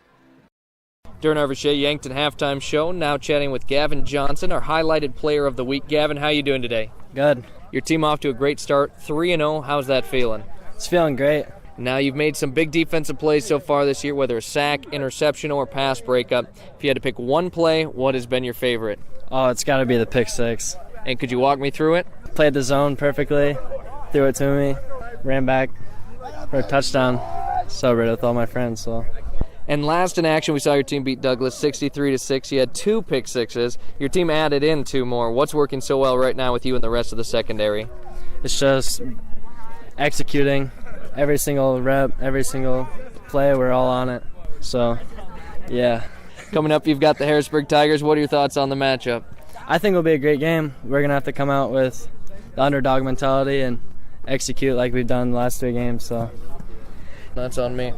Darren Arviche, Yankton Halftime Show, now chatting with Gavin Johnson, our highlighted player of the week. Gavin, how you doing today? Good. Your team off to a great start, 3-0. How's that feeling? It's feeling great. Now you've made some big defensive plays so far this year, whether a sack, interception, or pass breakup. If you had to pick one play, what has been your favorite? Oh, it's got to be the pick six. And could you walk me through it? Played the zone perfectly, threw it to me, ran back for a touchdown. Celebrated with all my friends. So. And last in action, we saw your team beat Douglas 63-6. You had 2 pick sixes. Your team added in 2 more. What's working so well right now with you and the rest of the secondary? It's just executing every single rep, every single play. We're all on it. So, yeah. Coming up, you've got the Harrisburg Tigers. What are your thoughts on the matchup? I think it'll be a great game. We're going to have to come out with the underdog mentality and execute like we've done the last 3 games. So that's on me.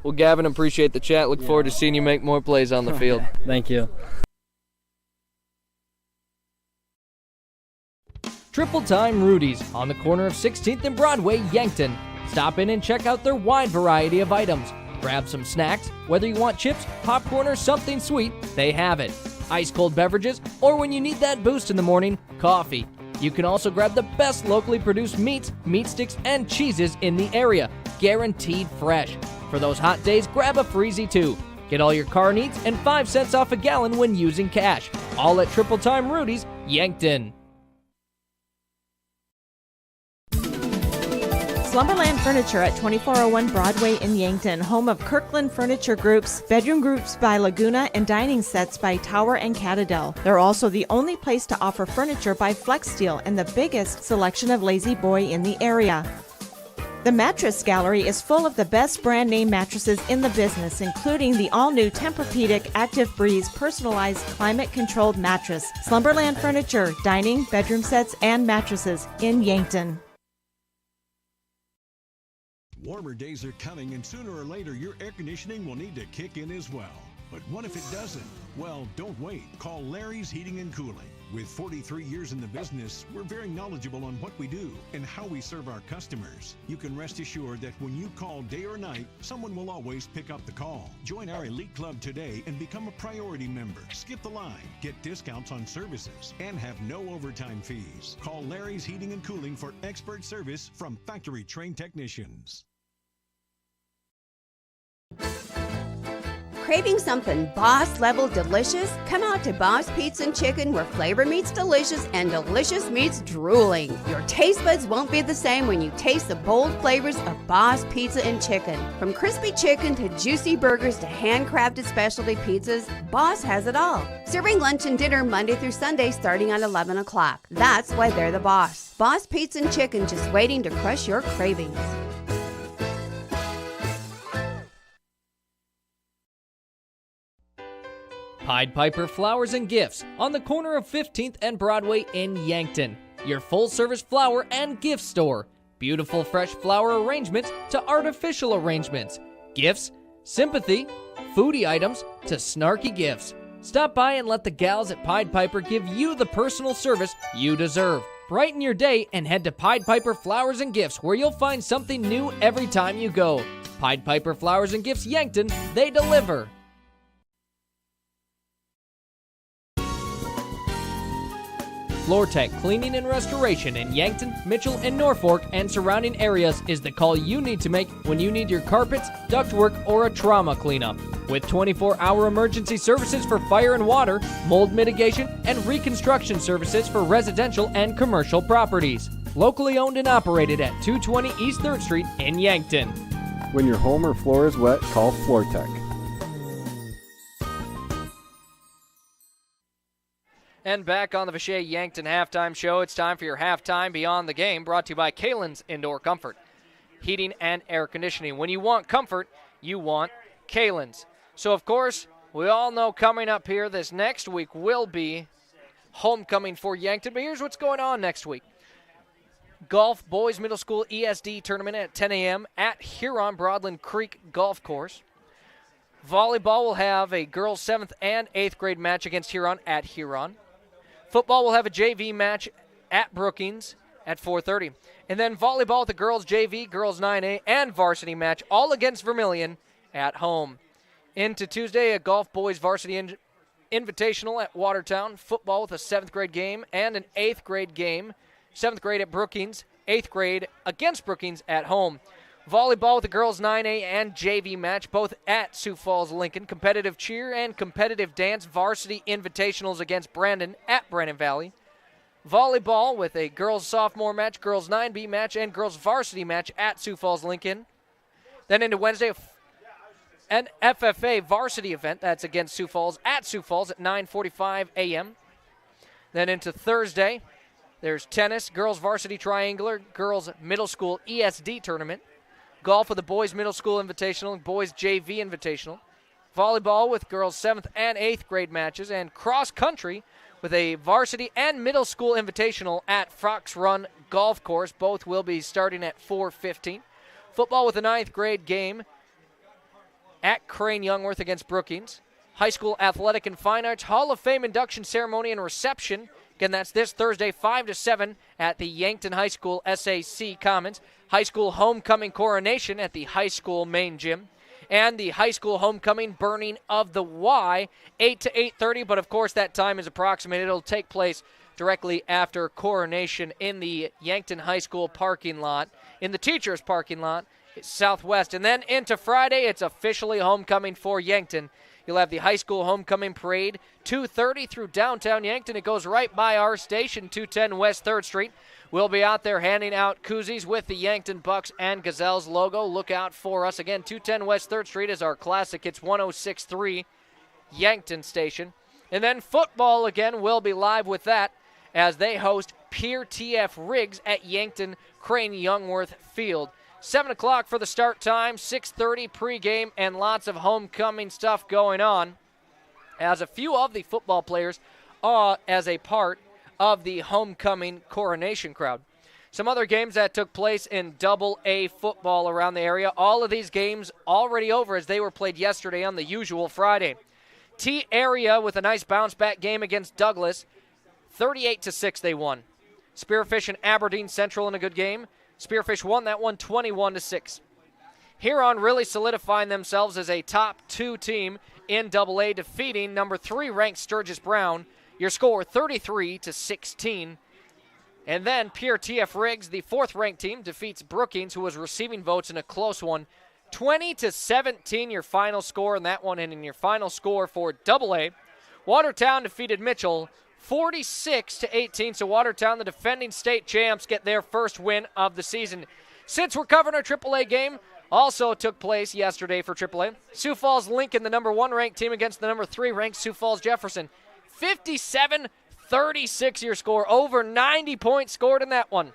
Well, Gavin, appreciate the chat. Look forward to seeing you make more plays on the field. Thank you. Triple Time Rudy's on the corner of 16th and Broadway, Yankton. Stop in and check out their wide variety of items. Grab some snacks. Whether you want chips, popcorn, or something sweet, they have it. Ice-cold beverages, or when you need that boost in the morning, coffee. You can also grab the best locally produced meats, meat sticks, and cheeses in the area. Guaranteed fresh. For those hot days, grab a Freezy too. Get all your car needs and 5 cents off a gallon when using cash. All at Triple Time Rudy's, Yankton. Slumberland Furniture at 2401 Broadway in Yankton, home of Kirkland Furniture Groups, bedroom groups by Laguna, and dining sets by Tower and Catadel. They're also the only place to offer furniture by Flex Steel and the biggest selection of Lazy Boy in the area. The Mattress Gallery is full of the best brand name mattresses in the business, including the all-new Tempur-Pedic Active Breeze personalized climate-controlled mattress. Slumberland Furniture, dining, bedroom sets, and mattresses in Yankton. Warmer days are coming, and sooner or later your air conditioning will need to kick in as well. But what if it doesn't? Well, don't wait. Call Larry's Heating and Cooling. With 43 years in the business, we're very knowledgeable on what we do and how we serve our customers. You can rest assured that when you call day or night, someone will always pick up the call. Join our elite club today and become a priority member. Skip the line, get discounts on services, and have no overtime fees. Call Larry's Heating and Cooling for expert service from factory-trained technicians. Craving something boss-level delicious? Come out to Boss Pizza and Chicken, where flavor meets delicious and delicious meets drooling. Your taste buds won't be the same when you taste the bold flavors of Boss Pizza and Chicken. From crispy chicken to juicy burgers to handcrafted specialty pizzas, Boss has it all. Serving lunch and dinner Monday through Sunday starting at 11 o'clock. That's why they're the boss. Boss Pizza and Chicken, just waiting to crush your cravings. Pied Piper Flowers and Gifts on the corner of 15th and Broadway in Yankton. Your full-service flower and gift store. Beautiful fresh flower arrangements to artificial arrangements. Gifts, sympathy, foodie items to snarky gifts. Stop by and let the gals at Pied Piper give you the personal service you deserve. Brighten your day and head to Pied Piper Flowers and Gifts, where you'll find something new every time you go. Pied Piper Flowers and Gifts Yankton, they deliver. FloorTech Cleaning and Restoration in Yankton, Mitchell, and Norfolk and surrounding areas is the call you need to make when you need your carpets, ductwork, or a trauma cleanup. With 24-hour emergency services for fire and water, mold mitigation, and reconstruction services for residential and commercial properties. Locally owned and operated at 220 East 3rd Street in Yankton. When your home or floor is wet, call FloorTech. And back on the Vichet Yankton halftime show, it's time for your halftime Beyond the Game, brought to you by Kalen's Indoor Comfort. Heating and air conditioning. When you want comfort, you want Kalen's. So, of course, we all know coming up here this next week will be homecoming for Yankton. But here's what's going on next week. Golf Boys Middle School ESD tournament at 10 a.m. at Huron Broadland Creek Golf Course. Volleyball will have a girls' 7th and 8th grade match against Huron at Huron. Football will have a JV match at Brookings at 4:30. And then volleyball with the girls JV, girls 9A, and varsity match, all against Vermilion at home. Into Tuesday, a golf boys varsity invitational at Watertown. Football with a 7th grade game and an 8th grade game. 7th grade at Brookings, 8th grade against Brookings at home. Volleyball with the girls 9A and JV match, both at Sioux Falls Lincoln. Competitive cheer and competitive dance varsity invitationals against Brandon at Brandon Valley. Volleyball with a girls sophomore match, girls 9B match, and girls varsity match at Sioux Falls Lincoln. Then into Wednesday, an FFA varsity event that's against Sioux Falls at 9:45 a.m. Then into Thursday, there's tennis, girls varsity triangular, girls middle school ESD tournament. Golf with the boys middle school invitational, boys JV invitational. Volleyball with girls 7th and 8th grade matches, and cross country with a varsity and middle school invitational at Fox Run Golf Course. Both will be starting at 4:15. Football with a 9th grade game at Crane Youngworth against Brookings. High school athletic and fine arts Hall of Fame induction ceremony and reception. Again, that's this Thursday, 5 to 7 at the Yankton High School SAC Commons. High school homecoming coronation at the high school main gym. And the high school homecoming burning of the Y, 8 to 8:30. But, of course, that time is approximate. It'll take place directly after coronation in the Yankton High School parking lot, in the teachers' parking lot, southwest. And then into Friday, it's officially homecoming for Yankton. You'll have the high school homecoming parade, 2:30 through downtown Yankton. It goes right by our station, 210 West 3rd Street. We'll be out there handing out koozies with the Yankton Bucks and Gazelles logo. Look out for us. Again, 210 West 3rd Street is our classic. It's 106.3 Yankton station. And then football, again, will be live with that as they host Pier TF Riggs at Yankton Crane Youngworth Field. 7 o'clock for the start time, 6:30 pregame, and lots of homecoming stuff going on as a few of the football players are as a part of the homecoming coronation crowd. Some other games that took place in Double-A football around the area. All of these games already over as they were played yesterday on the usual Friday. T-Area with a nice bounce-back game against Douglas. 38-6 they won. Spearfish and Aberdeen Central in a good game. Spearfish won that one 21-6. Huron really solidifying themselves as a top 2 team in Double-A, defeating number 3 ranked Sturgis Brown. Your score 33-16. And then Pierre TF Riggs, the 4th ranked team, defeats Brookings, who was receiving votes in a close one, 20-17 your final score in that one, and in your final score for AA, Watertown defeated Mitchell 46-18. So Watertown, the defending state champs, get their first win of the season. Since we're covering our AAA game, also took place yesterday for AAA. Sioux Falls Lincoln, the number 1 ranked team, against the number 3 ranked Sioux Falls Jefferson. 57-36 your score. Over 90 points scored in that one.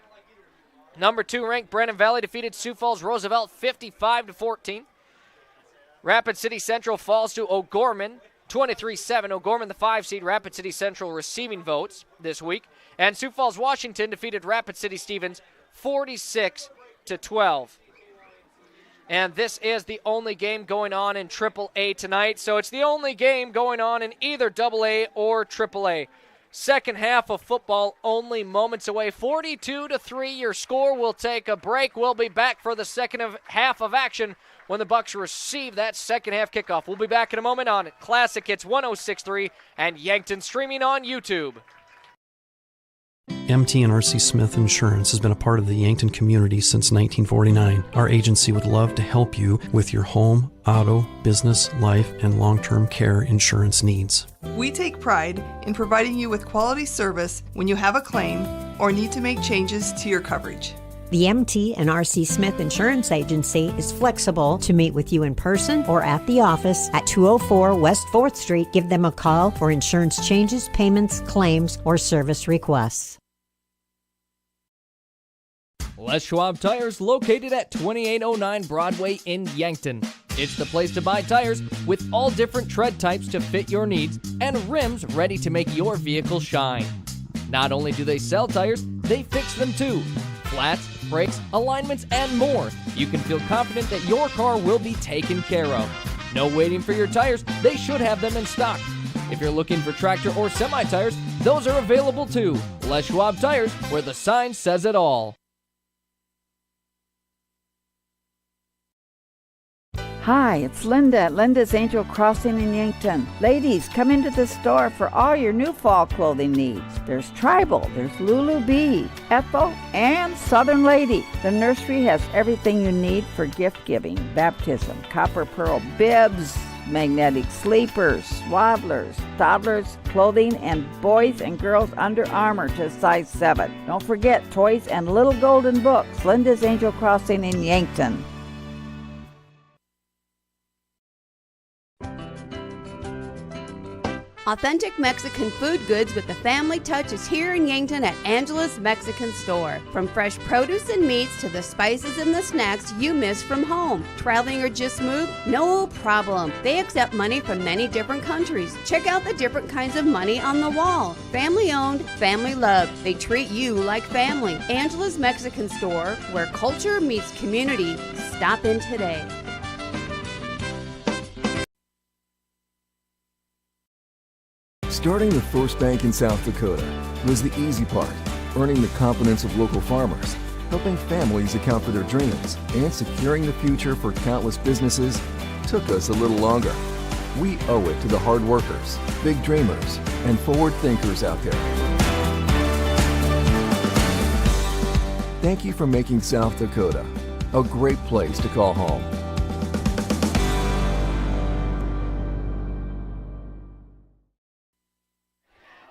Number 2 ranked Brandon Valley defeated Sioux Falls Roosevelt 55-14. Rapid City Central falls to O'Gorman 23-7. O'Gorman, the 5 seed, Rapid City Central receiving votes this week. And Sioux Falls Washington defeated Rapid City Stevens 46-12. And this is the only game going on in AAA tonight. So it's the only game going on in either AA or AAA. Second half of football only moments away. 42-3 your score. We'll take a break. We'll be back for the second half of action when the Bucks receive that second half kickoff. We'll be back in a moment on Classic Hits 106.3 and Yankton streaming on YouTube. MT and RC Smith Insurance has been a part of the Yankton community since 1949. Our agency would love to help you with your home, auto, business, life, and long-term care insurance needs. We take pride in providing you with quality service when you have a claim or need to make changes to your coverage. The MT and RC Smith Insurance Agency is flexible to meet with you in person or at the office at 204 West 4th Street. Give them a call for insurance changes, payments, claims, or service requests. Les Schwab Tires, located at 2809 Broadway in Yankton. It's the place to buy tires with all different tread types to fit your needs and rims ready to make your vehicle shine. Not only do they sell tires, they fix them too. Flats, brakes, alignments, and more. You can feel confident that your car will be taken care of. No waiting for your tires, they should have them in stock. If you're looking for tractor or semi-tires, those are available too. Les Schwab Tires, where the sign says it all. Hi, it's Linda at Linda's Angel Crossing in Yankton. Ladies, come into the store for all your new fall clothing needs. There's Tribal, there's Lulu Bee, Ethel, and Southern Lady. The nursery has everything you need for gift giving, baptism, copper pearl bibs, magnetic sleepers, swaddlers, toddlers, clothing, and boys and girls Under Armour to size 7. Don't forget toys and little golden books. Linda's Angel Crossing in Yankton. Authentic Mexican food goods with the family touch is here in Yankton at Angela's Mexican Store. From fresh produce and meats to the spices and the snacks you miss from home. Traveling or just moved? No problem. They accept money from many different countries. Check out the different kinds of money on the wall. Family owned, family loved. They treat you like family. Angela's Mexican Store, where culture meets community. Stop in today. Starting the first bank in South Dakota was the easy part, earning the confidence of local farmers, helping families account for their dreams, and securing the future for countless businesses took us a little longer. We owe it to the hard workers, big dreamers, and forward thinkers out there. Thank you for making South Dakota a great place to call home.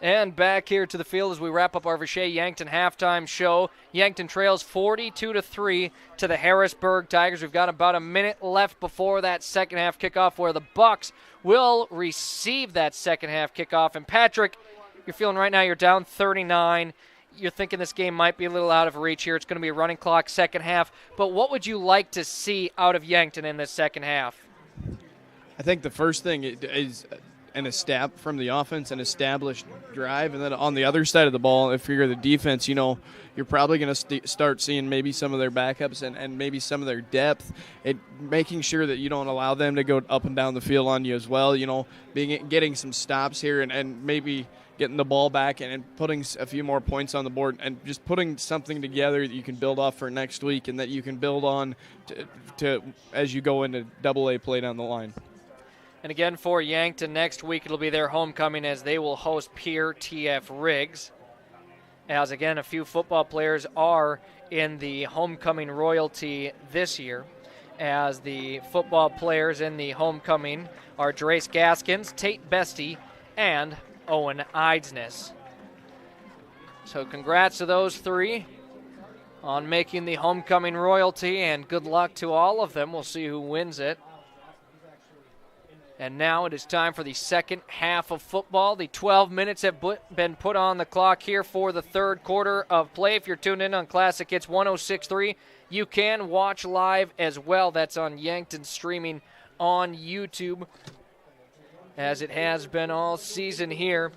And back here to the field as we wrap up our Vichay Yankton halftime show. Yankton trails 42-3 to the Harrisburg Tigers. We've got about a minute left before that second half kickoff where the Bucks will receive that second half kickoff. And Patrick, you're feeling right now you're down 39. You're thinking this game might be a little out of reach here. It's going to be a running clock second half. But what would you like to see out of Yankton in this second half? I think the first thing is an from the offense, an established drive, and then on the other side of the ball, if you're the defense, you're probably going to start seeing maybe some of their backups and maybe some of their depth, making sure that you don't allow them to go up and down the field on you as well, getting some stops here and maybe getting the ball back and putting a few more points on the board and just putting something together that you can build off for next week and that you can build on to as you go into AA play down the line. And again, for Yankton next week, it'll be their homecoming as they will host Pierre T.F. Riggs. As again, a few football players are in the homecoming royalty this year. as the football players in the homecoming are Drace Gaskins, Tate Bestie, and Owen Eidsness. So congrats to those three on making the homecoming royalty, and good luck to all of them. We'll see who wins it. And now it is time for the second half of football. The 12 minutes have been put on the clock here for the third quarter of play. If you're tuned in on Classic Hits 106.3, you can watch live as well. That's on Yankton, streaming on YouTube, as it has been all season here.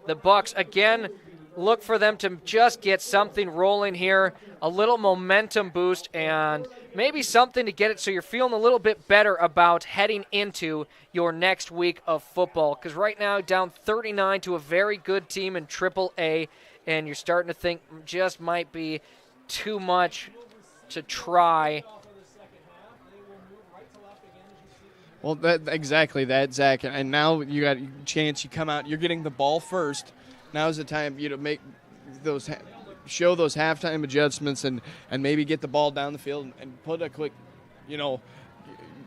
The Bucks, again, look for them to just get something rolling here, a little momentum boost, and maybe something to get it so you're feeling a little bit better about heading into your next week of football. Because right now, down 39 to a very good team in AAA, and you're starting to think just might be too much to try. Well, exactly that, Zach. And now you got a chance. You come out. You're getting the ball first. Now's the time to make those, show those halftime adjustments, and maybe get the ball down the field and put a quick,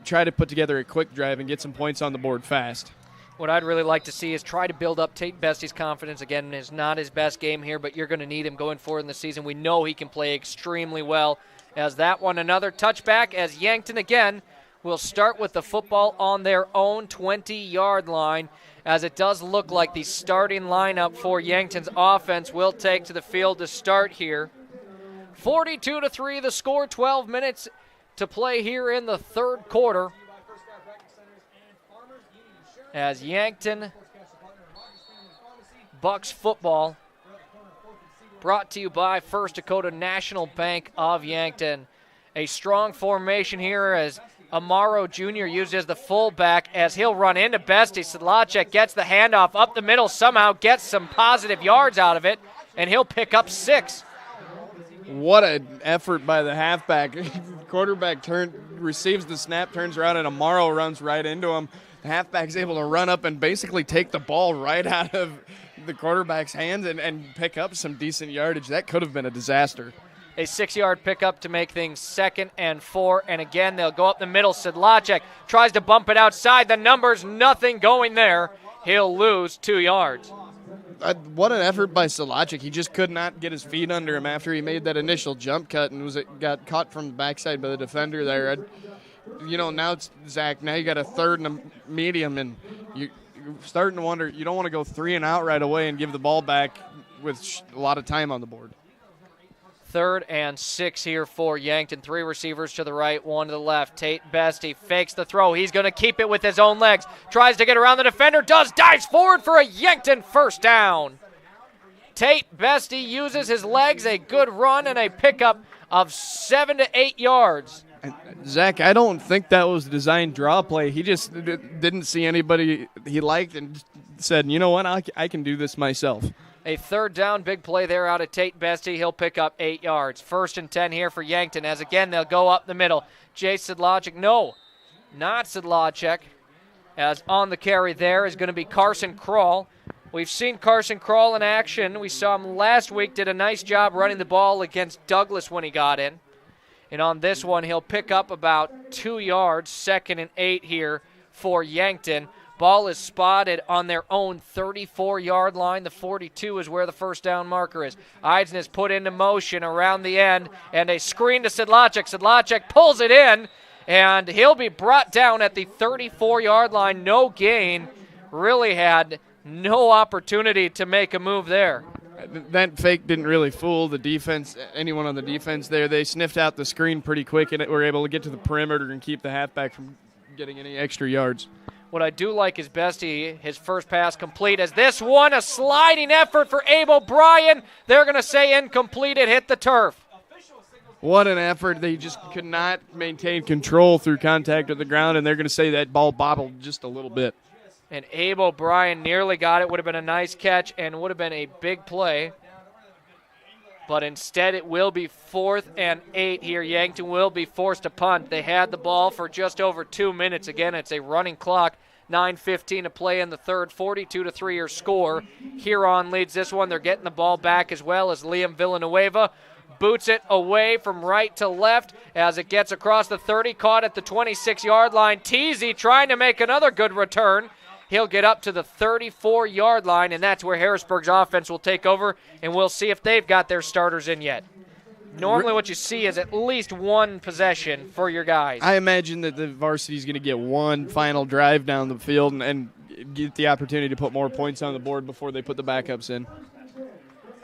try to put together a quick drive and get some points on the board fast. What I'd really like to see is try to build up Tate Bestie's confidence. Again, is not his best game here, but you're going to need him going forward in the season. We know he can play extremely well. As that one, another touchback, as Yankton again will start with the football on their own 20-yard line, as it does look like the starting lineup for Yankton's offense will take to the field to start here. 42-3 the score, 12 minutes to play here in the third quarter, as Yankton Bucks football brought to you by First Dakota National Bank of Yankton. A strong formation here as Amaro Jr. used as the fullback, as he'll run into Bestie. Sedlacek gets the handoff up the middle, somehow gets some positive yards out of it, and he'll pick up 6. What an effort by the halfback. Quarterback receives the snap, turns around, and Amaro runs right into him. The halfback's able to run up and basically take the ball right out of the quarterback's hands and pick up some decent yardage. That could have been a disaster. A 6-yard pickup to make things 2nd and 4. And again, they'll go up the middle. Sedlacek tries to bump it outside. The numbers, nothing going there. He'll lose 2 yards. What an effort by Sedlacek. He just could not get his feet under him after he made that initial jump cut and got caught from the backside by the defender there. Now it's Zach. Now you got a 3rd and a medium, and you're starting to wonder. You don't want to go 3 and out right away and give the ball back with a lot of time on the board. 3rd and 6 here for Yankton. 3 receivers to the right, 1 to the left. Tate Bestie fakes the throw. He's going to keep it with his own legs. Tries to get around the defender. Dives forward for a Yankton first down. Tate Bestie uses his legs, a good run, and a pickup of 7 to 8 yards. Zach, I don't think that was a designed draw play. He just didn't see anybody he liked and said, you know what, I can do this myself. A 3rd down, big play there out of Tate Bestie. He'll pick up 8 yards. 1st and 10 here for Yankton, as again they'll go up the middle. Jay Sedlacek, no, not Sedlacek, as on the carry there is going to be Carson Kroll. We've seen Carson Kroll in action. We saw him last week, did a nice job running the ball against Douglas when he got in. And on this one, he'll pick up about 2 yards, 2nd and 8 here for Yankton. Ball is spotted on their own 34-yard line. The 42 is where the first down marker is. Eidson is put into motion around the end, and a screen to Sedlacek. Sedlacek pulls it in, and he'll be brought down at the 34-yard line. No gain. Really had no opportunity to make a move there. That fake didn't really fool the defense, anyone on the defense there. They sniffed out the screen pretty quick and were able to get to the perimeter and keep the halfback from getting any extra yards. What I do like is Bestie, his first pass complete, as this one, a sliding effort for Abe O'Brien. They're going to say incomplete. It hit the turf. What an effort. They just could not maintain control through contact with the ground, and they're going to say that ball bobbled just a little bit. And Abe O'Brien nearly got it. Would have been a nice catch and would have been a big play. But instead it will be 4th and 8 here. Yankton will be forced to punt. They had the ball for just over 2 minutes. Again, it's a running clock. 9:15 to play in the third. 42-3 your score. Huron leads this one. They're getting the ball back as well as Liam Villanueva boots it away from right to left as it gets across the 30, caught at the 26-yard line. Teasy trying to make another good return. He'll get up to the 34-yard line, and that's where Harrisburg's offense will take over, and we'll see if they've got their starters in yet. Normally what you see is at least one possession for your guys. I imagine that the varsity is going to get one final drive down the field and get the opportunity to put more points on the board before they put the backups in.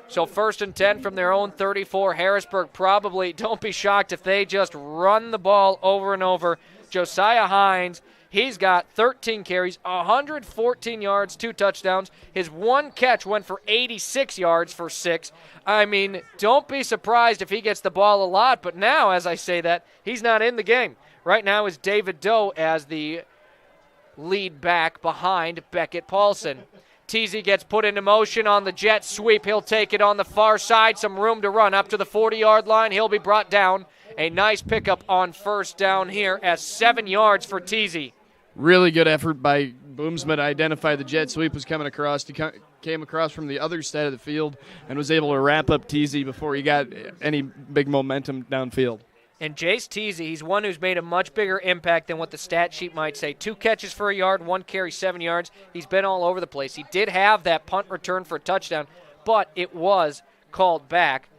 So 1st and 10 from their own 34. Harrisburg probably, don't be shocked if they just run the ball over and over. Josiah Hines, he's got 13 carries, 114 yards, 2 touchdowns. His one catch went for 86 yards for 6. I mean, don't be surprised if he gets the ball a lot, but now, as I say that, he's not in the game. Right now is David Doe as the lead back behind Beckett Paulson. Teasy gets put into motion on the jet sweep. He'll take it on the far side. Some room to run up to the 40-yard line. He'll be brought down. A nice pickup on 1st down here as 7 yards for Teasy. Really good effort by Boomsma to identify the jet sweep was coming across. He came across from the other side of the field and was able to wrap up Teasy before he got any big momentum downfield. And Jace Teasy, he's one who's made a much bigger impact than what the stat sheet might say. 2 catches for a yard, 1 carry, 7 yards. He's been all over the place. He did have that punt return for a touchdown, but it was called back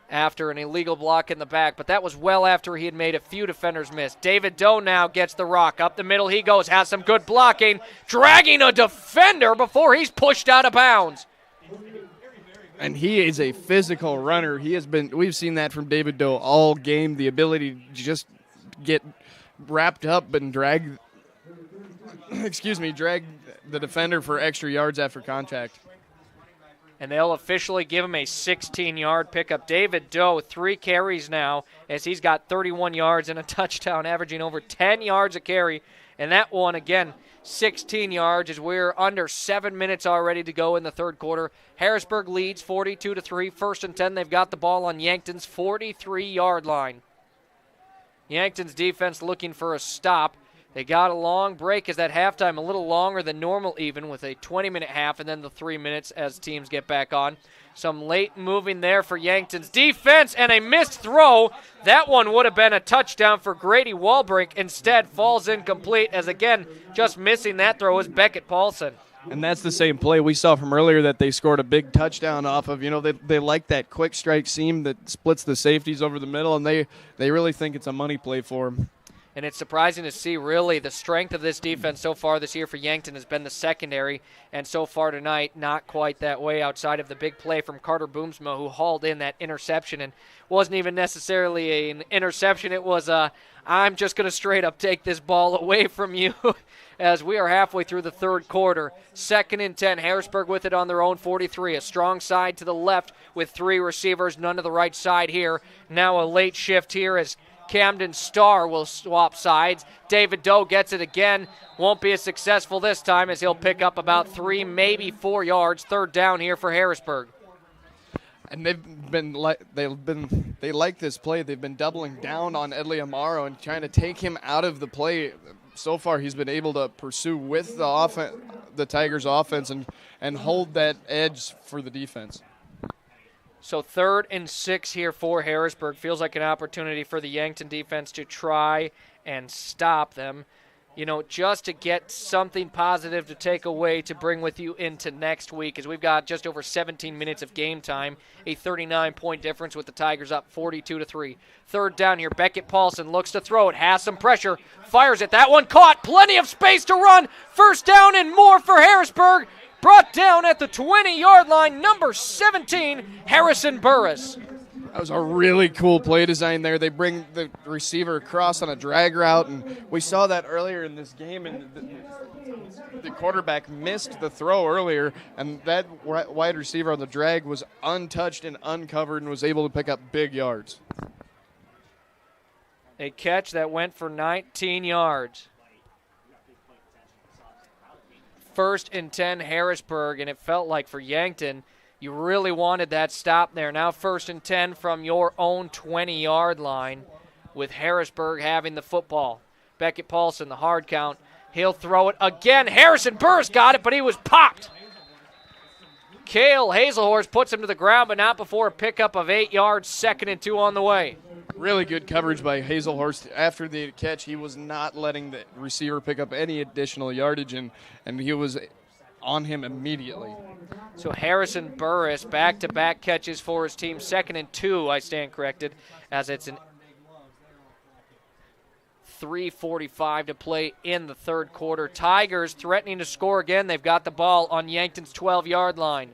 after an illegal block in the back. But that was well after he had made a few defenders miss. David Doe now gets the rock. Up the middle he goes, has some good blocking, dragging a defender before he's pushed out of bounds. And he is a physical runner. We've seen that from David Doe all game, the ability to just get wrapped up and drag the defender for extra yards after contact. And they'll officially give him a 16-yard pickup. David Doe, 3 carries now as he's got 31 yards and a touchdown, averaging over 10 yards a carry. And that one, again, 16 yards as we're under 7 minutes already to go in the third quarter. Harrisburg leads 42-3. 1st and 10, they've got the ball on Yankton's 43-yard line. Yankton's defense looking for a stop. They got a long break as that halftime, a little longer than normal even, with a 20-minute half and then the 3 minutes as teams get back on. Some late moving there for Yankton's defense and a missed throw. That one would have been a touchdown for Grady Walbrink. Instead, falls incomplete as, again, just missing that throw is Beckett Paulson. And that's the same play we saw from earlier that they scored a big touchdown off of. You know, they like that quick strike seam that splits the safeties over the middle, and they really think it's a money play for them. And it's surprising to see, really, the strength of this defense so far this year for Yankton has been the secondary. And so far tonight, not quite that way outside of the big play from Carter Boomsma, who hauled in that interception. And wasn't even necessarily an interception. It was I'm just going to straight up take this ball away from you as we are halfway through the third quarter. 2nd and 10, Harrisburg with it on their own 43. A strong side to the left with 3 receivers, none to the right side here. Now a late shift here as Camden Starr will swap sides. David Doe gets it again. Won't be as successful this time as he'll pick up about 3, maybe 4 yards. 3rd down here for Harrisburg. And they like this play. They've been doubling down on Edley Amaro and trying to take him out of the play. So far, he's been able to pursue with the Tigers' offense and hold that edge for the defense. So 3rd and 6 here for Harrisburg. Feels like an opportunity for the Yankton defense to try and stop them. You know, just to get something positive to take away to bring with you into next week, as we've got just over 17 minutes of game time, a 39-point difference with the Tigers up 42-3. 3rd down here, Beckett Paulson looks to throw it, has some pressure, fires it. That one caught, plenty of space to run. 1st down and more for Harrisburg. Brought down at the 20-yard line, number 17, Harrison Burris. That was a really cool play design there. They bring the receiver across on a drag route, and we saw that earlier in this game, and the quarterback missed the throw earlier, and that wide receiver on the drag was untouched and uncovered and was able to pick up big yards. A catch that went for 19 yards. 1st and 10, Harrisburg, and it felt like for Yankton, you really wanted that stop there. Now 1st and 10 from your own 20-yard line with Harrisburg having the football. Beckett Paulson, the hard count. He'll throw it again. Harrison Burris got it, but he was popped. Cale Hazelhorst puts him to the ground, but not before a pickup of 8 yards, 2nd and 2 on the way. Really good coverage by Hazelhorst. After the catch, he was not letting the receiver pick up any additional yardage, and he was on him immediately. So Harrison Burris, back-to-back catches for his team. 2nd and 2, I stand corrected, as it's an 3:45 to play in the third quarter. Tigers threatening to score again. They've got the ball on Yankton's 12-yard line.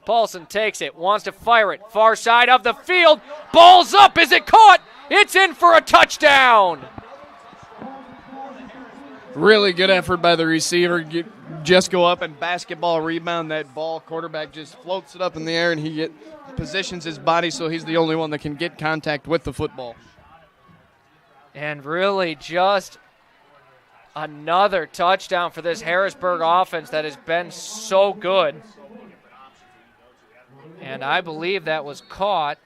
Paulson takes it, wants to fire it. Far side of the field. Ball's up. Is it caught? It's in for a touchdown. Really good effort by the receiver. Just go up and basketball rebound that ball. Quarterback just floats it up in the air, and he positions his body so he's the only one that can get contact with the football. And really just another touchdown for this Harrisburg offense that has been so good. And I believe that was caught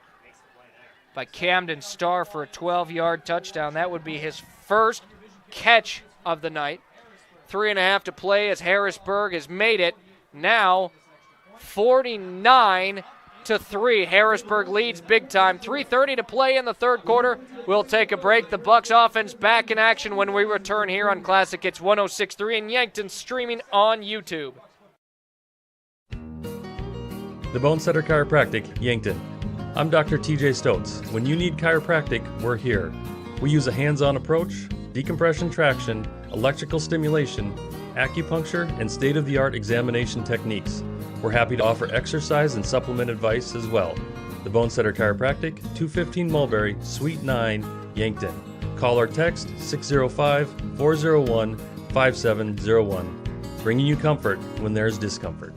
by Camden Starr for a 12-yard touchdown. That would be his first catch of the night. 3.5 to play as Harrisburg has made it. Now 49-3. Harrisburg leads big time. 3:30 to play in the third quarter. We'll take a break. The Bucks offense back in action when we return here on Classic Hits 106.3 and Yankton, streaming on YouTube. The Bonesetter Chiropractic, Yankton. I'm Dr. TJ Stotes. When you need chiropractic, we're here. We use a hands-on approach, decompression traction, electrical stimulation, acupuncture, and state-of-the-art examination techniques. We're happy to offer exercise and supplement advice as well. The Bonesetter Chiropractic, 215 Mulberry, Suite 9, Yankton. Call or text 605-401-5701. Bringing you comfort when there's discomfort.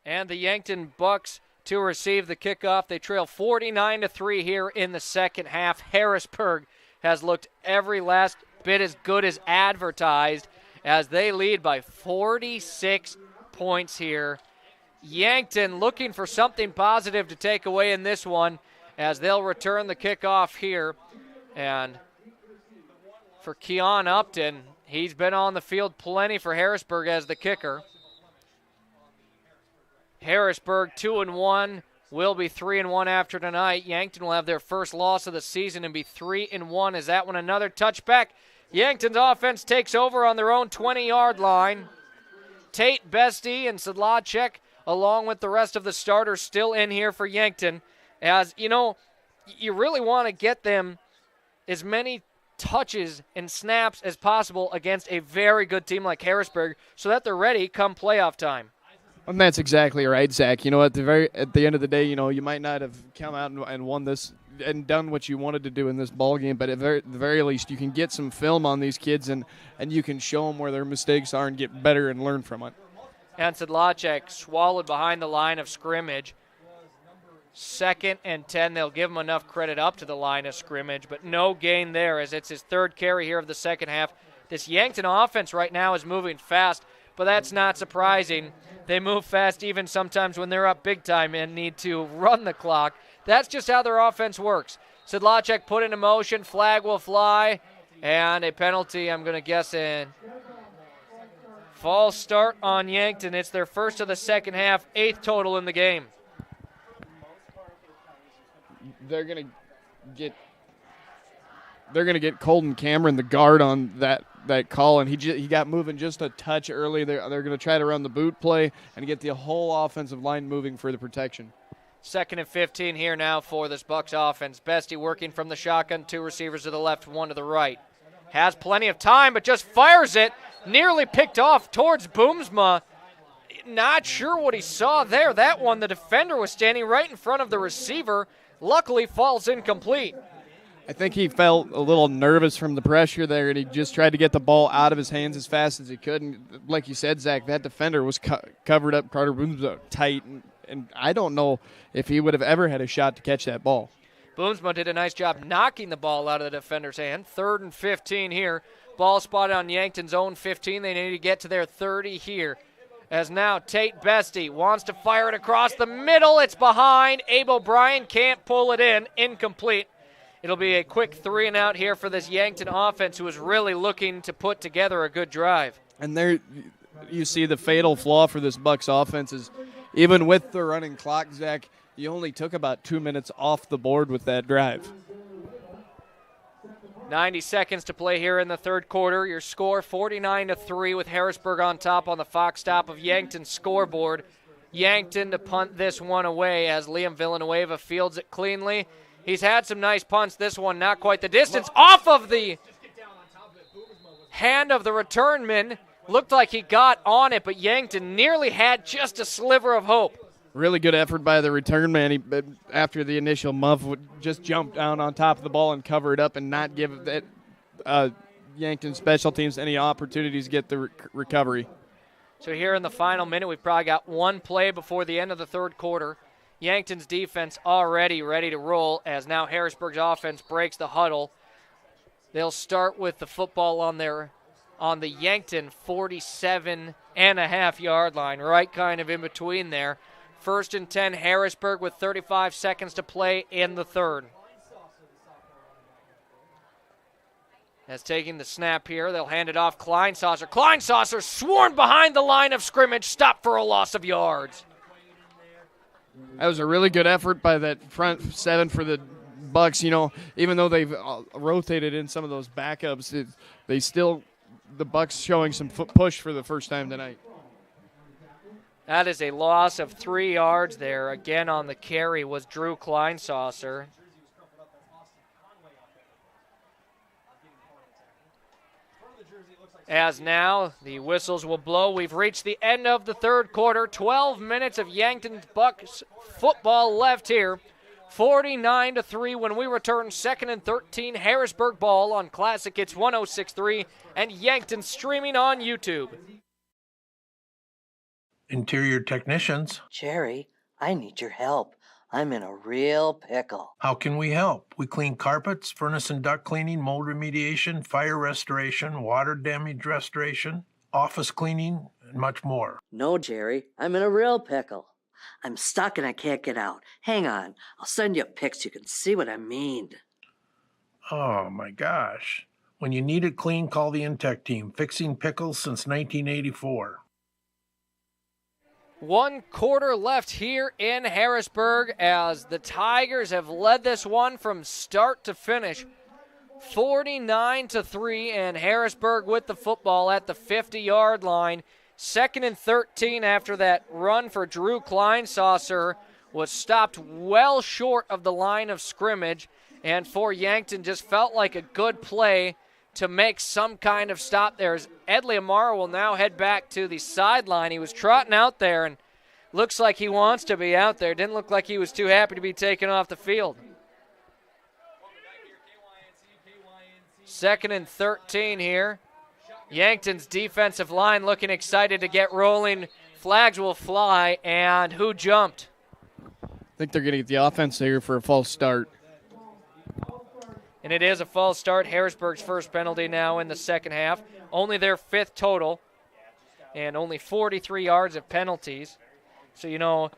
And the Yankton Bucks to receive the kickoff. They trail 49-3 here in the second half. Harrisburg has looked every last bit as good as advertised as they lead by 46 points here. Yankton looking for something positive to take away in this one as they'll return the kickoff here. And for Keon Upton, he's been on the field plenty for Harrisburg as the kicker. Harrisburg 2-1, will be 3-1 after tonight. Yankton will have their first loss of the season and be 3-1. Is that one another touchback? Yankton's offense takes over on their own 20-yard line. Tate, Bestie, and Sedlacek, along with the rest of the starters, still in here for Yankton. As, you know, you really want to get them as many touches and snaps as possible against a very good team like Harrisburg so that they're ready come playoff time. And that's exactly right, Zach. You know, at the end of the day, you know, you might not have come out and won this and done what you wanted to do in this ball game, but at the very least, you can get some film on these kids and you can show them where their mistakes are and get better and learn from it. And Sedlacek swallowed behind the line of scrimmage. 2nd and 10. They'll give him enough credit up to the line of scrimmage, but no gain there as it's his third carry here of the second half. This Yankton offense right now is moving fast, but that's not surprising. They move fast even sometimes when they're up big time and need to run the clock. That's just how their offense works. Sedlacek put into motion, flag will fly, and a penalty, I'm going to guess, in false start on Yankton. It's their first of the second half, 8th total in the game. They're going to get Colton Cameron, the guard, on that call, and he got moving just a touch early. They're going to try to run the boot play and get the whole offensive line moving for the protection. 2nd and 15 here now for this Bucks offense. Bestie working from the shotgun, 2 receivers to the left, 1 to the right. Has plenty of time, but just fires it. Nearly picked off towards Boomsma. Not sure what he saw there. That one, the defender was standing right in front of the receiver. Luckily, falls incomplete. I think he felt a little nervous from the pressure there, and he just tried to get the ball out of his hands as fast as he could. And like you said, Zach, that defender was covered up, Carter Boomsma, tight, and I don't know if he would have ever had a shot to catch that ball. Boomsma did a nice job knocking the ball out of the defender's hand. 3rd and 15 here. Ball spotted on Yankton's own 15. They need to get to their 30 here. As now Tate Bestie wants to fire it across the middle. It's behind. Abe O'Brien can't pull it in. Incomplete. It'll be a quick 3 and out here for this Yankton offense, who is really looking to put together a good drive. And you see the fatal flaw for this Bucks offense is even with the running clock, Zach, you only took about 2 minutes off the board with that drive. 90 seconds to play here in the third quarter. Your score 49-3 with Harrisburg on top on the Fox Stop of Yankton scoreboard. Yankton to punt this one away as Liam Villanueva fields it cleanly. He's had some nice punts. This one not quite the distance. Off of the hand of the returnman. Looked like he got on it, but Yankton nearly had just a sliver of hope. Really good effort by the return man. He, after the initial muff, would just jump down on top of the ball and cover it up and not give that Yankton special teams any opportunities to get the recovery. So here in the final minute, we've probably got one play before the end of the third quarter. Yankton's defense already ready to roll as now Harrisburg's offense breaks the huddle. They'll start with the football on the Yankton 47.5-yard line, right kind of in between there. 1st and 10, Harrisburg with 35 seconds to play in the third. As taking the snap here, they'll hand it off Kleinsasser. Kleinsasser sworn behind the line of scrimmage, stopped for a loss of yards. That was a really good effort by that front seven for the Bucks. You know, even though they've rotated in some of those backups, the Bucks showing some push for the first time tonight. That is a loss of 3 yards there. Again on the carry was Drew Kleinsasser. As now the whistles will blow. We've reached the end of the third quarter. 12 minutes of Yankton Bucks football left here. 49-3 when we return. 2nd and 13, Harrisburg ball on Classic Hits 106.3 and Yankton streaming on YouTube. Interior technicians. Jerry, I need your help. I'm in a real pickle. How can we help? We clean carpets, furnace and duct cleaning, mold remediation, fire restoration, water damage restoration, office cleaning, and much more. No, Jerry, I'm in a real pickle. I'm stuck and I can't get out. Hang on, I'll send you a pic so you can see what I mean. Oh my gosh. When you need it clean, call the Intech team, fixing pickles since 1984. 1 quarter left here in Harrisburg as the Tigers have led this one from start to finish. 49-3, and Harrisburg with the football at the 50-yard line. 2nd and 13 after that run for Drew Kleinsasser was stopped well short of the line of scrimmage, and for Yankton just felt like a good play to make some kind of stop there. As Edley Amaro will now head back to the sideline. He was trotting out there and looks like he wants to be out there. Didn't look like he was too happy to be taken off the field. 2nd and 13 here. Yankton's defensive line looking excited to get rolling. Flags will fly, and who jumped? I think they're going to get the offense here for a false start. And it is a false start. Harrisburg's first penalty now in the second half. Only their 5th total, and only 43 yards of penalties. So, you know,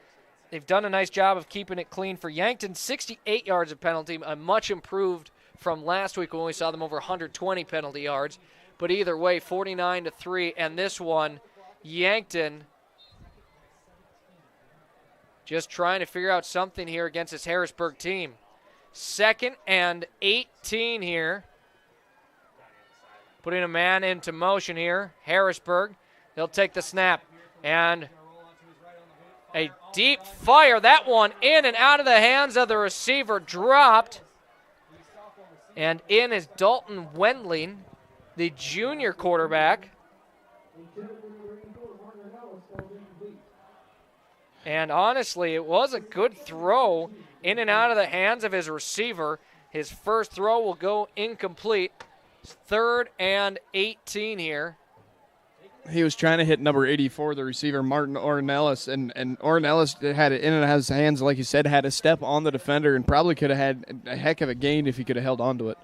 they've done a nice job of keeping it clean. For Yankton, 68 yards of penalty, a much improved from last week when we saw them over 120 penalty yards. But either way, 49-3, and this one, Yankton just trying to figure out something here against this Harrisburg team. 2nd and 18 here. Putting a man into motion here. Harrisburg, they'll take the snap. And a deep fire. That one in and out of the hands of the receiver, dropped. And in is Dalton Wendling, the junior quarterback. And honestly, it was a good throw in and out of the hands of his receiver. His first throw will go incomplete. 3rd and 18 here. He was trying to hit number 84, the receiver, Martin Ornelas, and Ornelas had it in and out of his hands, like you said, had a step on the defender and probably could have had a heck of a gain if he could have held on to it.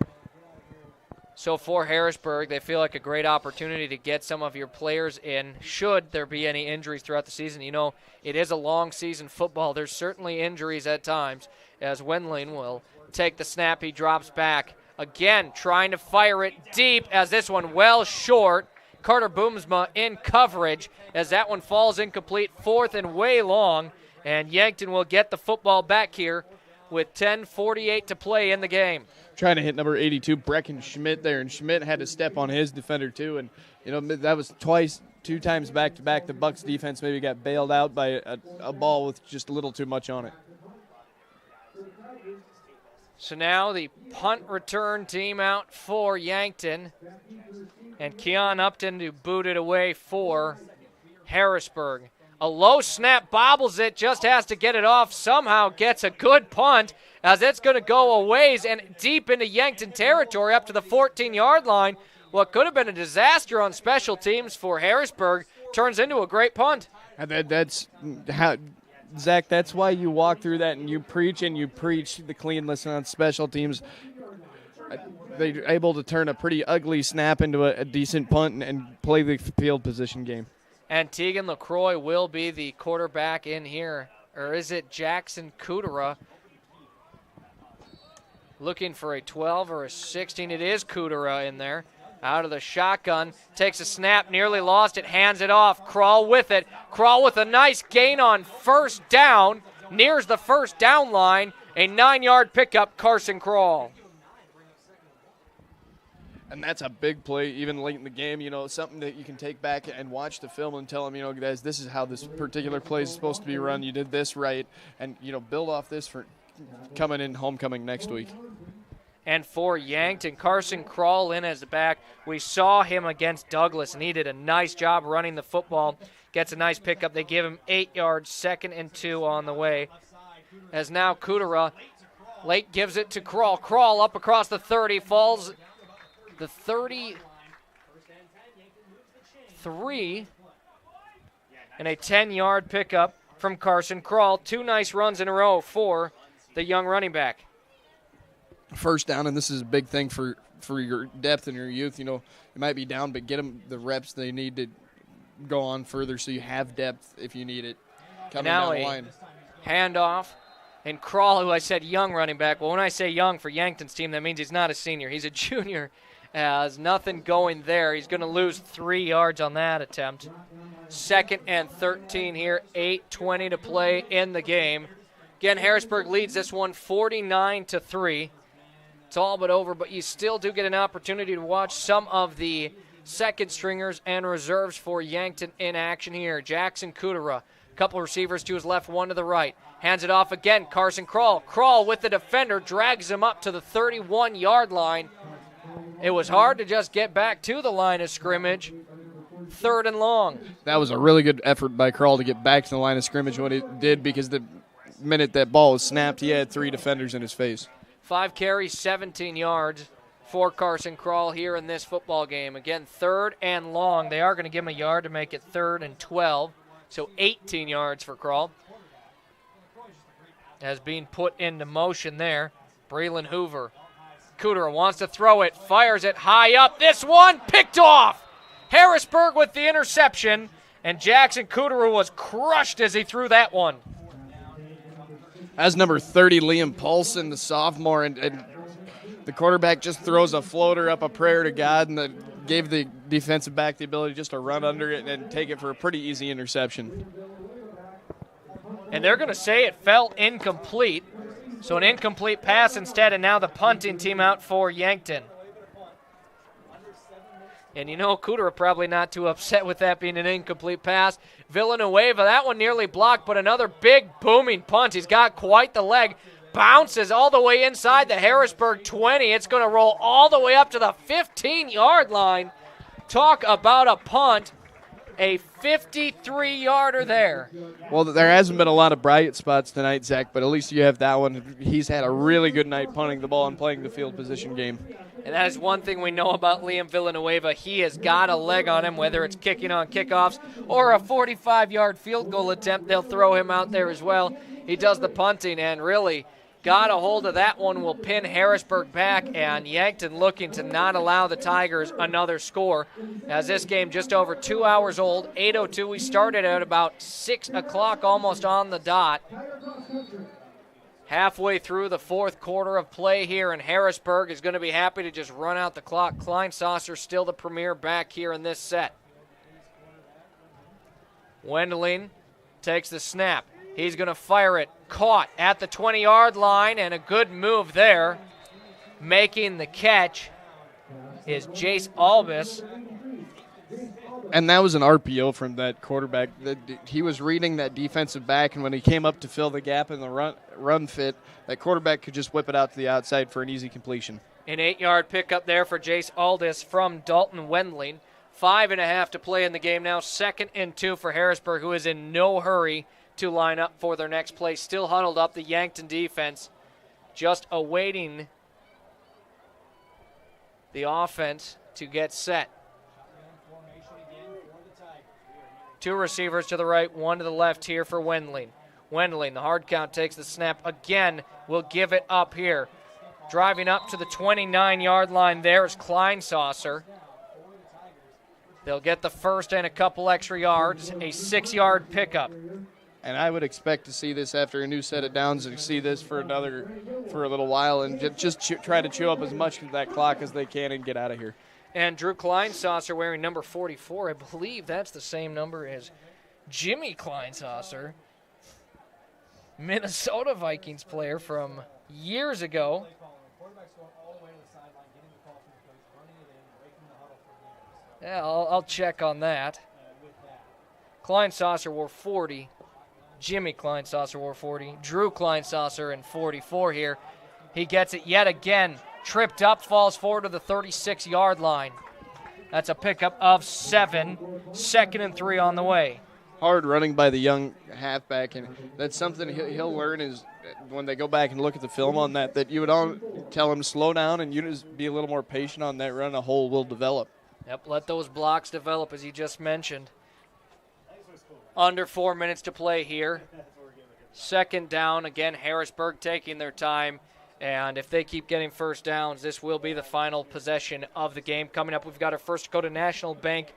So for Harrisburg, they feel like a great opportunity to get some of your players in, should there be any injuries throughout the season. You know, it is a long season football. There's certainly injuries at times, as Wendling will take the snap. He drops back. Again, trying to fire it deep, as this one well short. Carter Boomsma in coverage as that one falls incomplete, 4th and way long, and Yankton will get the football back here with 10:48 to play in the game. Trying to hit number 82, Brecken Schmidt there, and Schmidt had to step on his defender too, and that was two times back-to-back. The Bucs defense maybe got bailed out by a ball with just a little too much on it. So now the punt return team out for Yankton, and Keon Upton to boot it away for Harrisburg. A low snap, bobbles it, just has to get it off, somehow gets a good punt as it's going to go a ways and deep into Yankton territory up to the 14-yard line. What could have been a disaster on special teams for Harrisburg turns into a great punt. And that's how, Zach, that's why you walk through that and you preach the cleanness on special teams. They're able to turn a pretty ugly snap into a decent punt and play the field position game. And Tegan LaCroix will be the quarterback in here. Or is it Jackson Kudera looking for a 12 or a 16? It is Kudera in there. Out of the shotgun, takes a snap, nearly lost it, hands it off. Kroll with it. Kroll with a nice gain on first down. Nears the first down line. A 9-yard pickup, Carson Kroll. And that's a big play, even late in the game, something that you can take back and watch the film and tell them, guys, this is how this particular play is supposed to be run. You did this right, and, build off this for homecoming next week. And for Yankton, Carson Kroll in as the back. We saw him against Douglas, and he did a nice job running the football. Gets a nice pickup. They give him 8 yards, 2nd and 2 on the way. As now Kudera, late gives it to Kroll. Kroll up across the 30, falls the 33, and a 10-yard pickup from Carson Kroll. 2 nice runs in a row for the young running back. First down, and this is a big thing for your depth and your youth. You might be down, but get them the reps they need to go on further so you have depth if you need it coming down the line. Handoff. And Kroll, who I said young running back, well, when I say young for Yankton's team, that means he's not a senior. He's a junior. Has nothing going there. He's going to lose 3 yards on that attempt. 2nd and 13 here, 8:20 to play in the game. Again, Harrisburg leads this one 49-3. It's all but over, but you still do get an opportunity to watch some of the second stringers and reserves for Yankton in action here. Jackson Kudera, couple receivers to his left, one to the right. Hands it off again, Carson Kroll. Kroll with the defender, drags him up to the 31-yard line. It was hard to just get back to the line of scrimmage. 3rd and long. That was a really good effort by Kroll to get back to the line of scrimmage when he did, because the minute that ball was snapped, he had 3 defenders in his face. 5 carries, 17 yards for Carson Kroll here in this football game. Again, 3rd and long. They are going to give him a yard to make it 3rd and 12, so 18 yards for Kroll. As being put into motion there, Braylon Hoover. Kudera wants to throw it, fires it high up. This one picked off. Harrisburg with the interception, and Jackson Kudera was crushed as he threw that one. As number 30, Liam Paulson, the sophomore, and the quarterback just throws a floater up a prayer to God, and that gave the defensive back the ability just to run under it and take it for a pretty easy interception. And they're going to say it fell incomplete. So an incomplete pass instead, and now the punting team out for Yankton. And Kudera probably not too upset with that being an incomplete pass. Villanueva, that one nearly blocked, but another big booming punt. He's got quite the leg. Bounces all the way inside the Harrisburg 20. It's going to roll all the way up to the 15-yard line. Talk about a punt. A 53-yarder there. Well, there hasn't been a lot of bright spots tonight, Zach, but at least you have that one. He's had a really good night punting the ball and playing the field position game. And that is one thing we know about Liam Villanueva. He has got a leg on him, whether it's kicking on kickoffs or a 45-yard field goal attempt. They'll throw him out there as well. He does the punting and really got a hold of that one, will pin Harrisburg back, and Yankton looking to not allow the Tigers another score. As this game just over 2 hours old, 8:02. We started at about 6 o'clock, almost on the dot. Halfway through the fourth quarter of play here, and Harrisburg is going to be happy to just run out the clock. Klein Saucer still the premier back here in this set. Wendling takes the snap. He's going to fire it. Caught at the 20-yard line, and a good move there. Making the catch is Jace Albus. And that was an RPO from that quarterback. He was reading that defensive back, and when he came up to fill the gap in the run fit, that quarterback could just whip it out to the outside for an easy completion. An 8-yard pickup there for Jace Aldis from Dalton Wendling. 5.5 to play in the game now. 2nd and 2 for Harrisburg, who is in no hurry to line up for their next play. Still huddled up, the Yankton defense just awaiting the offense to get set. 2 receivers to the right, 1 to the left here for Wendling. Wendling, the hard count, takes the snap again, will give it up here. Driving up to the 29-yard line there is Klein Saucer. They'll get the first and a couple extra yards, a 6-yard pickup. And I would expect to see this after a new set of downs and see this for a little while and just try to chew up as much of that clock as they can and get out of here. And Drew Kleinsaucer wearing number 44. I believe that's the same number as Jimmy Kleinsaucer, Minnesota Vikings player from years ago. Yeah, I'll check on that. Kleinsaucer wore 40. Jimmy Kleinsaucer wore 40. Drew Kleinsaucer in 44 here. He gets it yet again. Tripped up, falls forward to the 36-yard line. That's a pickup of 7. 2nd and 3 on the way. Hard running by the young halfback, and that's something he'll learn is when they go back and look at the film on that you would all tell him to slow down and you just be a little more patient on that run. A hole will develop. Yep, let those blocks develop, as you just mentioned. Under 4 minutes to play here. 2nd down, again, Harrisburg taking their time. And if they keep getting first downs, this will be the final possession of the game. Coming up, we've got our First Dakota National Bank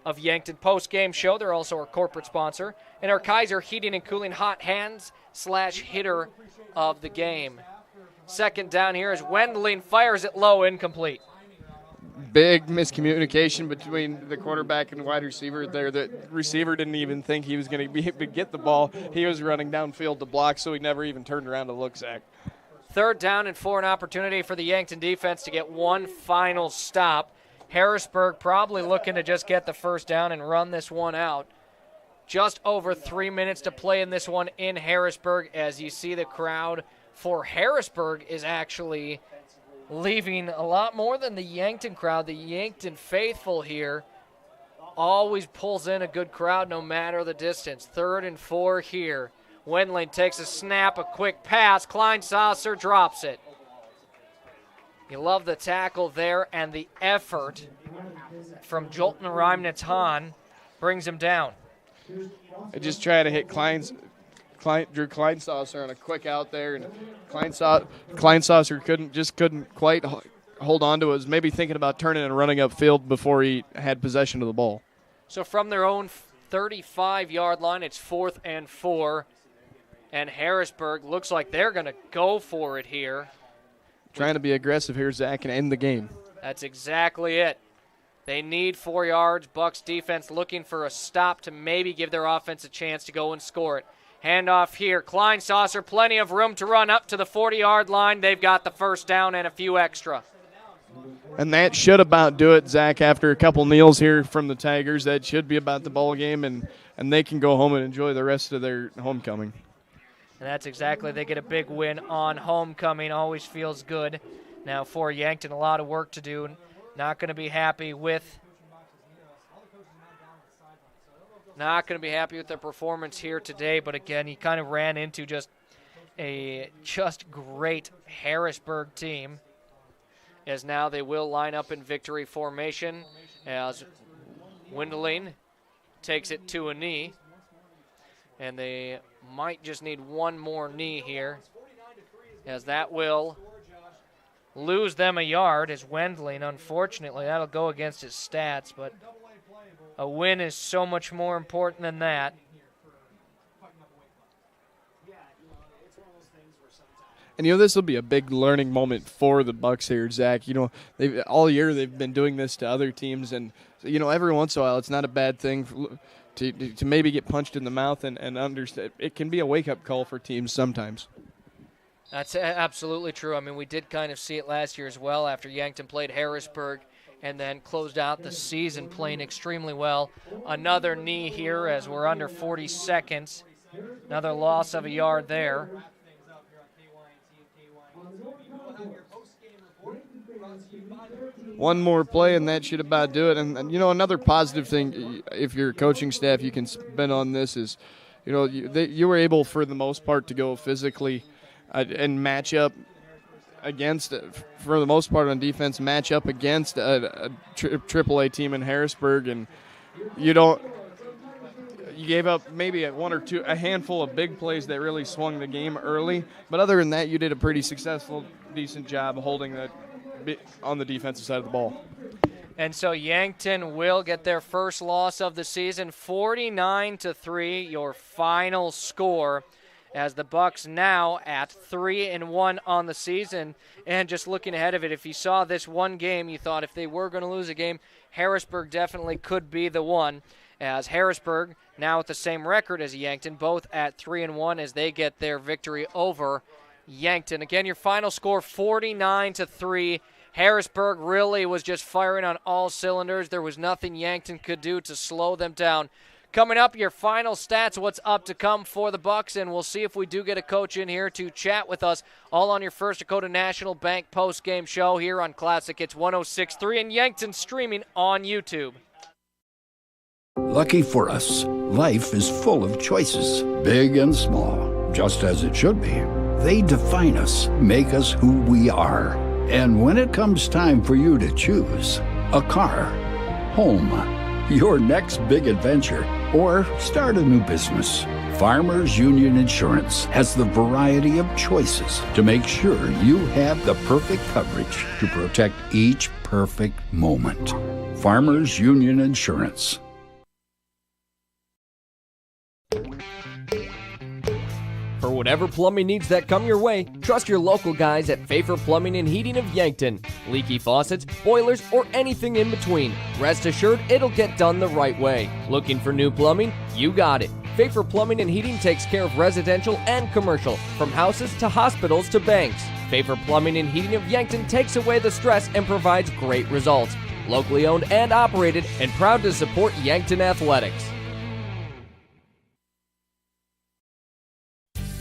of Yankton post-game show. They're also our corporate sponsor. And our Kaiser Heating and Cooling hot hands / hitter of the game. 2nd down here as Wendling fires it low, incomplete. Big miscommunication between the quarterback and wide receiver there. The receiver didn't even think he was going to get the ball. He was running downfield to block, so he never even turned around to look, Zach. 3rd down and 4, an opportunity for the Yankton defense to get one final stop. Harrisburg probably looking to just get the first down and run this one out. Just over 3 minutes to play in this one in Harrisburg. As you see, the crowd for Harrisburg is actually leaving a lot more than the Yankton crowd. The Yankton faithful here always pulls in a good crowd no matter the distance. 3rd and 4 here. Wendling takes a snap, a quick pass. Kleinsaucer drops it. You love the tackle there, and the effort from Jolton Reimnitz-Hahn brings him down. I just try to hit Drew Kleinsaucer on a quick out there, and Kleinsaucer couldn't quite hold on to it. Was maybe thinking about turning and running upfield before he had possession of the ball. So from their own 35-yard line, it's 4th and 4. And Harrisburg looks like they're going to go for it here. Trying to be aggressive here, Zach, and end the game. That's exactly it. They need 4 yards. Bucks defense looking for a stop to maybe give their offense a chance to go and score it. Handoff here. Kleinsaucer, plenty of room to run up to the 40-yard line. They've got the first down and a few extra. And that should about do it, Zach, after a couple kneels here from the Tigers. That should be about the ball game, and they can go home and enjoy the rest of their homecoming. And that's exactly, they get a big win on homecoming. Always feels good. Now for Yankton, a lot of work to do. Not going to be happy with their performance here today. But again, he kind of ran into just a great Harrisburg team. As now they will line up in victory formation as Wendling takes it to a knee. And they might just need one more knee here, as that will lose them a yard. As Wendling, unfortunately, that'll go against his stats, but a win is so much more important than that. And, this will be a big learning moment for the Bucks here, Zach. All year they've been doing this to other teams, and, every once in a while it's not a bad thing to maybe get punched in the mouth and understand. It can be a wake-up call for teams sometimes. That's absolutely true. I mean, we did kind of see it last year as well after Yankton played Harrisburg and then closed out the season playing extremely well. Another knee here as we're under 40 seconds. Another loss of a yard there. One more play, and that should about do it. And another positive thing, if you're a coaching staff, you can spend on this is, you were able for the most part to go physically and match up against, for the most part on defense, match up against a AAA team in Harrisburg, and you gave up maybe a handful of big plays that really swung the game early. But other than that, you did a pretty successful, decent job holding that on the defensive side of the ball. And so Yankton will get their first loss of the season, 49-3, your final score, as the Bucks now at 3-1 on the season. And just looking ahead of it, if you saw this one game, you thought if they were going to lose a game, Harrisburg definitely could be the one, as Harrisburg now with the same record as Yankton, both at 3-1 as they get their victory over Yankton. Again, your final score, 49-3. Harrisburg really was just firing on all cylinders. There was nothing Yankton could do to slow them down. Coming up, your final stats, what's up to come for the Bucks, and we'll see if we do get a coach in here to chat with us, all on your First Dakota National Bank post-game show here on Classic Hits 106.3 and Yankton streaming on YouTube. Lucky for us, life is full of choices, big and small, just as it should be. They define us, make us who we are. And when it comes time for you to choose, a car, home, your next big adventure, or start a new business, Farmers Union Insurance has the variety of choices to make sure you have the perfect coverage to protect each perfect moment. Farmers Union Insurance. For whatever plumbing needs that come your way, trust your local guys at Pfeiffer Plumbing and Heating of Yankton. Leaky faucets, boilers, or anything in between. Rest assured it'll get done the right way. Looking for new plumbing? You got it. Pfeiffer Plumbing and Heating takes care of residential and commercial, from houses to hospitals to banks. Pfeiffer Plumbing and Heating of Yankton takes away the stress and provides great results. Locally owned and operated, and proud to support Yankton Athletics.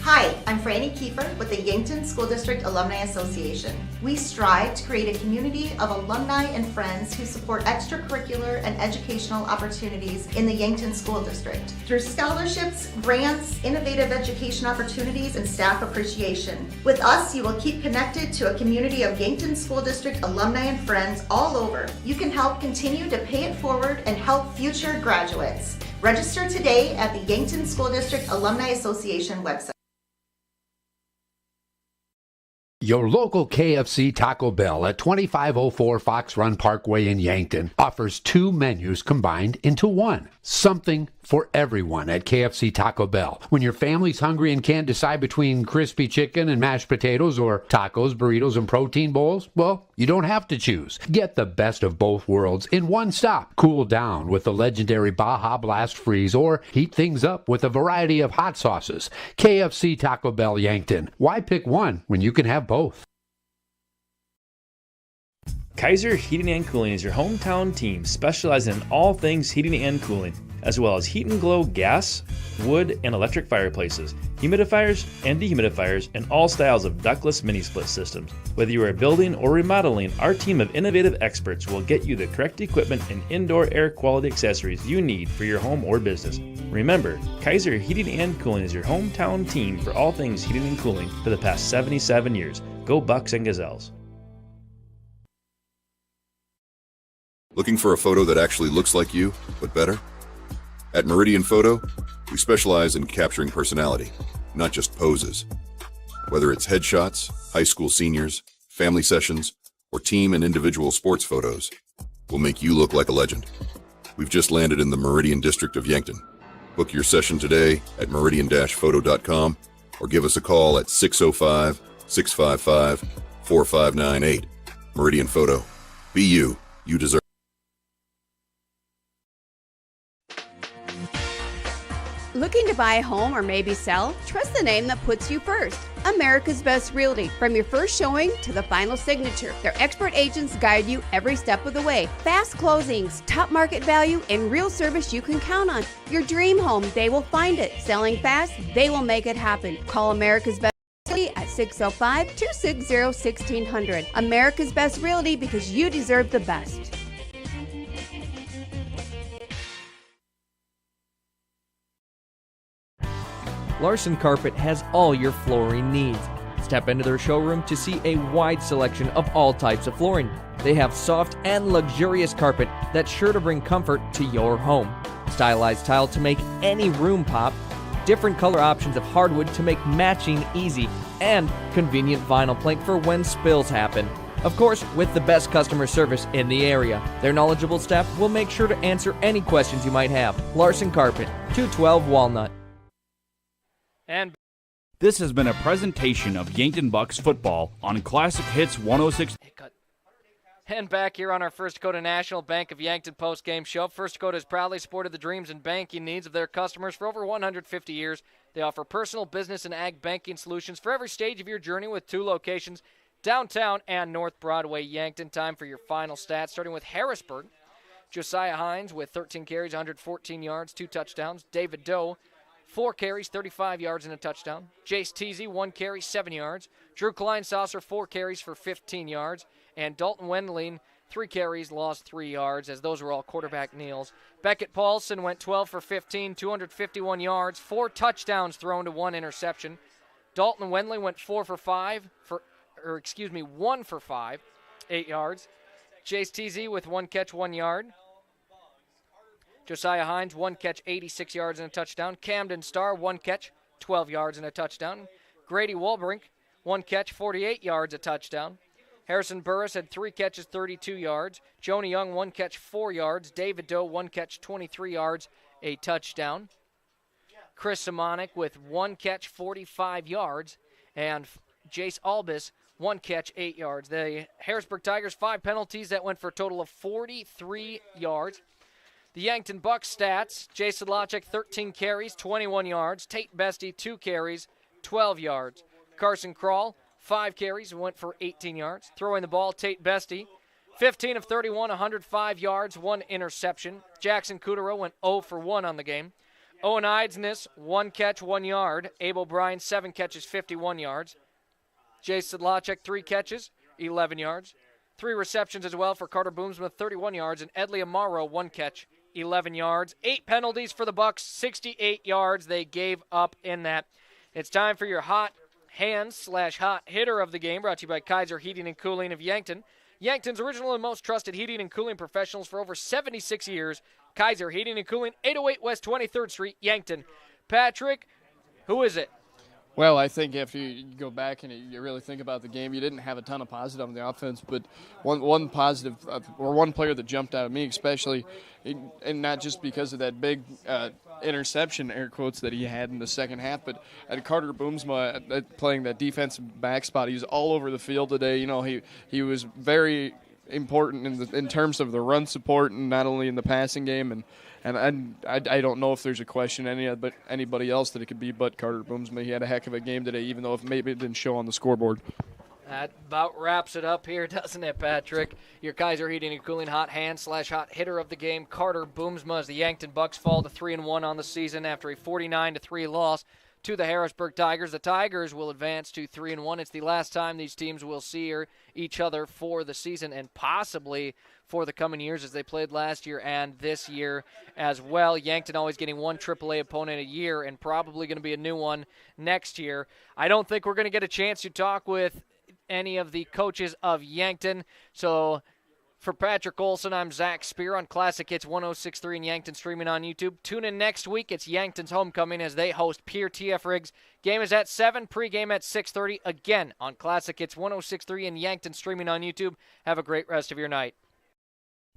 Hi, I'm Franny Kiefer with the Yankton School District Alumni Association. We strive to create a community of alumni and friends who support extracurricular and educational opportunities in the Yankton School District. Through scholarships, grants, innovative education opportunities, and staff appreciation. With us, you will keep connected to a community of Yankton School District alumni and friends all over. You can help continue to pay it forward and help future graduates. Register today at the Yankton School District Alumni Association website. Your local KFC Taco Bell at 2504 Fox Run Parkway in Yankton offers two menus combined into one. Something for everyone at KFC Taco Bell. When your family's hungry and can't decide between crispy chicken and mashed potatoes or tacos, burritos, and protein bowls, well, you don't have to choose. Get the best of both worlds in one stop. Cool down with the legendary Baja Blast Freeze or heat things up with a variety of hot sauces. KFC Taco Bell Yankton. Why pick one when you can have both? Kaiser Heating and Cooling is your hometown team specializing in all things heating and cooling, as well as heat and glow gas, wood, and electric fireplaces, humidifiers and dehumidifiers, and all styles of ductless mini-split systems. Whether you are building or remodeling, our team of innovative experts will get you the correct equipment and indoor air quality accessories you need for your home or business. Remember, Kaiser Heating and Cooling is your hometown team for all things heating and cooling for the past 77 years. Go Bucks and Gazelles. Looking for a photo that actually looks like you, but better? At Meridian Photo, we specialize in capturing personality, not just poses. Whether it's headshots, high school seniors, family sessions, or team and individual sports photos, we'll make you look like a legend. We've just landed in the Meridian District of Yankton. Book your session today at meridian-photo.com or give us a call at 605-655-4598. Meridian Photo. Be you. You deserve. Looking to buy a home or maybe sell? Trust the name that puts you first. America's Best Realty. From your first showing to the final signature, their expert agents guide you every step of the way. Fast closings, top market value, and real service you can count on. Your dream home, they will find it. Selling fast, they will make it happen. Call America's Best Realty at 605-260-1600. America's Best Realty, because you deserve the best. Larson Carpet has all your flooring needs. Step into their showroom to see a wide selection of all types of flooring. They have soft and luxurious carpet that's sure to bring comfort to your home. Stylized tile to make any room pop. Different color options of hardwood to make matching easy. And convenient vinyl plank for when spills happen. Of course, with the best customer service in the area. Their knowledgeable staff will make sure to answer any questions you might have. Larson Carpet, 212 Walnut. And this has been a presentation of Yankton Bucks football on Classic Hits 106. And back here on our First Dakota National Bank of Yankton post-game show. First Dakota has proudly supported the dreams and banking needs of their customers for over 150 years. They offer personal, business, and ag banking solutions for every stage of your journey with 2 locations, downtown and North Broadway, Yankton. Time for your final stats, starting with Harrisburg. Josiah Hines with 13 carries, 114 yards, 2 touchdowns. David Doe, 4 carries, 35 yards and a touchdown. Jace Teasy, 1 carry, 7 yards. Drew Kleinsasser, 4 carries for 15 yards. And Dalton Wendling, 3 carries, lost 3 yards, as those were all quarterback kneels. Beckett Paulson went 12 for 15, 251 yards, 4 touchdowns thrown to 1 interception. Dalton Wendling went 1 for 5, 8 yards. Jace Teasy with 1 catch, 1 yard. Josiah Hines, 1 catch, 86 yards and a touchdown. Camden Starr, 1 catch, 12 yards and a touchdown. Grady Walbrink, 1 catch, 48 yards, a touchdown. Harrison Burris had 3 catches, 32 yards. Joni Young, 1 catch, 4 yards. David Doe, 1 catch, 23 yards, a touchdown. Chris Simonik with 1 catch, 45 yards. And Jace Albus, 1 catch, 8 yards. The Harrisburg Tigers, 5 penalties that went for a total of 43 yards. The Yankton Bucks stats, Jason Lachek, 13 carries, 21 yards. Tate Bestie, 2 carries, 12 yards. Carson Krall, 5 carries, went for 18 yards. Throwing the ball, Tate Bestie, 15 of 31, 105 yards, 1 interception. Jackson Kudero went 0 for 1 on the game. Owen Eidsness, 1 catch, 1 yard. Abel Bryan, 7 catches, 51 yards. Jason Lachek, 3 catches, 11 yards. 3 receptions as well for Carter Boomsma, 31 yards. And Edley Amaro, 1 catch, 11 yards. 8 penalties for the Bucks, 68 yards they gave up in that. It's time for your hot hands/hot hitter of the game, brought to you by Kaiser Heating and Cooling of Yankton. Yankton's original and most trusted heating and cooling professionals for over 76 years. Kaiser Heating and Cooling, 808 West 23rd Street, Yankton. Patrick, who is it? Well, I think if you go back and you really think about the game, you didn't have a ton of positive on the offense, but one positive or one player that jumped out at me especially, and not just because of that big interception, air quotes, that he had in the second half, but at Carter Boomsma playing that defensive back spot. He was all over the field today. You know, he was very important in terms of the run support, and not only in the passing game. And I don't know if there's a question anybody else that it could be but Carter Boomsma. He had a heck of a game today, even though maybe it didn't show on the scoreboard. That about wraps it up here, doesn't it, Patrick? Your Kaiser Heating and Cooling hot hand/hot hitter of the game, Carter Boomsma, as the Yankton Bucks fall to 3-1 on the season after a 49-3 loss to the Harrisburg Tigers. The Tigers will advance to 3-1. It's the last time these teams will see each other for the season, and possibly for the coming years, as they played last year and this year as well. Yankton always getting one AAA opponent a year, and probably going to be a new one next year. I don't think we're going to get a chance to talk with any of the coaches of Yankton. So for Patrick Olson, I'm Zach Spear on Classic Hits 106.3 in Yankton, streaming on YouTube. Tune in next week. It's Yankton's homecoming as they host Pierre TF Riggs. Game is at 7, pregame at 6:30, again on Classic Hits 106.3 in Yankton, streaming on YouTube. Have a great rest of your night.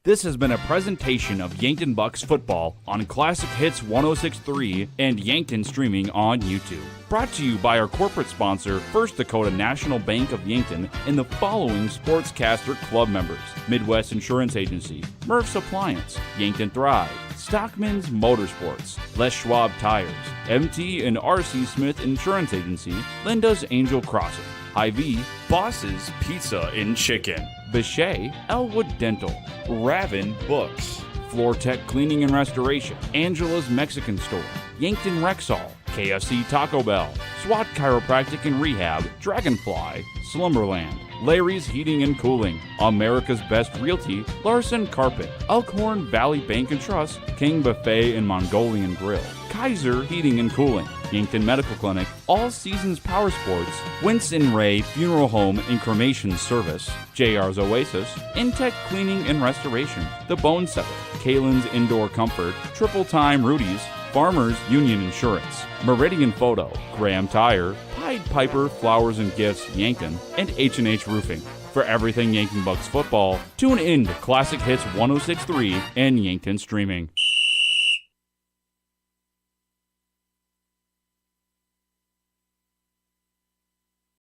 This has been a presentation of Yankton Bucks football on Classic Hits 106.3 and Yankton streaming on YouTube. Brought to you by our corporate sponsor, First Dakota National Bank of Yankton, and the following Sportscaster Club members: Midwest Insurance Agency, Murph's Appliance, Yankton Thrive, Stockman's Motorsports, Les Schwab Tires, MT and RC Smith Insurance Agency, Linda's Angel Crossing, Hy-Vee, Boss's Pizza and Chicken, Bechet, Elwood Dental, Raven Books, Floor Tech Cleaning and Restoration, Angela's Mexican Store, Yankton Rexall, KFC Taco Bell, SWAT Chiropractic and Rehab, Dragonfly, Slumberland, Larry's Heating and Cooling, America's Best Realty, Larson Carpet, Elkhorn Valley Bank and Trust, King Buffet and Mongolian Grill, Kaiser Heating and Cooling, Yankton Medical Clinic, All Seasons Power Sports, Winston Ray Funeral Home and Cremation Service, JR's Oasis, Intech Cleaning and Restoration, The Bone Setter, Kalen's Indoor Comfort, Triple Time Rudy's, Farmers Union Insurance, Meridian Photo, Graham Tire, Pied Piper Flowers and Gifts Yankton, and H&H Roofing. For everything Yankton Bucks football, tune in to Classic Hits 106.3 and Yankton Streaming.